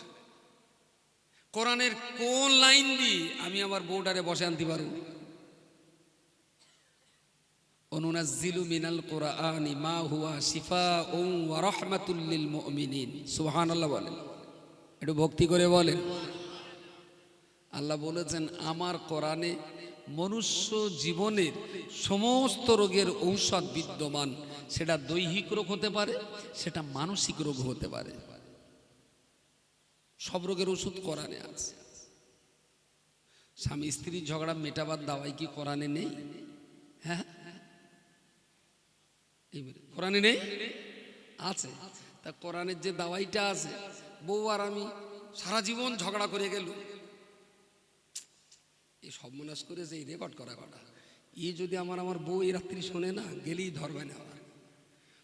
কোরআনের কোন লাইন দিয়ে আমি আমার বউটারে বসে আনতে পারবো? অনুনাজ্জিলু মিনাল কুরআনি মা হুয়া শিফাউন ওয়া রাহমাতুল লিল মুমিনিন। সুবহানাল্লাহ বলেন, একটু ভক্তি করে বলেন। আল্লাহ বলেছেন আমার কোরআনে মনুষ্য জীবনের সমস্ত রোগের ঔষধ বিদ্যমান। সেটা দৈহিক রোগ হতে পারে, সেটা মানসিক রোগ হতে পারে। সব রোগের ওষুধ কোরআনে আছে। স্বামী স্ত্রীর ঝগড়া মেটাবার দাওয়াই কি কোরআনে নেই? হ্যাঁ, কোরআনে নেই? আছে। তা কোরআনের যে দাওয়াইটা আছে, বউ আর আমি সারা জীবন ঝগড়া করে গেল, এই সব মনাস করেছে এই রেকর্ড করা কথা। ই যদি আমার বউ এই রাত্রি শোনে না, গেলেই ধরবে না। আমার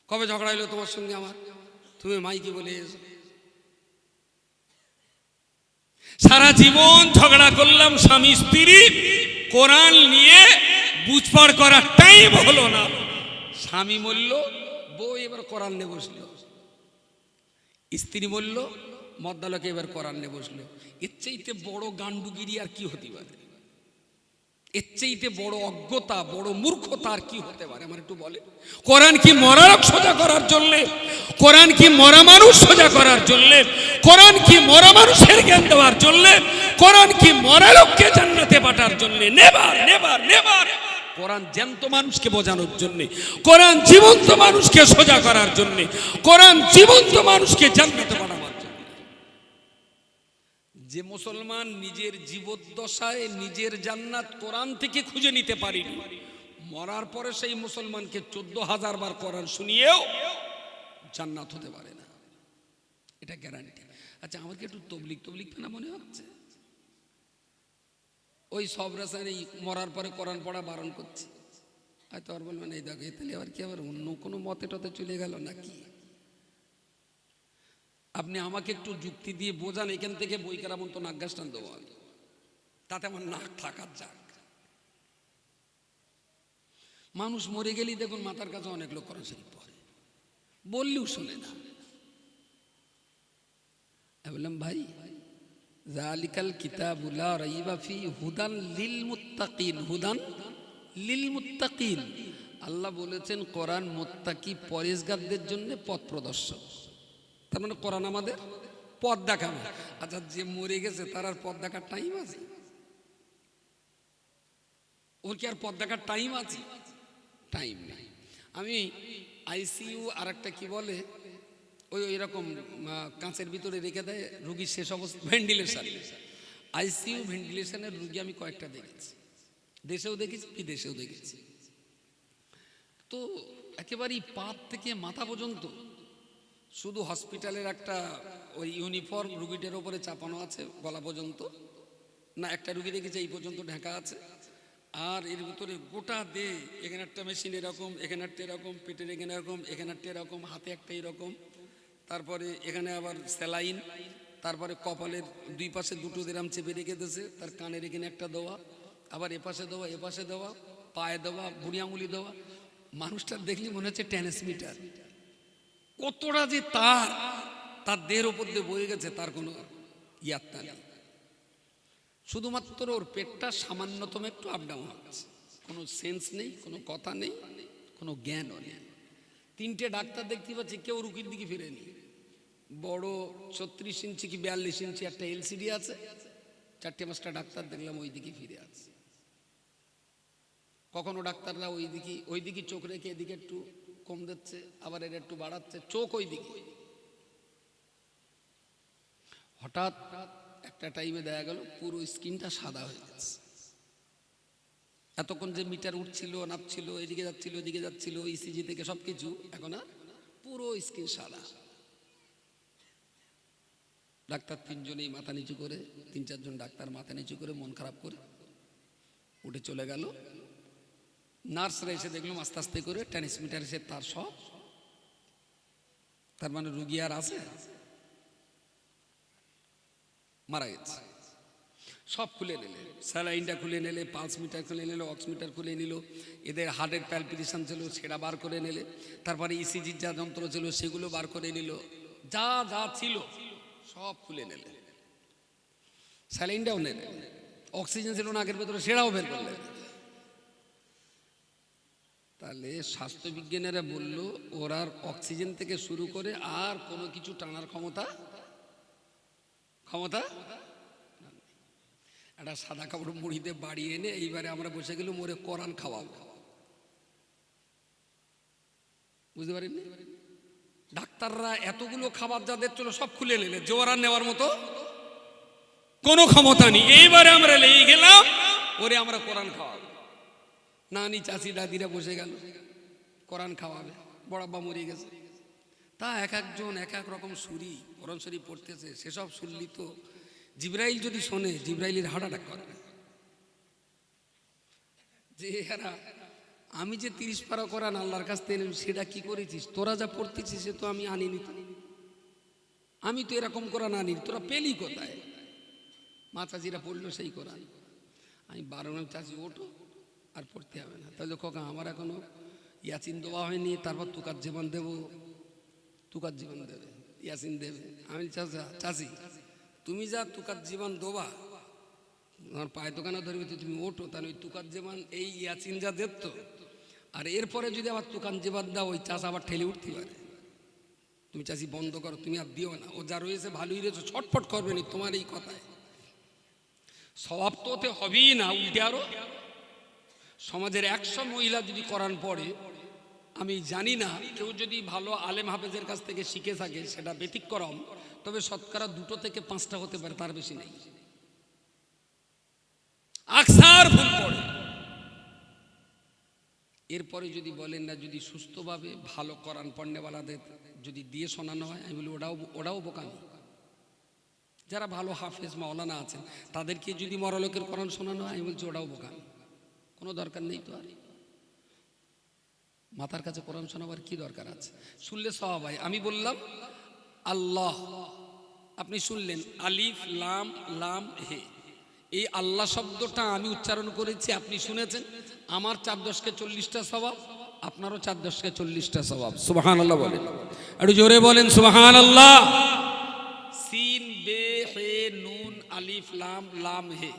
কবে ঝগড়া হইলো তোমার সঙ্গে আমার, তুমি মাইকি বলে এসো। সারা জীবন ঝগড়া করলাম স্বামী স্ত্রী, কোরআন নিয়ে বুঝপার করার টাইম হলো না। স্বামী মরল, বউ এবার কোরআন নিয়ে বসলো। স্ত্রী মরল, মদ্দালকে এবার কোরআন নিয়ে বসলো। এর চাইতে বড় গান্ডুগিরি আর কি হতে পারে? এর চাইতে বড় অজ্ঞতা, বড় মূর্খতা আর কি হতে পারে? আমার একটু বলে। কোরআন কি মরা লোক সোজা করার জন্যে? কোরআন কি মরা মানুষ সোজা করার জন্যে? কোরআন কি মরা মানুষের জ্ঞান দেওয়ার জন্যে? কোরআন কি মরা লোককে জান্নাতে পাঠার জন্যে? Never never never. কোরআন জ্যান্ত মানুষকে বোঝানোর জন্যে, কোরআন জীবন্ত মানুষকে সোজা করার জন্যে, কোরআন জীবন্ত মানুষকে জান্নাতে পাঠাবার জন্য। যে মুসলমান নিজের জীবদ্দশায় নিজের জান্নাত কোরআন থেকে খুঁজে নিতে পারেনি, মরার পরে সেই মুসলমানকে 14,000 বার কোরআন শুনিয়েও জান্নাত হতে পারে না। এটা গ্যারান্টি। আচ্ছা, আমার কি একটু তবলিগ না মনে হচ্ছে? ওই সব রাসায়নিক মরার পরে কোরআন পড়া বারণ করছে। হয়তো আর বলবেন এই দেখো তাহলে আবার কি আবার অন্য কোনো মতে টতে চলে গেল নাকি? আপনি আমাকে একটু যুক্তি দিয়ে বোঝান, এখান থেকে বই কেরামন তো নাক গাছ টান দেবো, তাতে আমার নাক থাকার যাক। মানুষ মরে গেলেই দেখুন মাথার কাছে অনেক লোক কোরআন শরীফ পড়ে, বললেও শোনে না। বললাম ভাই, যালিকাল কিতাবু লা রাইবা ফি হুদান লিল মুত্তাকিন। হুদান লিল মুত্তাকিন। আল্লাহ বলেছেন কোরআন মুত্তাকি পরেজগারদের জন্য পথ প্রদর্শক। তার মানে কোরআন আমাদের পথ দেখাবে। আচ্ছা, যে মরে গেছে তার আর পথ দেখার টাইম আছে? ওর কি আর পথ দেখার টাইম আছে? টাইম নেই। আমি আইসিইউ আর একটা কি বলে ওই এরকম কাঁচের ভিতরে রেখে দেয় রুগী, শেষ অবস্থা ভেন্টিলেশন। আইসিইউ ভেন্টিলেশনের রুগী আমি কয়েকটা দেখেছি, দেশেও দেখেছি বিদেশেও দেখেছি। তো একেবারেই পাত থেকে মাথা পর্যন্ত শুধু হসপিটালের একটা ওই ইউনিফর্ম রুগীটার ওপরে চাপানো আছে গলা পর্যন্ত, না একটা রুগী দেখেছি এই পর্যন্ত ঢাকা আছে। আর এর ভিতরে গোটা দে, এখানে একটা মেশিন এরকম, এখানে একটা এরকম, পেটের এখানে এরকম, এখানে একটা এরকম, হাতে একটা এরকম, তারপরে এখানে আবার স্যালাইন, তারপরে কপালের দুই পাশে দুটো দেরাম চেপে রেখে দিয়েছে, তার কানের এখানে একটা দেওয়া, আবার এপাশে দেওয়া, এপাশে দেওয়া, পায়ে দেওয়া, বুড়ি আঙুলি দেওয়া। মানুষটার দেখলে মনে হচ্ছে ট্রান্সমিটার। কতটা যে তার দেহের ওপর দিয়ে বয়ে গেছে তার কোনো ইয়াত্তা নেই। শুধুমাত্র ওর পেটটা সামান্যতম একটু আপ ডাউন হচ্ছে, কোনো সেন্স নেই, কোনো কথা নেই, কোনো জ্ঞানও নেই। 3টে ডাক্তার দেখতে পাচ্ছি, কেউ রুগীর দিকে ফিরেনি। বড় 36 ইঞ্চি কি 42 ইঞ্চি একটা এলসিডি আছে, 4টে-5টা ডাক্তার দেখলাম ওই দিকে ফিরে আছে। কখনো ডাক্তাররা ওই দিকে চোখ রেখে এদিকে একটু কম দিচ্ছে, আবার এর একটু বাড়াচ্ছে, চোখ ওই দিকে। হঠাৎ একটা টাইমে দেখা গেল পুরো স্কিনটা সাদা হয়ে গেছে। এতক্ষণ যে মিটার উঠছিল নাপছিল, এদিকে যাচ্ছিল এদিকে যাচ্ছিল, ইসিজি থেকে সব কিছু, এখন আর পুরো স্ক্রিন সাদা। ডাক্তার তিনজনেই মাথা নিচু করে, 3-4 জন ডাক্তার মাথা নিচু করে মন খারাপ করে উঠে চলে গেল। নার্সরা এসে দেখলাম আস্তে আস্তে করে ট্রান্সমিটার এসে তার সব, তার মানে রুগী আর আছে, মারা গেছে। সব খুলে নিলে, স্যালাইনটা খুলে নিলে, পালস মিটার খুলে নিল, অক্সমিটার খুলে নিল, এদের হার্টের প্যালপিটেশন ছিল সেটা বার করে নিলে, তারপরে ইসিজির যা যন্ত্র ছিল সেগুলো বার করে নিল, যা যা ছিল সব খুলে নিলে, স্যালাইনটাও নিলে, অক্সিজেন ছিল নাকের ভেতরে সেটাও বের করলেন। তাহলে স্বাস্থ্যবিজ্ঞানীরা বলল ওর আর অক্সিজেন থেকে শুরু করে আর কোনো কিছু টানার ক্ষমতা একটা সাদা কাপড় মুড়িতে বাড়ি এনে এইবারে আমরা বসে গেলাম ওরে কোরআন খাওয়াবো। বুঝতে পারেননি? ডাক্তাররা এতগুলো খাবার যাদের ছিল সব খুলে নিলে, জোর আর নেওয়ার মতো কোনো ক্ষমতা নেই। এইবারে আমরা লেগে গেলাম ওরে আমরা কোরআন খাওয়াবো। নানি চাচি দাদিরা বসে গেল কোরআন খাওয়াবে, বড়াব্বা মরে গেছে। তা এক একজন এক এক রকম সুরি কোরআন শরীফ পড়তেছে, সেসব শুনলি তো জিব্রাইল যদি শোনে জিব্রাইলের হার্ট অ্যাটাক করে। যে এরা আমি যে 30 পারা কোরআন আল্লাহর কাছ থেকে সেটা কি করেছিস, তোরা যা পড়তেছিস সে তো আমি আনিনি, আমি তো এরকম কোরআন আনি, তোরা পেলি কোথায়? মা চাচিরা পড়লো সেই কোরআন। আমি 12 চাচি ওঠো আর পড়তে হবে না। তাহলে খোকা আমার এখনো ইয়াসিন দেওয়া হয়নি, তারপর তুকার জীবন দেব, তুকার জীবন দেবে, ইয়াসিন দেবে। আমি চাচি তুমি যা তুকার জীবন দেবা, আমার পায়ে দোকানে ধরবে, তুমি ওঠো, তাহলে ওই তুকার জীবন এই ইয়াসিন যা দেখতো, আর এরপরে যদি আবার তুকান জীবন দাও ওই চাষ আবার ঠেলে উঠতে পারে। তুমি চাষি বন্ধ করো, তুমি আর দিও না, ও যা রয়েছে ভালোই রয়েছে, ছটফট করবে না তোমার এই কথায়। স্বভাব তো ওতে হবেই না, উল্টে আরো সমাজের 100 মহিলা যদি কোরআন পড়ে, আমি জানি না কেউ যদি ভালো আলেম হাফেজের কাছ থেকে শিখে থাকে সেটা ব্যতিক্রম, তবে শতকরা 2 থেকে 5টা হতে পারে, তার বেশি নেই। আকসার ভুল পড়ে। এরপরে যদি বলেন না, যদি সুস্থভাবে ভালো কোরআন পড়নেওয়ালাদের যদি দিয়ে শোনানো হয়, আমি বলি ওটাও বোকামি। যারা ভালো হাফেজ মাওলানা আছেন তাদেরকে যদি মরলোকের কোরআন শোনানো হয়, আমি বলছি ওটাও বোকামি, কোনো দরকার নেই। তো আর মাথার কাছে কোরআন শোনাবার কি দরকার আছে? শুনলে সওয়াব হয়। আমি বললাম আল্লাহ, আপনি শুনলেন আলিফ লাম লাম হে, এই আল্লাহ শব্দটা আমি উচ্চারণ করেছি, আপনি শুনেছেন, আমার 4-10কে 40টা সওয়াব, আপনারও 4-10কে 40টা সওয়াব। সুবহানাল্লাহ বলেন, একটু জোরে বলেন সুবহানাল্লাহ। সিন বে হে নুন আলিফ লাম লাম হে,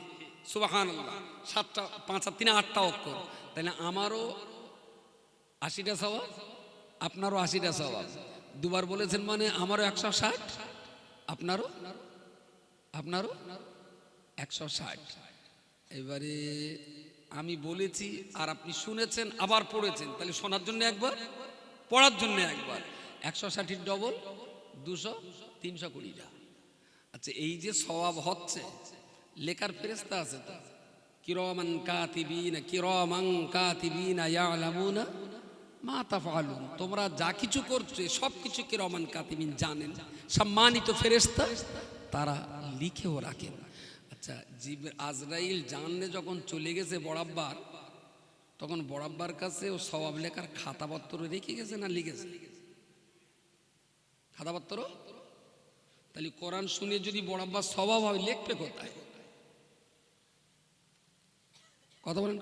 সুবহানাল্লাহ। 7টা 5 আর 3 8টা অক্ষর, তাহলে আমারও 80টা সওয়াব, আপনারও 80টা সওয়াব। দুবার বলেছেন মানে আমারও 160, আপনারও 160। এবারে আমি বলেছি আর আপনি শুনেছেন আবার পড়েছেন, তাহলে শোনার জন্য একবার, পড়ার জন্য একবার, 160 ডবল 200, 320টা। আচ্ছা, এই যে সওয়াব হচ্ছে, লেখার ফেরেশতা আছে তো, কিরামান কাতিবিনা ইয়ালামুনা মা তাফআলুন, তোমরা যা কিছু করছো সব কিছু কিরামান কাতিবিন জানেন, সম্মানিত ফেরেশতা, তারা লিখেও রাখেন। আচ্ছা, আজরাইল জানলে যখন চলে গেছে বড়াব্বার, তখন বড়াব্বার কাছে ও সওয়াব লেখার খাতাপত্র রেখে গেছে না লিখেছে? খাতাপত্র। তাহলে কোরআন শুনে যদি বড়াব্বার সওয়াব হয়, লিখবে কোথায়? কথা বলেন।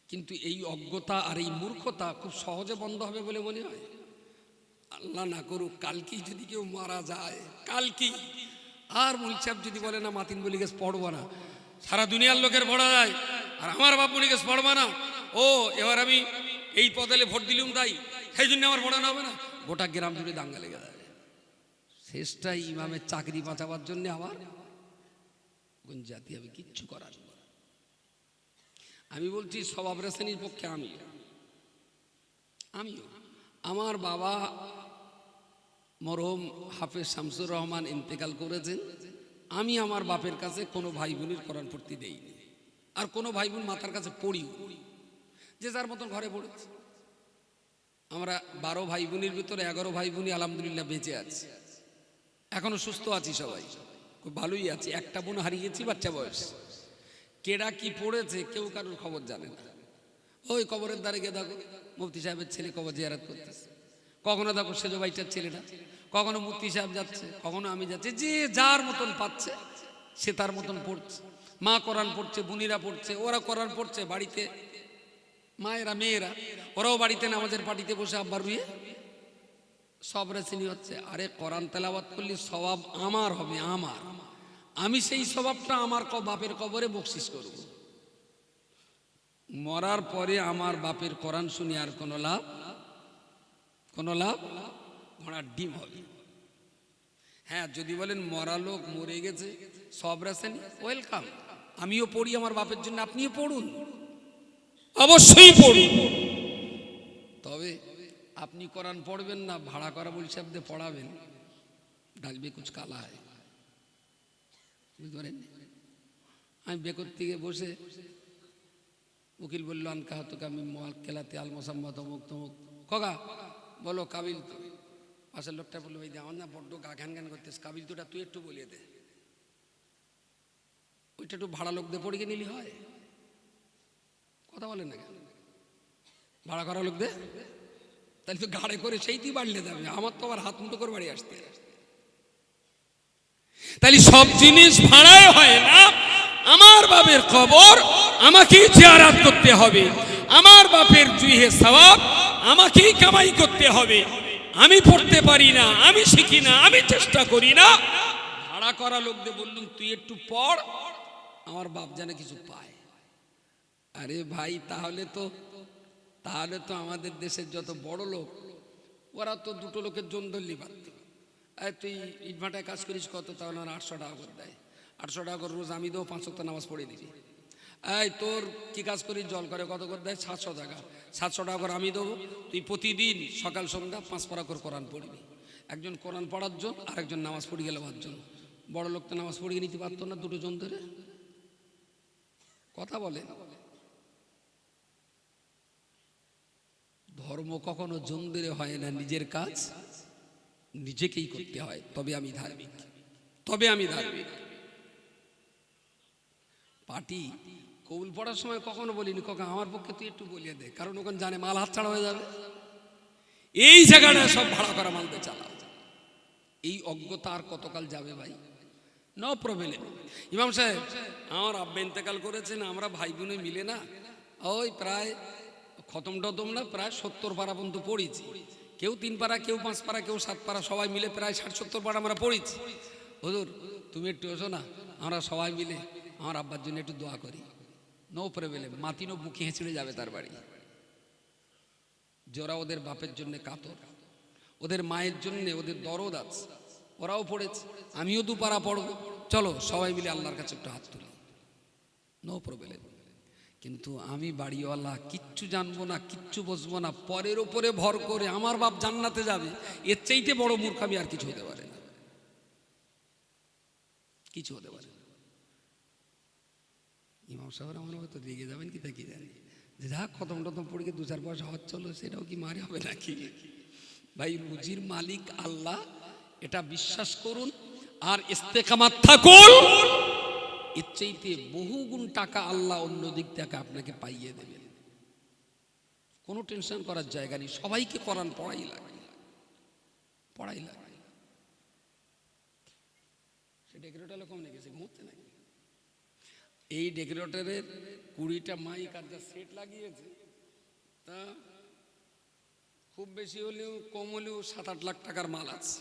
কিন্তু এই অজ্ঞতা আর এই মূর্খতা খুব সহজে বন্ধ হবে বলে মনে হয়। আল্লাহ না করুক কালকেই যদি কেউ মারা যায়, কালকেই আর মুল সাহেব যদি বলে না মাতিন বলি গেছে পড়বো না, সারা দুনিয়ার লোকের পড়া যায় আর আমার বাপ বলি গেছে পড়বা না, ও এবার আমি এই পদেলে ভোট দিলুম তাই সেই জন্য আমার পড়ানো হবে না, গোটা গ্রাম জুড়ে দাঙ্গা লেগে যাবে। শেষটাই ইমামের চাকরি বাঁচাবার জন্য আবার গুঞ্জাতি হবে, কিচ্ছু করার। আমি বলছি সওয়াব রেসানির পক্ষে আমিও আমার বাবা মরহুম হাফেজ শামসুর রহমান ইন্তেকাল করেছেন, আমি আমার বাপের কাছে কোনো ভাই বোনের কোরআন পড়তে দেইনি, আর কোনো ভাই বোন মাথার কাছে পড়িও, যে যার মতন ঘরে পড়েছে। আমরা 12 ভাই বোনের ভিতরে 11 ভাই বোনই আলহামদুলিল্লাহ বেঁচে আছি, এখনো সুস্থ আছি, সবাই খুব ভালোই আছি। একটা বোন হারিয়েছি বাচ্চা বয়স, কেডা কি পড়েছে কেউ কারোর খবর জানে না। ওই কবরের দ্বারে গিয়ে দেখো মুফতি সাহেবের ছেলে কবর জিয়ারত করতেছে, কখনো দেখো সেজো ভাইটার ছেলেটা, কখনো মুফতি সাহেব যাচ্ছে, কখনো আমি যাচ্ছি, যে যার মতন পাচ্ছে সে তার মতন পড়ছে। মা কোরআন পড়ছে, বুনিরা পড়ছে, ওরা কোরআন পড়ছে, বাড়িতে মায়েরা মেয়েরা ওরাও বাড়িতে নামাজের পাটিতে বসে আব্বার রুয়ে সব রেসিনি হচ্ছে। আরে কোরআন তেলাওয়াত করলে সওয়াব আমার হবে, আমার, আমি সেই স্বভাবটা আমার বাপের কবরে বকশিস করব। মরার পরে আমার বাপের কোরআন শুনি আর কোনো লাভ, কোনো লাভ, ঘোড়ার ডিম হবে। হ্যাঁ, যদি বলেন মরা লোক মরে গেছে সব রাসেন, ওয়েলকাম, আমিও পড়ি আমার বাপের জন্য, আপনিও পড়ুন, অবশ্যই পড়ুন। তবে আপনি কোরআন পড়বেন না, ভাড়া করা বলি সাহেবদের পড়াবেন, ডালবে কুছ কালা হয়, বুঝতে পারেন। আমি বেকর থেকে বসে, উকিল বললো আনকা হতকে আমি কেলাতে আল মোসাম্মত অমুক তমুক, খোকা বলো কাবিল তো, পাশের লোকটা বললো ভাই আমার না বড্ড গা ঘ্যান ঘ্যান করতেস, কাবিল তোটা তুই একটু বলিয়ে দে, ওইটা একটু ভাড়া লোকদের পড়িয়ে নিলি হয়, কথা বলেন না কেন, ভাড়া করা লোকদের, তাহলে তো গাড়ি করে সেইটি বাড়লে যাবে, আমার তো আবার হাত মুঠো করে বাড়ি আসতে। তাহলে সব জিনিস ভাড়ায় হয় না। আমার বাপের কবর আমাকেই জিয়ারত করতে হবে, আমার বাপের জুহে সওয়াব আমাকেই কামাই করতে হবে। আমি পড়তে পারি না, আমি শিখি না, আমি চেষ্টা করি না, ভাড়া করা লোকদের বললুম তুই একটু পড়, আমার বাপ যেন কিছু পায়। আরে ভাই, তাহলে তো আমাদের দেশের যত বড় লোক ওরা তো দুটো লোকের জন ধরলি পারত। তুই ইটভাটায় কাজ করিস কত, তাহলে 800 টাকা করে দেয়, 800 টাকা করে রোজ আমি দেবো, 5 ওয়াক্ত নামাজ পড়ে দিবি। তোর কি কাজ করিস, জল করে কত করে দেয়, 700 টাকা, 700 টাকা করে আমি দেবো, তুই প্রতিদিন সকাল সন্ধ্যা 5 পারা করে কোরআন পড়বি। একজন কোরআন পড়ার জন আর একজন নামাজ পড়ে গেলে পাঁচজন। বড় লোক তো নামাজ পড়িয়ে নিতে পারতো না দুটো জন ধরে, কথা বলে। ধর্ম কখনো জন ধরে হয় না, নিজের কাজ নিজেকেই করতে হয়, তবে আমি ধার্মিক, তবে আমি ধার্মিক। পার্টি কবুল পড়ার সময় কখনো বলিনি কাকা আমার পক্ষে তুই একটু বলিয়ে দে, কারণ ওখানে জানে মাল হাতছাড়া হয়ে যাবে, এই জায়গাটা সব ভাড়া করা মালতে চালাও। এই অজ্ঞতা আর কতকাল যাবে ভাই? No problem. ইমাম সাহেব, আমার আব্বা ইন্তেকাল করেছেন, আমরা ভাই বোনে মিলে না ওই প্রায় খতম টতম না প্রায় 70 পারা পর্যন্ত পড়েছি, কেউ 3 পারা, কেউ 5 পারা, কেউ 7 পারা, সবাই মিলে প্রায় 60-70 পারা আমরা পড়েছি। হুজুর তুমি একটু এসো না, আমরা সবাই মিলে আমার আব্বার জন্য একটু দোয়া করি। No problem. মাতিনো বুকে হেঁচড়ে যাবে তার বাড়ি, যারা ওদের বাপের জন্য কাতর, ওদের মায়ের জন্য ওদের দরদ আছে, ওরাও পড়েছে, আমিও 2 পারা পড়ব, চলো সবাই মিলে আল্লাহর কাছে একটু হাত তুলি, নো প্রবলেম। কিন্তু আমি বাড়িওয়ালা, কিচ্ছু জানবো না, কিচ্ছু বুঝবো না, পরের উপরে ভর করে আমার বাপ জান্নাতে যাবে, এর চাইতে বড় মূর্খামি আর কিছু হতে পারে না, কিছু হতে পারে না। ইমাম সাহেব আমার হয়তো রেগে যাবেন কি তা কি জানি, যে যা খতম টতম পড়ে 2-4 পয়সা হজ চলো, সেটাও কি মারে হবে নাকি? ভাই রুজির মালিক আল্লাহ, এটা বিশ্বাস করুন আর ইস্তেকামাত থাকুন, এর চাইতে বহুগুণ টাকা আল্লাহ অন্য দিক থেকে আপনাকে পাইয়ে দেবেন, কোনো টেনশন করার জায়গা নেই। সবাইকে কোরআন পড়াই লাগে, পড়াই লাগে। সে ডেকোরেটর কম নিয়ে গেছে ঘুমোচ্ছে নাকি? এই ডেকোরেটরের 20টা মাইক আর যা সেট লাগিয়েছে, তা খুব বেশি হলেও কম হলেও 7-8 লাখ টাকার মাল আছে।